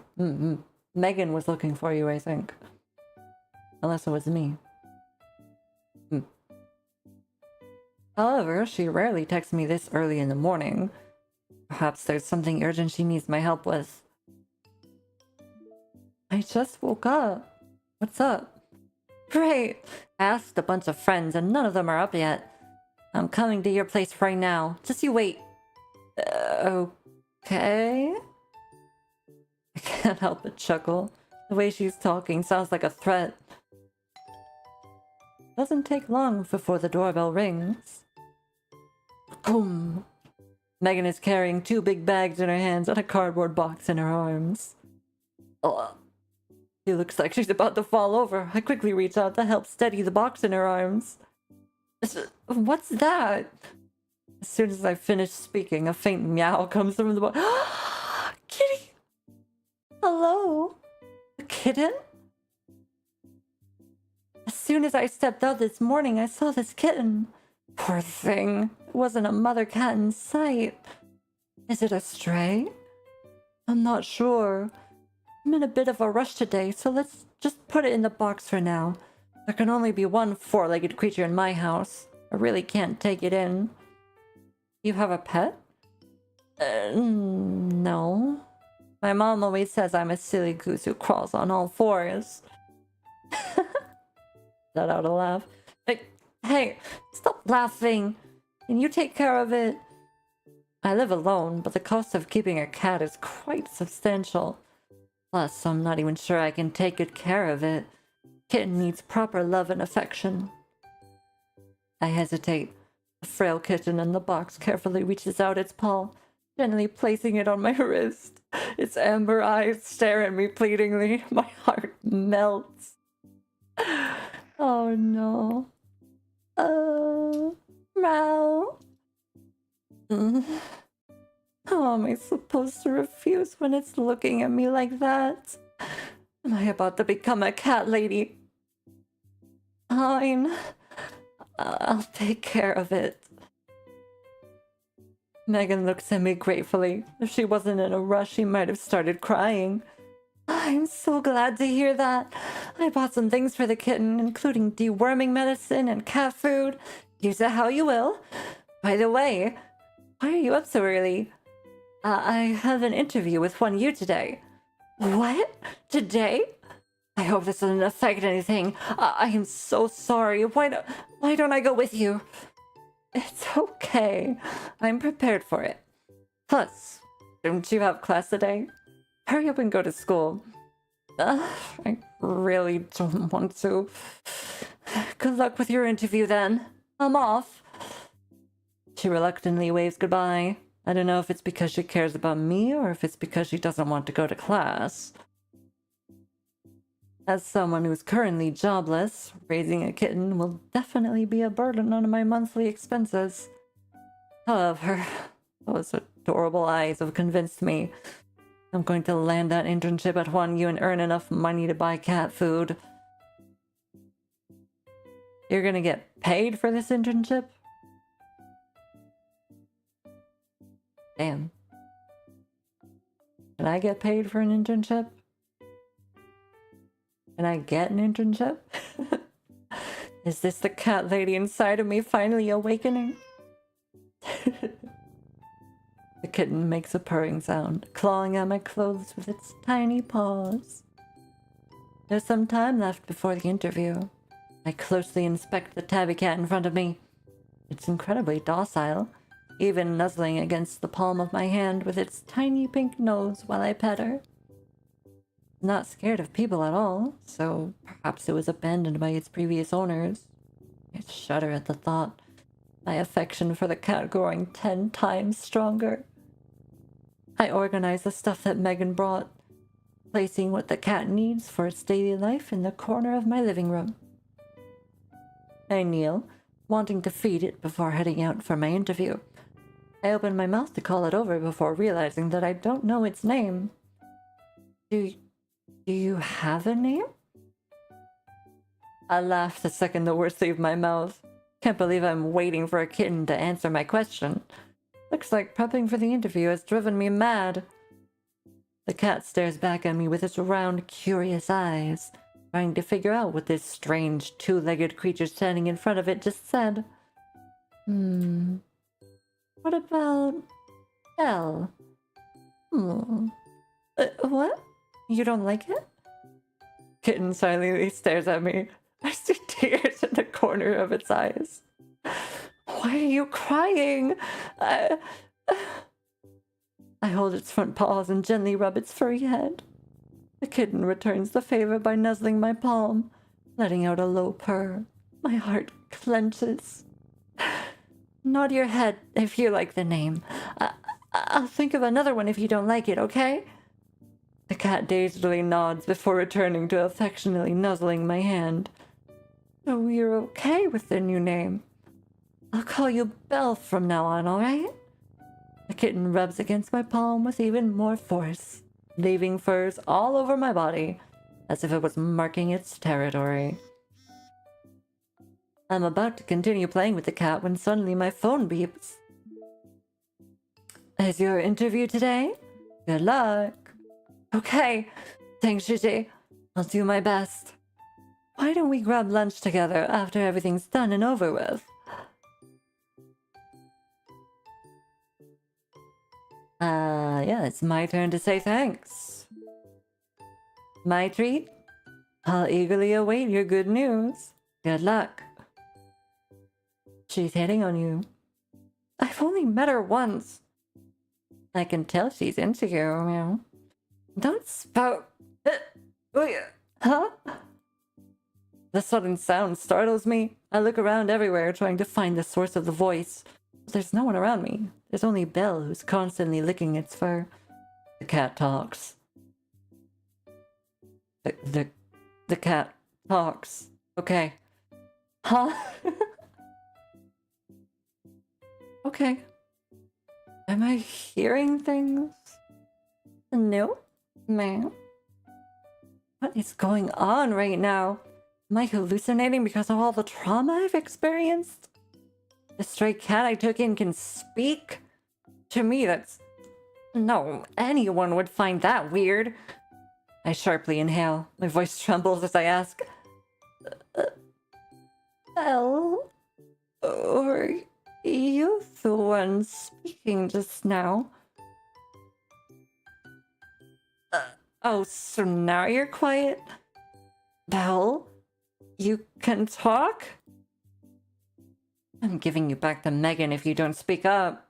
Megan was looking for you, I think. Unless it was me. However, she rarely texts me this early in the morning. Perhaps there's something urgent she needs my help with. I just woke up. What's up? Great! I asked a bunch of friends and none of them are up yet. I'm coming to your place right now. Just you wait. Okay? I can't help but chuckle. The way she's talking sounds like a threat. Doesn't take long before the doorbell rings. Boom! Megan is carrying 2 big bags in her hands and a cardboard box in her arms. Ugh. She looks like she's about to fall over. I quickly reach out to help steady the box in her arms. What's that? As soon as I finish speaking, a faint meow comes from the box. Kitty! Hello? A kitten? As soon as I stepped out this morning, I saw this kitten. Poor thing. It wasn't a mother cat in sight. Is it a stray? I'm not sure. I'm in a bit of a rush today, so let's just put it in the box for now. There can only be one 4-legged creature in my house. I really can't take it in. You have a pet? No. My mom always says I'm a silly goose who crawls on all 4s. Let out a laugh. Hey, stop laughing. Can you take care of it? I live alone, but the cost of keeping a cat is quite substantial. Plus, I'm not even sure I can take good care of it. Kitten needs proper love and affection. I hesitate. The frail kitten in the box carefully reaches out its paw, gently placing it on my wrist. Its amber eyes stare at me pleadingly. My heart melts. Oh no. Meow. How am I supposed to refuse when it's looking at me like that? Am I about to become a cat lady? Fine. I'll take care of it. Megan looks at me gratefully. If she wasn't in a rush, she might have started crying. I'm so glad to hear that. I bought some things for the kitten, including deworming medicine and cat food. Use it how you will. By the way, why are you up so early? I have an interview with 1U today. What? Today? I hope this doesn't affect anything. I am so sorry. Why don't I go with you? It's okay. I'm prepared for it. Plus, don't you have class today? Hurry up and go to school. I really don't want to. Good luck with your interview then. I'm off. She reluctantly waves goodbye. I don't know if it's because she cares about me or if it's because she doesn't want to go to class. As someone who's currently jobless, raising a kitten will definitely be a burden on my monthly expenses. However, those adorable eyes have convinced me. I'm going to land that internship at 1U and earn enough money to buy cat food. You're gonna get paid for this internship? Damn. Can I get paid for an internship? Can I get an internship? Is this the cat lady inside of me finally awakening? The kitten makes a purring sound, clawing at my clothes with its tiny paws. There's some time left before the interview. I closely inspect the tabby cat in front of me. It's incredibly docile, even nuzzling against the palm of my hand with its tiny pink nose while I pet her. Not scared of people at all, so perhaps it was abandoned by its previous owners. I shudder at the thought, my affection for the cat growing 10 times stronger. I organize the stuff that Megan brought, placing what the cat needs for its daily life in the corner of my living room. I kneel, wanting to feed it before heading out for my interview. I open my mouth to call it over before realizing that I don't know its name. Do you have a name? I laughed the second the words leave my mouth. Can't believe I'm waiting for a kitten to answer my question. Looks like prepping for the interview has driven me mad. The cat stares back at me with its round, curious eyes, trying to figure out what this strange, two-legged creature standing in front of it just said. What about Belle? What? You don't like it? Kitten silently stares at me. I see tears in the corner of its eyes. Why are you crying? I hold its front paws and gently rub its furry head. The kitten returns the favor by nuzzling my palm, letting out a low purr. My heart clenches. Nod your head if you like the name. I'll think of another one if you don't like it, okay? The cat dazedly nods before returning to affectionately nuzzling my hand. So you're okay with the new name? I'll call you Belle from now on, alright? The kitten rubs against my palm with even more force, leaving furs all over my body, as if it was marking its territory. I'm about to continue playing with the cat when suddenly my phone beeps. Is your interview today? Good luck. Okay, thanks, Gigi. I'll do my best. Why don't we grab lunch together after everything's done and over with? Yeah, it's my turn to say thanks. My treat? I'll eagerly await your good news. Good luck. She's hitting on you. I've only met her once. I can tell she's into you, meow. Don't spout. Huh? The sudden sound startles me. I look around everywhere trying to find the source of the voice. But there's no one around me. There's only Belle who's constantly licking its fur. The cat talks. The cat talks. Okay. Huh? Okay. Am I hearing things? No, ma'am. What is going on right now? Am I hallucinating because of all the trauma I've experienced? The stray cat I took in can speak? To me, that's... No, anyone would find that weird. I sharply inhale. My voice trembles as I ask... Belle? Or you the one speaking just now? Oh, so now you're quiet? Belle? You can talk? I'm giving you back to Megan if you don't speak up.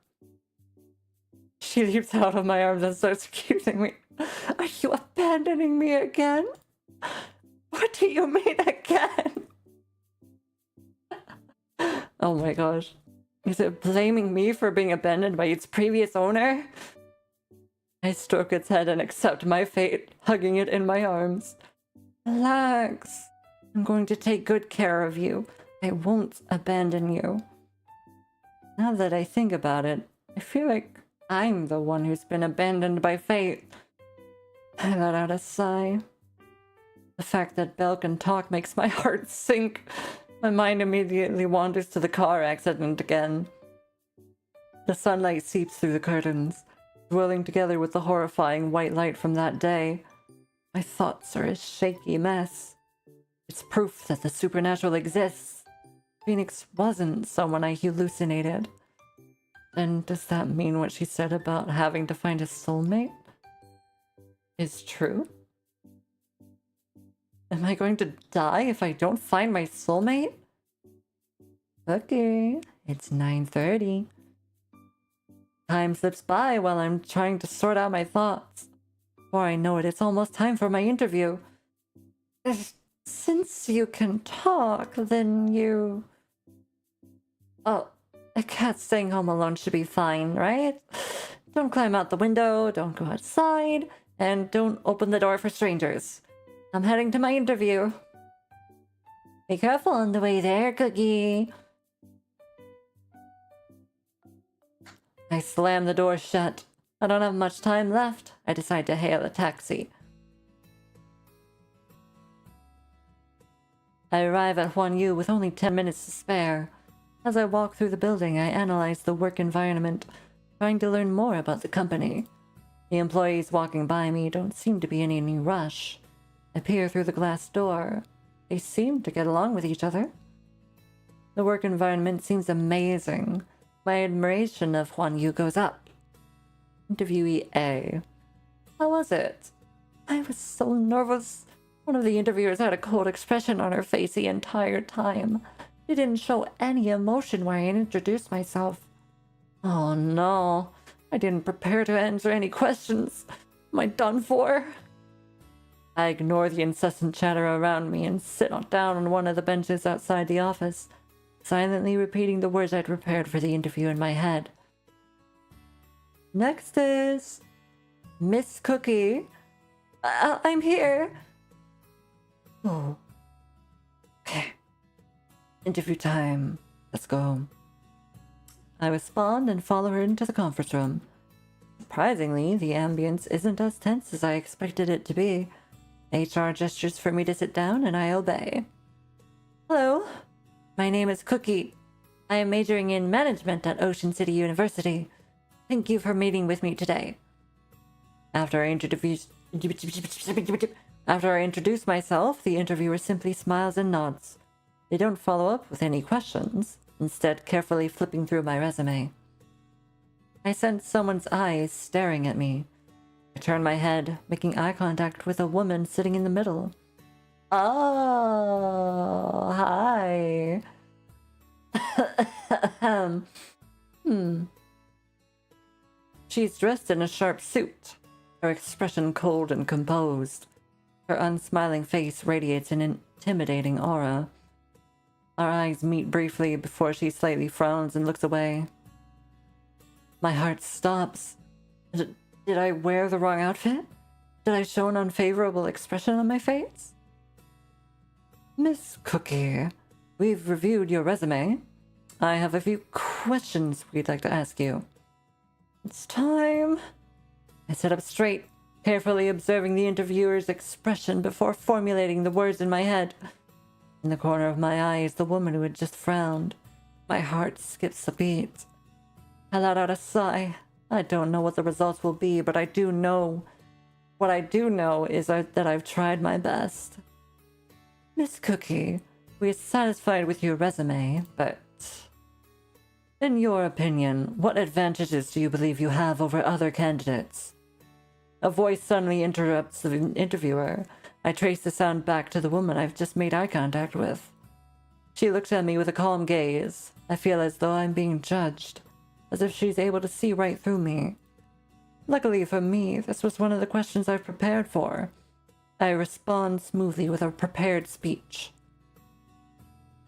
She leaps out of my arms and starts accusing me. Are you abandoning me again? What do you mean again? Oh my gosh. Is it blaming me for being abandoned by its previous owner? I stroke its head and accept my fate, hugging it in my arms. Relax. I'm going to take good care of you. I won't abandon you. Now that I think about it, I feel like I'm the one who's been abandoned by fate. I let out a sigh. The fact that Belle can talk makes my heart sink. My mind immediately wanders to the car accident again. The sunlight seeps through the curtains, swirling together with the horrifying white light from that day. My thoughts are a shaky mess. It's proof that the supernatural exists. Phoenix wasn't someone I hallucinated. Then does that mean what she said about having to find a soulmate is true? Am I going to die if I don't find my soulmate? Okay, it's 9:30. Time slips by while I'm trying to sort out my thoughts. Before I know it, it's almost time for my interview. Since you can talk, then you... Oh, a cat staying home alone should be fine, right? Don't climb out the window, don't go outside, and don't open the door for strangers. I'm heading to my interview. Be careful on the way there, Cookie. I slam the door shut. I don't have much time left. I decide to hail a taxi. I arrive at Huanyu with only 10 minutes to spare. As I walk through the building, I analyze the work environment, trying to learn more about the company. The employees walking by me don't seem to be in any rush. I peer through the glass door. They seem to get along with each other. The work environment seems amazing. My admiration of Huanyu goes up. Interviewee A. How was it? I was so nervous. One of the interviewers had a cold expression on her face the entire time. She didn't show any emotion when I introduced myself. Oh no, I didn't prepare to answer any questions. Am I done for? I ignore the incessant chatter around me and sit down on one of the benches outside the office, silently repeating the words I'd prepared for the interview in my head. Next is Miss Cookie. I'm here. Oh. Okay. Interview time. Let's go. I respond and follow her into the conference room. Surprisingly, the ambience isn't as tense as I expected it to be. HR gestures for me to sit down and I obey. Hello. My name is Cookie. I am majoring in management at Ocean City University. Thank you for meeting with me today. After I introduce myself, the interviewer simply smiles and nods. They don't follow up with any questions, instead carefully flipping through my resume. I sense someone's eyes staring at me. I turn my head, making eye contact with a woman sitting in the middle. Oh, hi. She's dressed in a sharp suit, her expression cold and composed. Her unsmiling face radiates an intimidating aura. Our eyes meet briefly before she slightly frowns and looks away. My heart stops. Did I wear the wrong outfit? Did I show an unfavorable expression on my face? Miss Cookie, we've reviewed your resume. I have a few questions we'd like to ask you. It's time. I sit up straight, carefully observing the interviewer's expression before formulating the words in my head. In the corner of my eye is the woman who had just frowned. My heart skips a beat. I let out a sigh. I don't know what the results will be, but I do know. What I do know is that I've tried my best. Miss Cookie, we are satisfied with your resume, but in your opinion, what advantages do you believe you have over other candidates? A voice suddenly interrupts the interviewer. I trace the sound back to the woman I've just made eye contact with. She looks at me with a calm gaze. I feel as though I'm being judged, as if she's able to see right through me. Luckily for me, this was one of the questions I've prepared for. I respond smoothly with a prepared speech.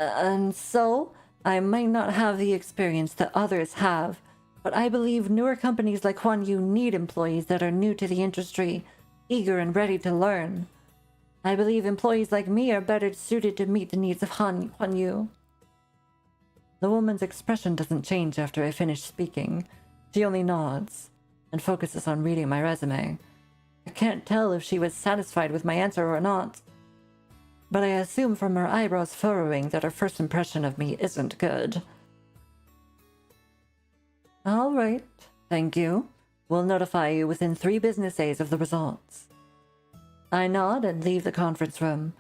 And so, I might not have the experience that others have, but I believe newer companies like Huanyu need employees that are new to the industry, eager and ready to learn. I believe employees like me are better suited to meet the needs of Huanyu. The woman's expression doesn't change after I finish speaking. She only nods and focuses on reading my resume. I can't tell if she was satisfied with my answer or not, but I assume from her eyebrows furrowing that her first impression of me isn't good. All right, thank you. We'll notify you within 3 business days of the results. I nod and leave the conference room.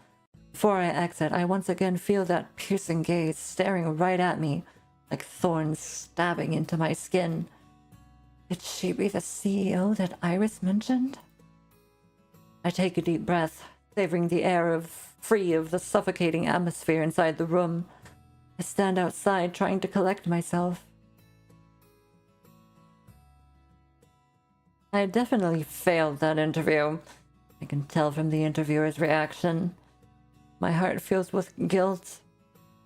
Before I exit, I once again feel that piercing gaze staring right at me, like thorns stabbing into my skin. Could she be the CEO that Iris mentioned? I take a deep breath, savoring the air free of the suffocating atmosphere inside the room. I stand outside trying to collect myself. I definitely failed that interview. I can tell from the interviewer's reaction. My heart fills with guilt.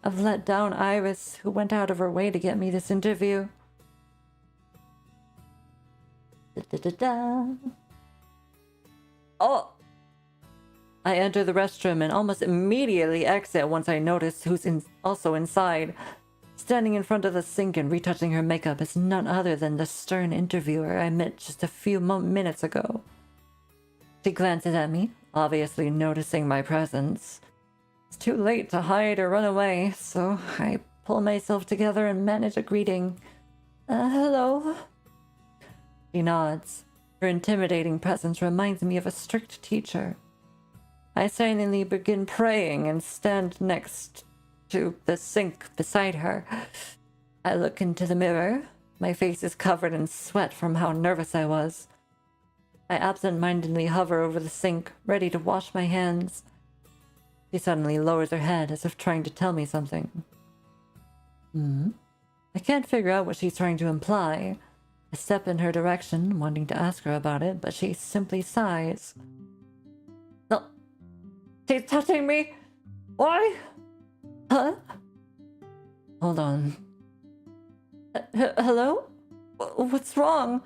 I've let down Iris, who went out of her way to get me this interview. Oh! I enter the restroom and almost immediately exit once I notice who's also inside. Standing in front of the sink and retouching her makeup is none other than the stern interviewer I met just a few minutes ago. She glances at me, obviously noticing my presence. It's too late to hide or run away, so I pull myself together and manage a greeting. Hello? She nods. Her intimidating presence reminds me of a strict teacher. I silently begin praying and stand next to the sink beside her. I look into the mirror. My face is covered in sweat from how nervous I was. I absent-mindedly hover over the sink, ready to wash my hands. She suddenly lowers her head as if trying to tell me something. I can't figure out what she's trying to imply. I step in her direction, wanting to ask her about it, but she simply sighs. No, she's touching me! Why? Huh? Hold on. Hello? What's wrong?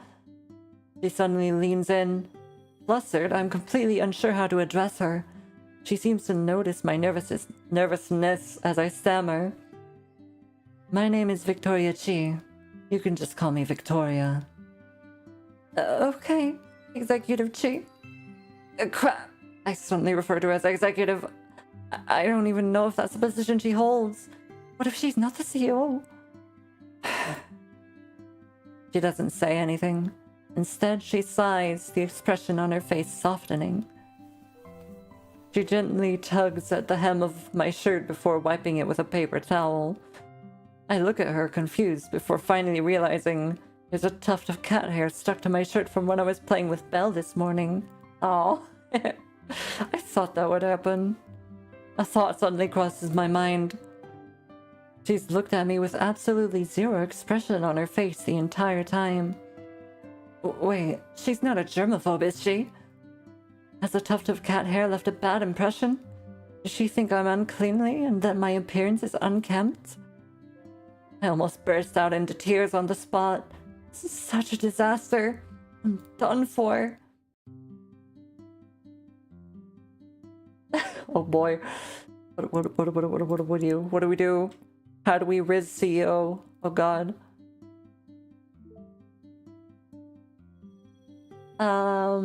She suddenly leans in. Flustered, I'm completely unsure how to address her. She seems to notice my nervousness as I stammer. My name is Victoria Chi. You can just call me Victoria. Okay, Executive Chi. Crap! I suddenly refer to her as executive. I don't even know if that's the position she holds. What if she's not the CEO? She doesn't say anything. Instead, she sighs, the expression on her face softening. She gently tugs at the hem of my shirt before wiping it with a paper towel. I look at her, confused, before finally realizing there's a tuft of cat hair stuck to my shirt from when I was playing with Belle this morning. Oh, I thought that would happen. A thought suddenly crosses my mind. She's looked at me with absolutely zero expression on her face the entire time. Wait, she's not a germaphobe, is she? Has the tuft of cat hair left a bad impression? Does she think I'm uncleanly and that my appearance is unkempt? I almost burst out into tears on the spot. This is such a disaster. I'm done for. Oh boy. What do we do? How do we riz CEO? Oh god. I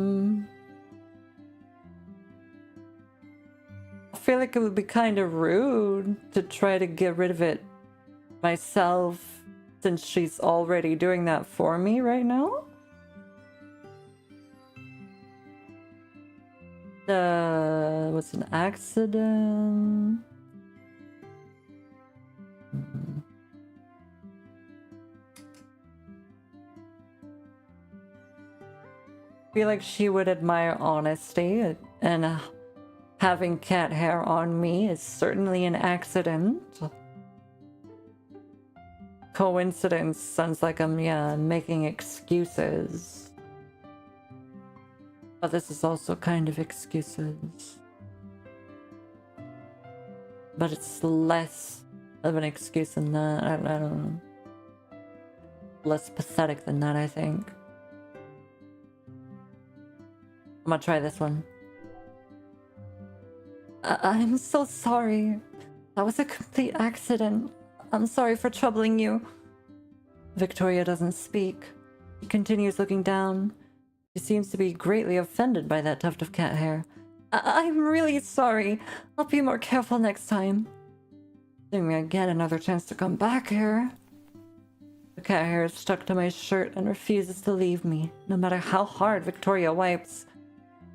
feel like it would be kind of rude to try to get rid of it myself, since she's already doing that for me right now. Was an accident. I feel like she would admire honesty, and having cat hair on me is certainly an accident. Coincidence sounds like I'm, making excuses. But this is also kind of excuses. But it's less of an excuse than that. I don't know. Less pathetic than that, I think. I'm gonna try this one. I'm so sorry. That was a complete accident. I'm sorry for troubling you. Victoria doesn't speak. She continues looking down. She seems to be greatly offended by that tuft of cat hair. I'm really sorry. I'll be more careful next time. Assuming I get another chance to come back here. The cat hair is stuck to my shirt and refuses to leave me, no matter how hard Victoria wipes.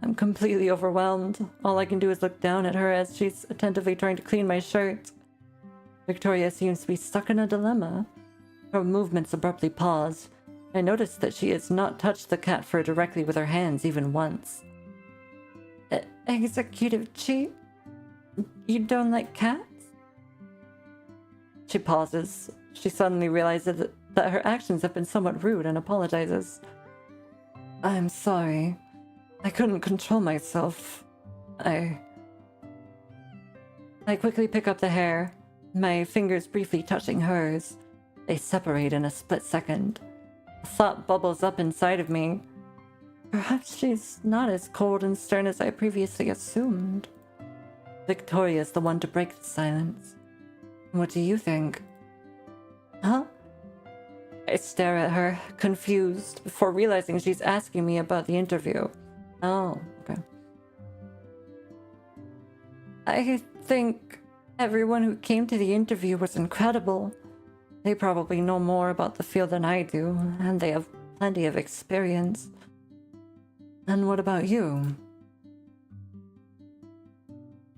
I'm completely overwhelmed. All I can do is look down at her as she's attentively trying to clean my shirt. Victoria seems to be stuck in a dilemma. Her movements abruptly pause. I notice that she has not touched the cat fur directly with her hands even once. Executive Chi? You don't like cats? She pauses. She suddenly realizes that her actions have been somewhat rude and apologizes. I'm sorry. I couldn't control myself. I quickly pick up the hair, my fingers briefly touching hers. They separate in a split second. A thought bubbles up inside of me. Perhaps she's not as cold and stern as I previously assumed. Victoria's the one to break the silence. What do you think? Huh? I stare at her, confused, before realizing she's asking me about the interview. Oh, okay. think everyone who came to the interview was incredible. They probably know more about the field than I do, and they have plenty of experience. And what about you?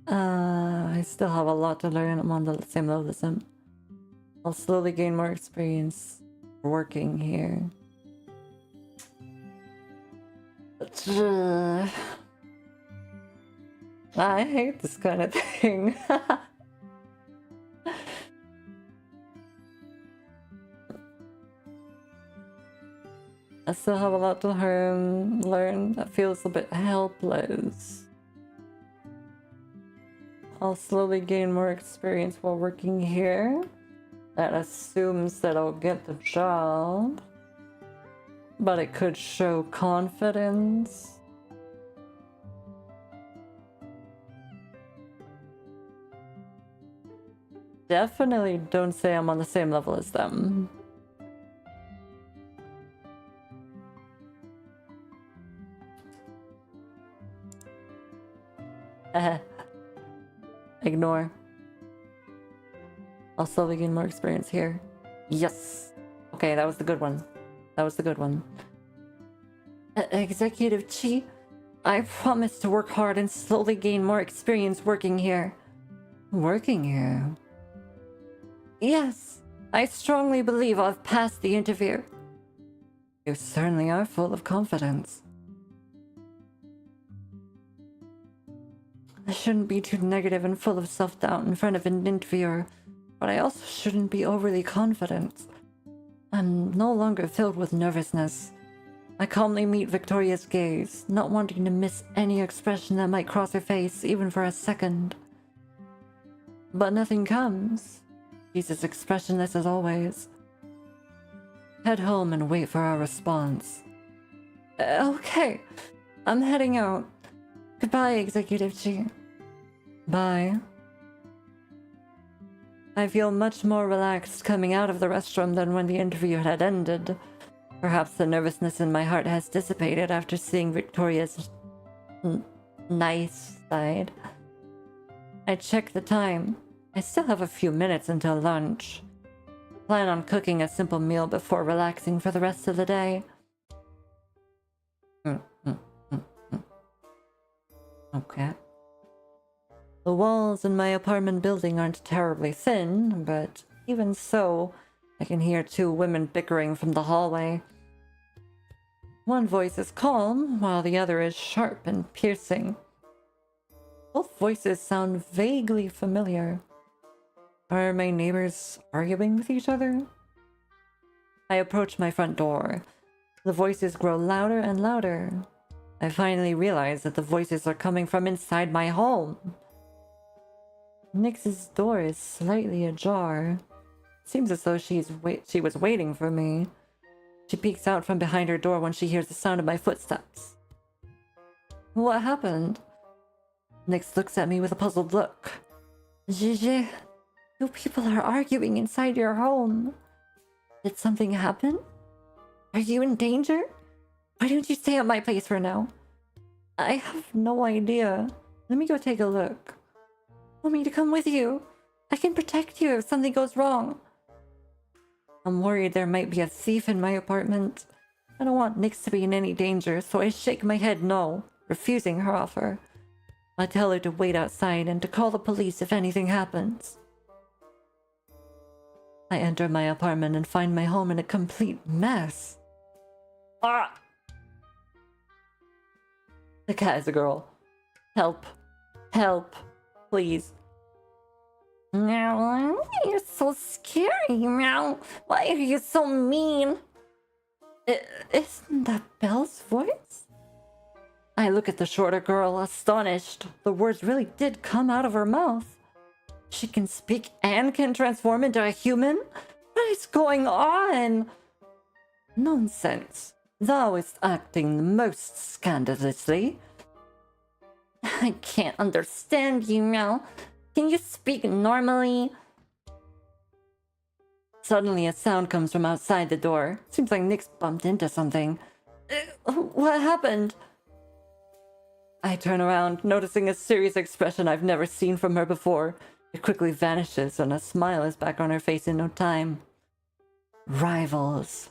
I still have a lot to learn. I'm on the same level as him. I'll slowly gain more experience working here. But, I hate this kind of thing. I still have a lot to learn. That feels a bit helpless. I'll slowly gain more experience while working here. That assumes that I'll get the job. But it could show confidence. Definitely don't say I'm on the same level as them. Ignore. I'll slowly gain more experience here. Yes. Okay, that was the good one. That was the good one. Executive Chi, I promise to work hard and slowly gain more experience working here. Working here? Yes, I strongly believe I've passed the interview. You certainly are full of confidence. I shouldn't be too negative and full of self-doubt in front of an interviewer, but I also shouldn't be overly confident. I'm no longer filled with nervousness. I calmly meet Victoria's gaze, not wanting to miss any expression that might cross her face, even for a second. But nothing comes. She's as expressionless as always. Head home and wait for our response. Okay, I'm heading out. Goodbye, Executive Chi. Bye. I feel much more relaxed coming out of the restroom than when the interview had ended. Perhaps the nervousness in my heart has dissipated after seeing Victoria's nice side. I check the time. I still have a few minutes until lunch. Plan on cooking a simple meal before relaxing for the rest of the day. Okay. The walls in my apartment building aren't terribly thin, but even so, I can hear two women bickering from the hallway. One voice is calm, while the other is sharp and piercing. Both voices sound vaguely familiar. Are my neighbors arguing with each other? I approach my front door. The voices grow louder and louder. I finally realize that the voices are coming from inside my home. Nyx's door is slightly ajar. Seems as though she was waiting for me. She peeks out from behind her door when she hears the sound of my footsteps. What happened? Nyx looks at me with a puzzled look. Gigi, two people are arguing inside your home. Did something happen? Are you in danger? Why don't you stay at my place for now? I have no idea. Let me go take a look. Want me to come with you? I can protect you if something goes wrong. I'm worried there might be a thief in my apartment. I don't want Nyx to be in any danger, so I shake my head no, refusing her offer. I tell her to wait outside and to call the police if anything happens. I enter my apartment and find my home in a complete mess. Ah! The cat is a girl. Help. Help. Please. Meow. You're so scary, meow. Why are you so mean? Isn't that Belle's voice? I look at the shorter girl, astonished. The words really did come out of her mouth. She can speak and can transform into a human? What is going on? Nonsense. Thou is acting most scandalously. I can't understand you, meow. Can you speak normally? Suddenly a sound comes from outside the door. Seems like Nyx bumped into something. What happened? I turn around, noticing a serious expression I've never seen from her before. It quickly vanishes, and a smile is back on her face in no time. Rivals.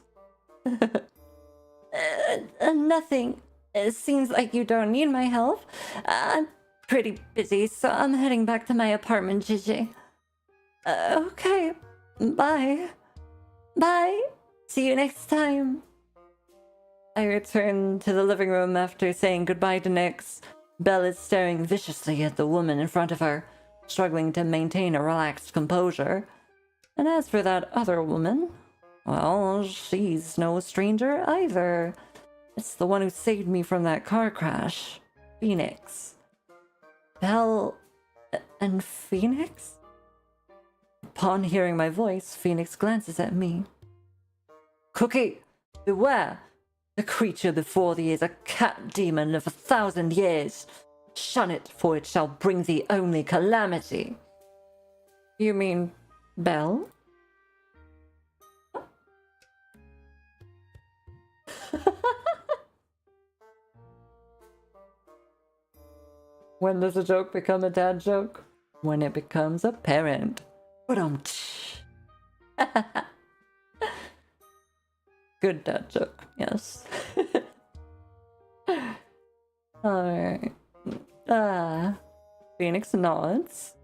Nothing. It seems like you don't need my help. I'm pretty busy, so I'm heading back to my apartment, Gigi. Okay. Bye. Bye. See you next time. I return to the living room after saying goodbye to Nyx. Belle is staring viciously at the woman in front of her, struggling to maintain a relaxed composure. And as for that other woman, well, she's no stranger either. It's the one who saved me from that car crash. Phoenix. Belle and Phoenix? Upon hearing my voice, Phoenix glances at me. Cookie, beware! The creature before thee is a cat demon of 1,000 years. Shun it, for it shall bring thee only calamity. You mean Belle? When does a joke become a dad joke? When it becomes a parent. Good dad joke, yes. Alright. Phoenix nods.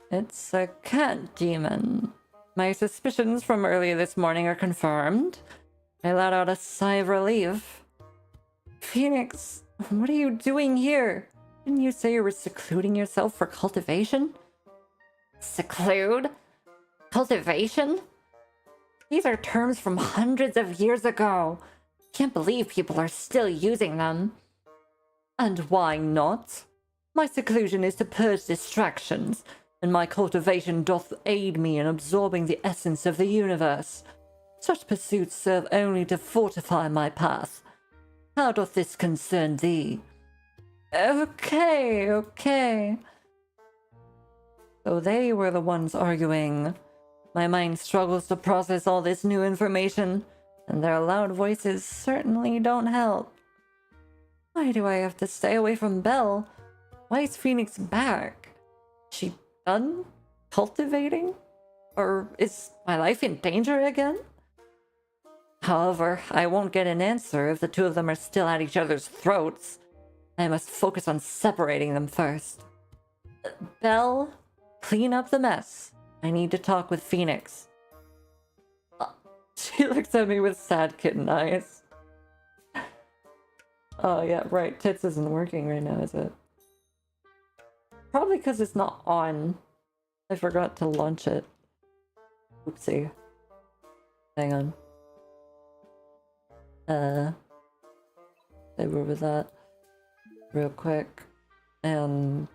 It's a cat demon. My suspicions from earlier this morning are confirmed. I let out a sigh of relief. Phoenix, what are you doing here? Didn't you say you were secluding yourself for cultivation? Seclude? Cultivation? These are terms from hundreds of years ago. Can't believe people are still using them. And why not? My seclusion is to purge distractions, and my cultivation doth aid me in absorbing the essence of the universe. Such pursuits serve only to fortify my path. How doth this concern thee? Okay. So they were the ones arguing. My mind struggles to process all this new information, and their loud voices certainly don't help. Why do I have to stay away from Belle? Why is Phoenix back? She done cultivating? Or is my life in danger again? However, I won't get an answer if the two of them are still at each other's throats. I must focus on separating them first. Belle, clean up the mess. I need to talk with Phoenix. She looks at me with sad kitten eyes. Oh yeah, right. Tits isn't working right now, is it? Probably because it's not on. I forgot to launch it. Oopsie. Hang on. Stay over that real quick. And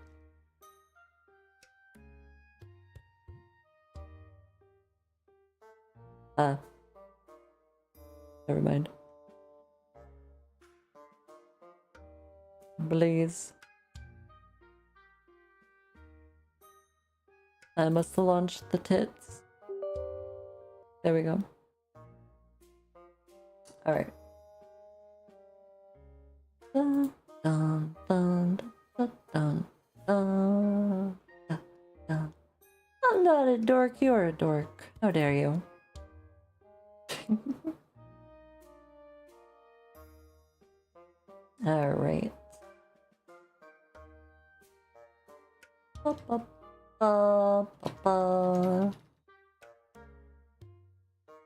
never mind. Please. I must launch the tits. There we go. Alright. Dun, dun, dun, dun, dun, dun, dun, dun. I'm not a dork, you're a dork. How dare you? Alright.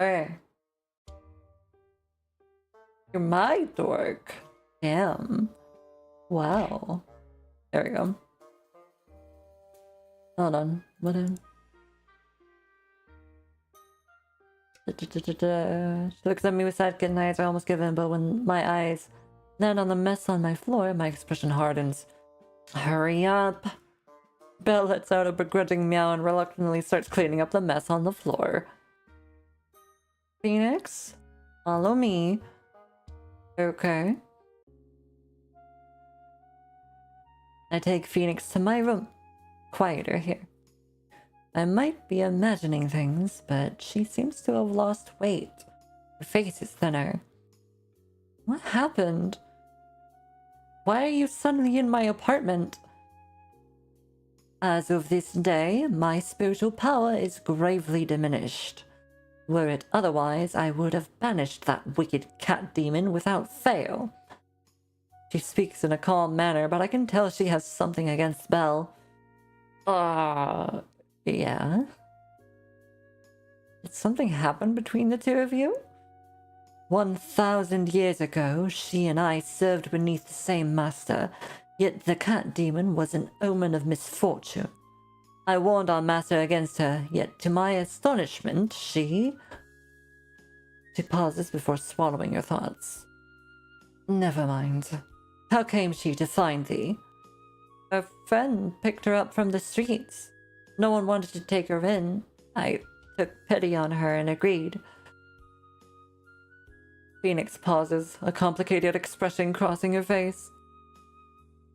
Alright. You're my dork. Damn. Wow. There we go. Hold on. What in? She looks at me with sad kitten eyes. I almost give in, but when my eyes land on the mess on my floor, my expression hardens. Hurry up. Belle lets out a begrudging meow and reluctantly starts cleaning up the mess on the floor. Phoenix, follow me. Okay. I take Phoenix to my room. Quieter here. I might be imagining things, but she seems to have lost weight. Her face is thinner. What happened? Why are you suddenly in my apartment? As of this day, my spiritual power is gravely diminished. Were it otherwise, I would have banished that wicked cat demon without fail. She speaks in a calm manner, but I can tell she has something against Belle. Yeah? Did something happen between the two of you? 1,000 years ago, she and I served beneath the same master, yet the cat demon was an omen of misfortune. I warned our master against her, yet to my astonishment, she pauses before swallowing her thoughts. Never mind. How came she to find thee? Her friend picked her up from the streets. No one wanted to take her in. I took pity on her and agreed. Phoenix pauses, a complicated expression crossing her face.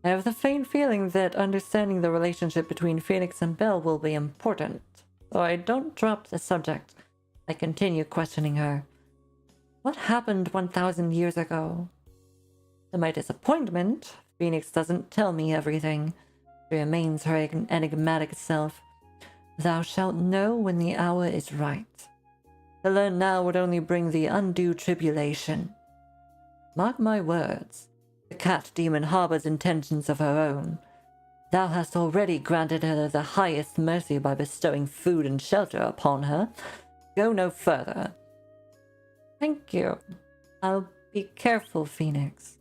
I have the faint feeling that understanding the relationship between Phoenix and Belle will be important, so I don't drop the subject. I continue questioning her. What happened 1,000 years ago? To my disappointment, Phoenix doesn't tell me everything. She remains her enigmatic self. Thou shalt know when the hour is right. To learn now would only bring thee undue tribulation. Mark my words. The cat demon harbors intentions of her own. Thou hast already granted her the highest mercy by bestowing food and shelter upon her. Go no further. Thank you. I'll be careful, Phoenix.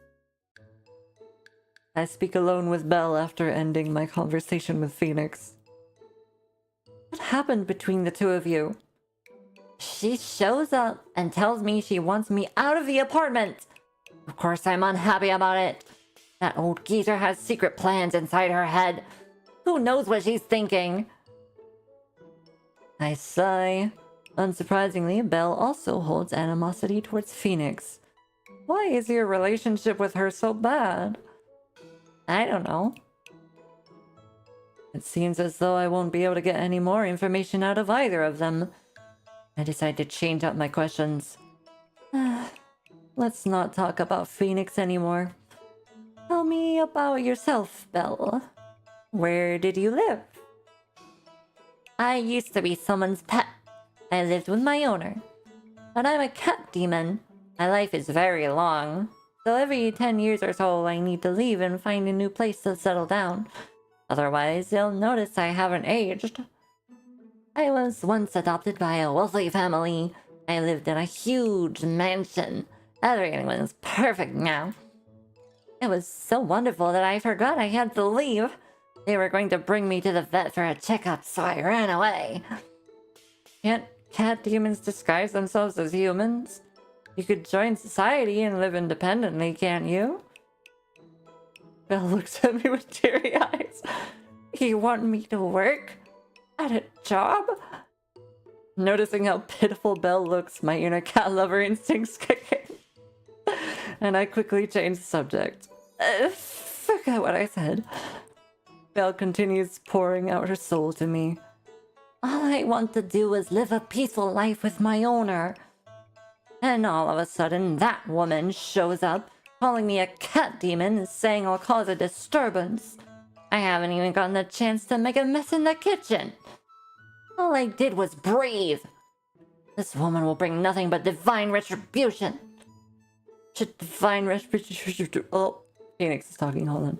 I speak alone with Belle after ending my conversation with Phoenix. What happened between the two of you? She shows up and tells me she wants me out of the apartment. Of course, I'm unhappy about it. That old geezer has secret plans inside her head. Who knows what she's thinking? I sigh. Unsurprisingly, Belle also holds animosity towards Phoenix. Why is your relationship with her so bad? I don't know. It seems as though I won't be able to get any more information out of either of them. I decide to change up my questions. Let's not talk about Phoenix anymore. Tell me about yourself, Belle. Where did you live? I used to be someone's pet. I lived with my owner. But I'm a cat demon. My life is very long. So every 10 years or so, I need to leave and find a new place to settle down. Otherwise, you'll notice I haven't aged. I was once adopted by a wealthy family. I lived in a huge mansion. Everything was perfect now. It was so wonderful that I forgot I had to leave. They were going to bring me to the vet for a checkup, so I ran away. Can't cat demons disguise themselves as humans? You could join society and live independently, can't you? Belle looks at me with teary eyes. You want me to work? At a job? Noticing how pitiful Belle looks, my inner cat lover instincts kick in. And I quickly change the subject. Forget what I said. Belle continues pouring out her soul to me. All I want to do is live a peaceful life with my owner. And all of a sudden, that woman shows up, calling me a cat demon and saying I'll cause a disturbance. I haven't even gotten the chance to make a mess in the kitchen. All I did was breathe. This woman will bring nothing but divine retribution. Should divine retribution... Oh, Phoenix is talking, hold on.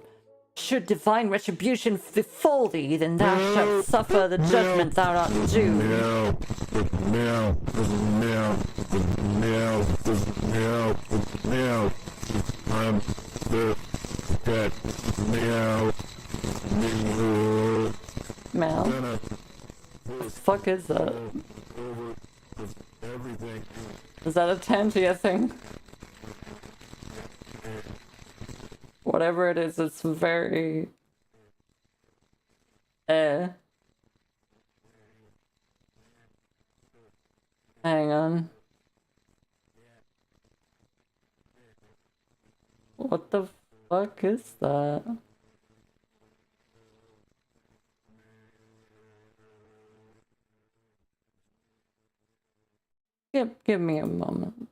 Should divine retribution befall thee, then thou shalt suffer the judgment thou art due. I'm the cat. Meow. What the fuck is that? Is that a Tangia thing? Whatever it is, it's very... Hang on. What the fuck is that? Give me a moment.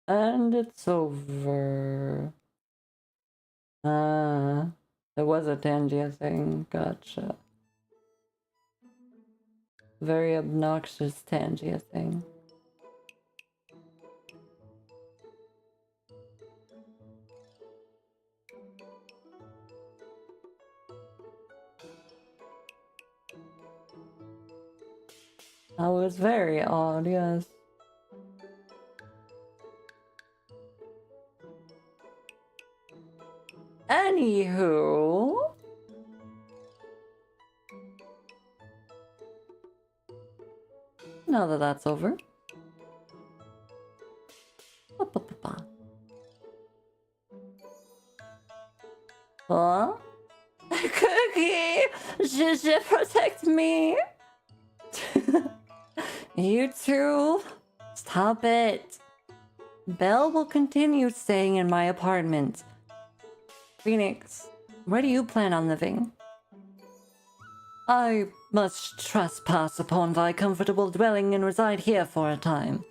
And it's over. It was a Tangia thing. Gotcha. Very obnoxious Tangia thing. That was very odd, yes. Anywho, now that that's over. Huh? Cookie! Should protect me! You too? Stop it. Belle will continue staying in my apartment. Phoenix, where do you plan on living? I must trespass upon thy comfortable dwelling and reside here for a time.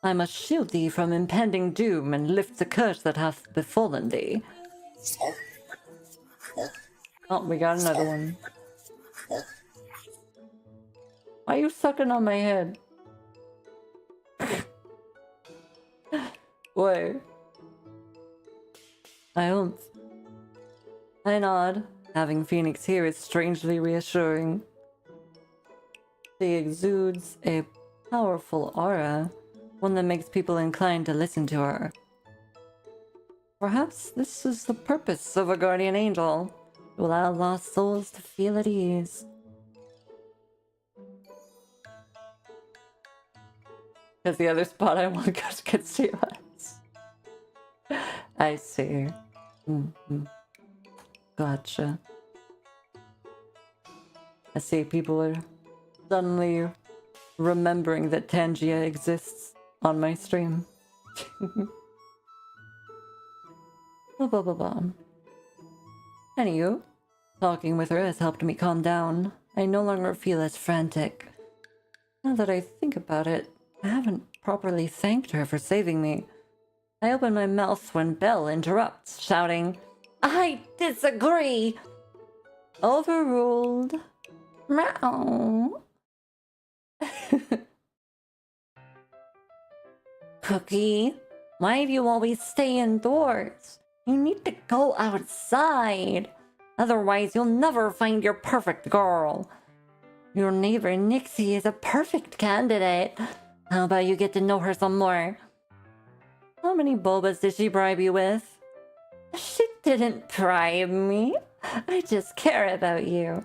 I must shield thee from impending doom and lift the curse that hath befallen thee. Oh, we got another one. Why are you sucking on my head? Wait. I don't. I nod. Having Phoenix here is strangely reassuring. She exudes a powerful aura, one that makes people inclined to listen to her. Perhaps this is the purpose of a guardian angel, to allow lost souls to feel at ease. Because the other spot I want to go to get serious. I see. Gotcha. I see people are suddenly remembering that Tangia exists on my stream. Blah, blah, blah, blah. Anywho, talking with her has helped me calm down. I no longer feel as frantic. Now that I think about it, I haven't properly thanked her for saving me. I open my mouth when Belle interrupts, shouting, "I disagree!" Overruled. Meow. Cookie, why do you always stay indoors? You need to go outside. Otherwise, you'll never find your perfect girl. Your neighbor Nixie is a perfect candidate. How about you get to know her some more? How many bobas did she bribe you with? She didn't bribe me. I just care about you.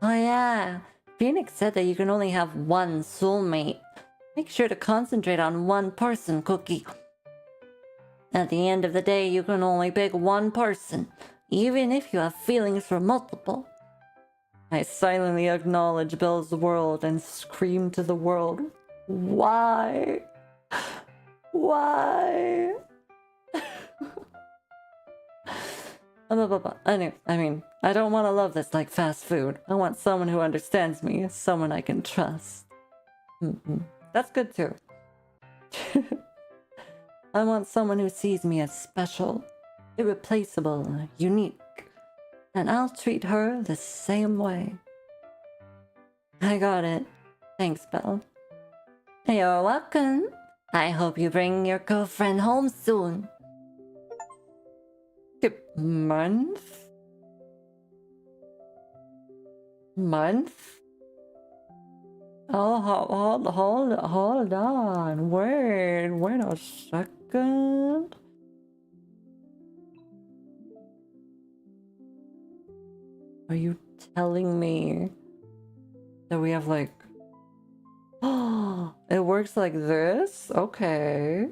Oh yeah, Phoenix said that you can only have one soulmate. Make sure to concentrate on one person, Cookie. At the end of the day, you can only pick one person, even if you have feelings for multiple. I silently acknowledge Belle's world and scream to the world, why? Why? Anyway, I mean, I don't want to love this like fast food. I want someone who understands me, someone I can trust. That's good too. I want someone who sees me as special, irreplaceable, unique, and I'll treat her the same way. I got it. Thanks, Belle. You're welcome. I hope you bring your girlfriend home soon. Month? Month? Oh, hold on. Wait a second. Are you telling me that we have like... Oh, it works like this? Okay.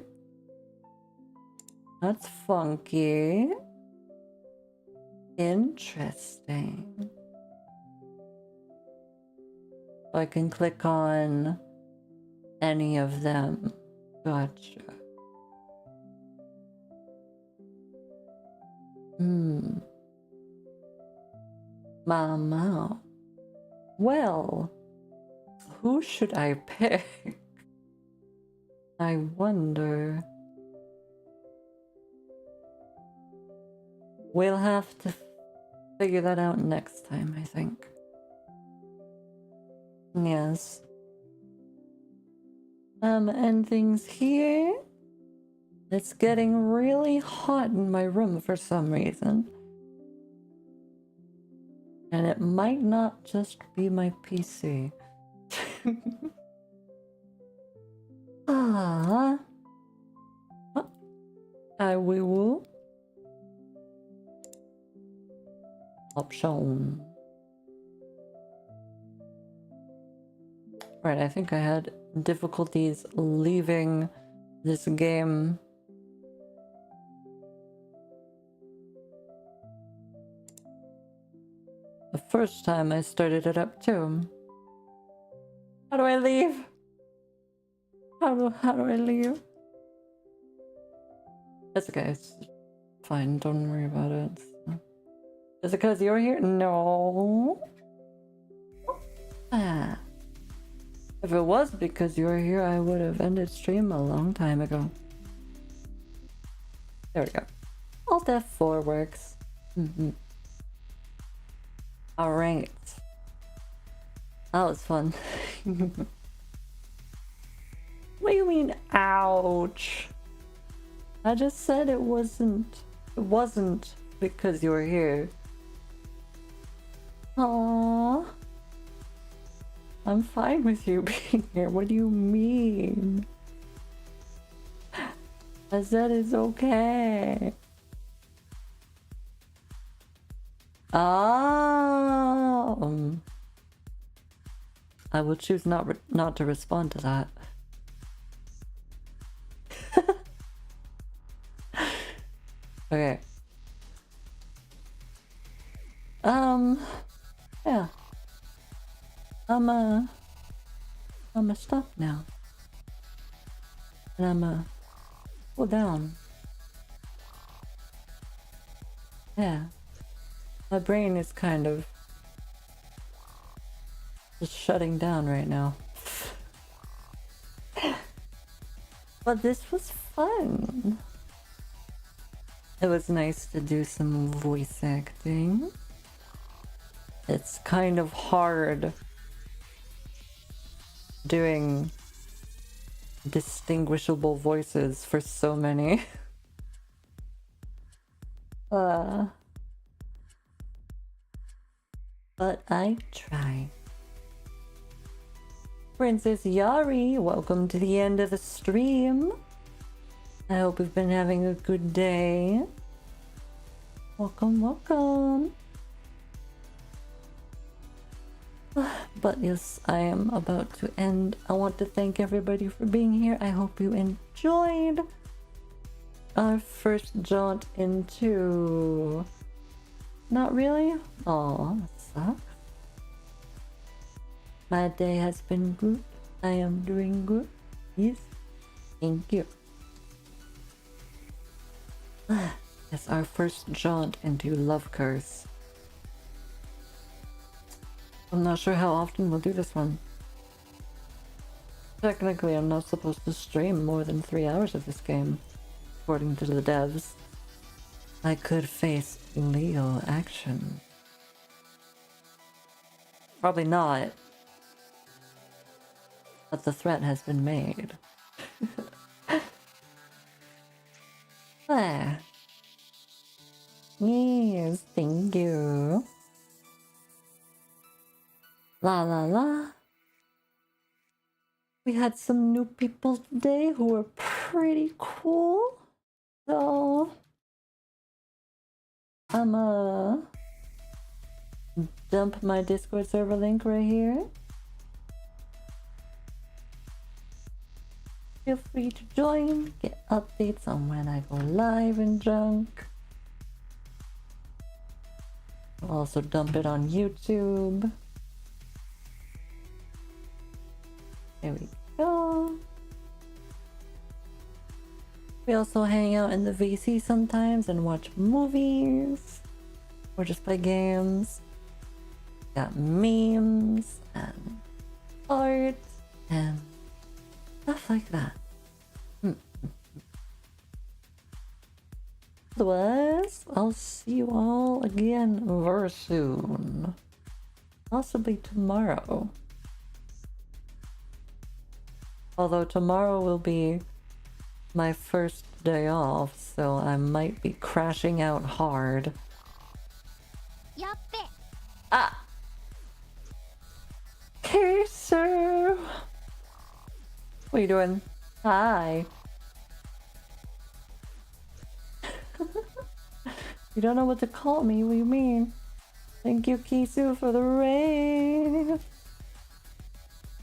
That's funky. Interesting. I can click on any of them. Gotcha. Mama. Well, who should I pick? I wonder. We'll have to figure that out next time, I think. Yes. End things here. It's getting really hot in my room for some reason. And it might not just be my PC. Ah. I will. Option. Right, I think I had difficulties leaving this game. The first time I started it up too. How do I leave? How do I leave? It's okay, it's fine, don't worry about it. Is it because you're here? No. Ah. If it was because you were here, I would have ended stream a long time ago. There we go. Alt F4 works. Alright. That was fun. What do you mean, ouch? I just said it wasn't because you were here. Aww. I'm fine with you being here. What do you mean? I said it's okay. Oh. I will choose not to respond to that. Okay. Yeah. I'm a stop now. And I'm a cool down. Yeah. My brain is kind of just shutting down right now. But this was fun. It was nice to do some voice acting. It's kind of hard doing distinguishable voices for so many. But I try. Princess Yari, welcome to the end of the stream. I hope you've been having a good day. Welcome, welcome. But yes, I am about to end. I want to thank everybody for being here. I hope you enjoyed our first jaunt into... Not really? Aw, that sucks. My day has been good. I am doing good. Yes. Thank you. It's our first jaunt into Love Curse. I'm not sure how often we'll do this one. Technically, I'm not supposed to stream more than 3 hours of this game, according to the devs. I could face legal action. Probably not. But the threat has been made. Ah. Yes, thank you. La la la. We had some new people today who were pretty cool. So I'm dump my Discord server link right here. Feel free to join, get updates on when I go live and junk. I'll also dump it on YouTube. There we go. We also hang out in the VC sometimes and watch movies or just play games. Got memes and art and stuff like that. Otherwise, I'll see you all again very soon. Possibly tomorrow. Although tomorrow will be my first day off, so I might be crashing out hard. Yappe. Ah! Hey, sir! What are you doing? Hi. You don't know what to call me, what do you mean? Thank you, Kisu, for the raid.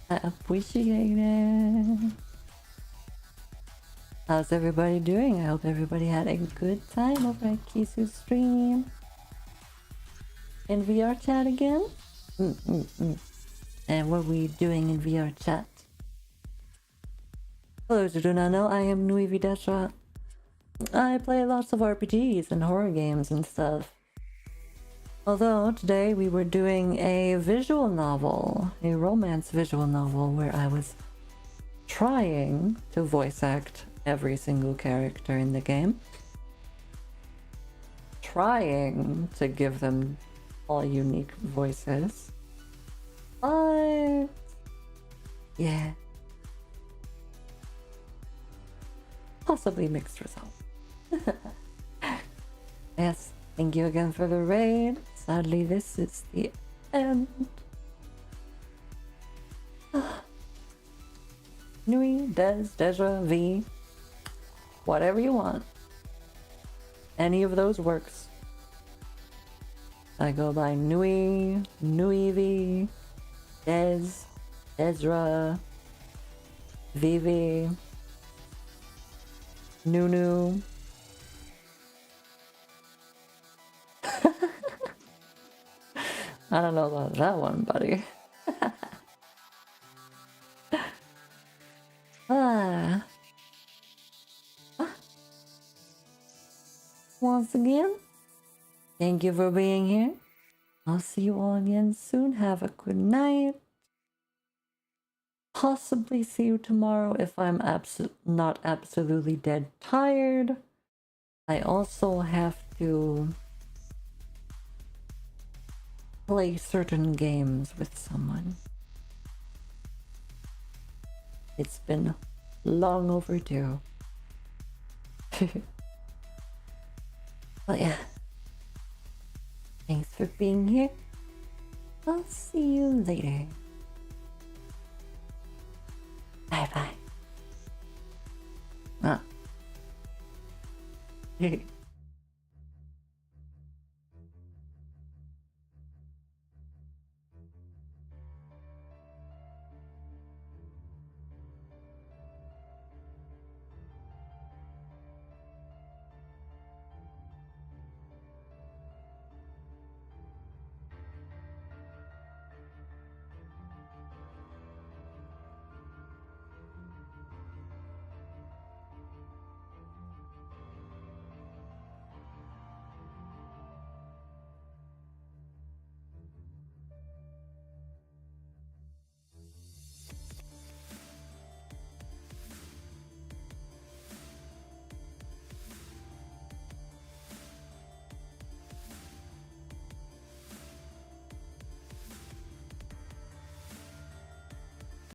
I appreciate it. How's everybody doing? I hope everybody had a good time over at Kisu's stream. In VR chat again? And what were we doing in VR chat? For those who do not know, I am nuivhi.bsky. I play lots of RPGs and horror games and stuff. Although today we were doing a visual novel, a romance visual novel where I was trying to voice act every single character in the game. Trying to give them all unique voices. But yeah. Possibly mixed results. Yes, thank you again for the raid. Sadly, this is the end. Nui, Des, Deja, V. Whatever you want. Any of those works. I go by Nui, Nuivhi, Des, Ezra, Vivi, Nunu. I don't know about that one, buddy. ah. Once again, thank you for being here. I'll see you all again soon. Have a good night. Possibly see you tomorrow if I'm not absolutely dead tired. I also have to play certain games with someone. It's been long overdue. But yeah. Thanks for being here. I'll see you later. Bye bye. Ah.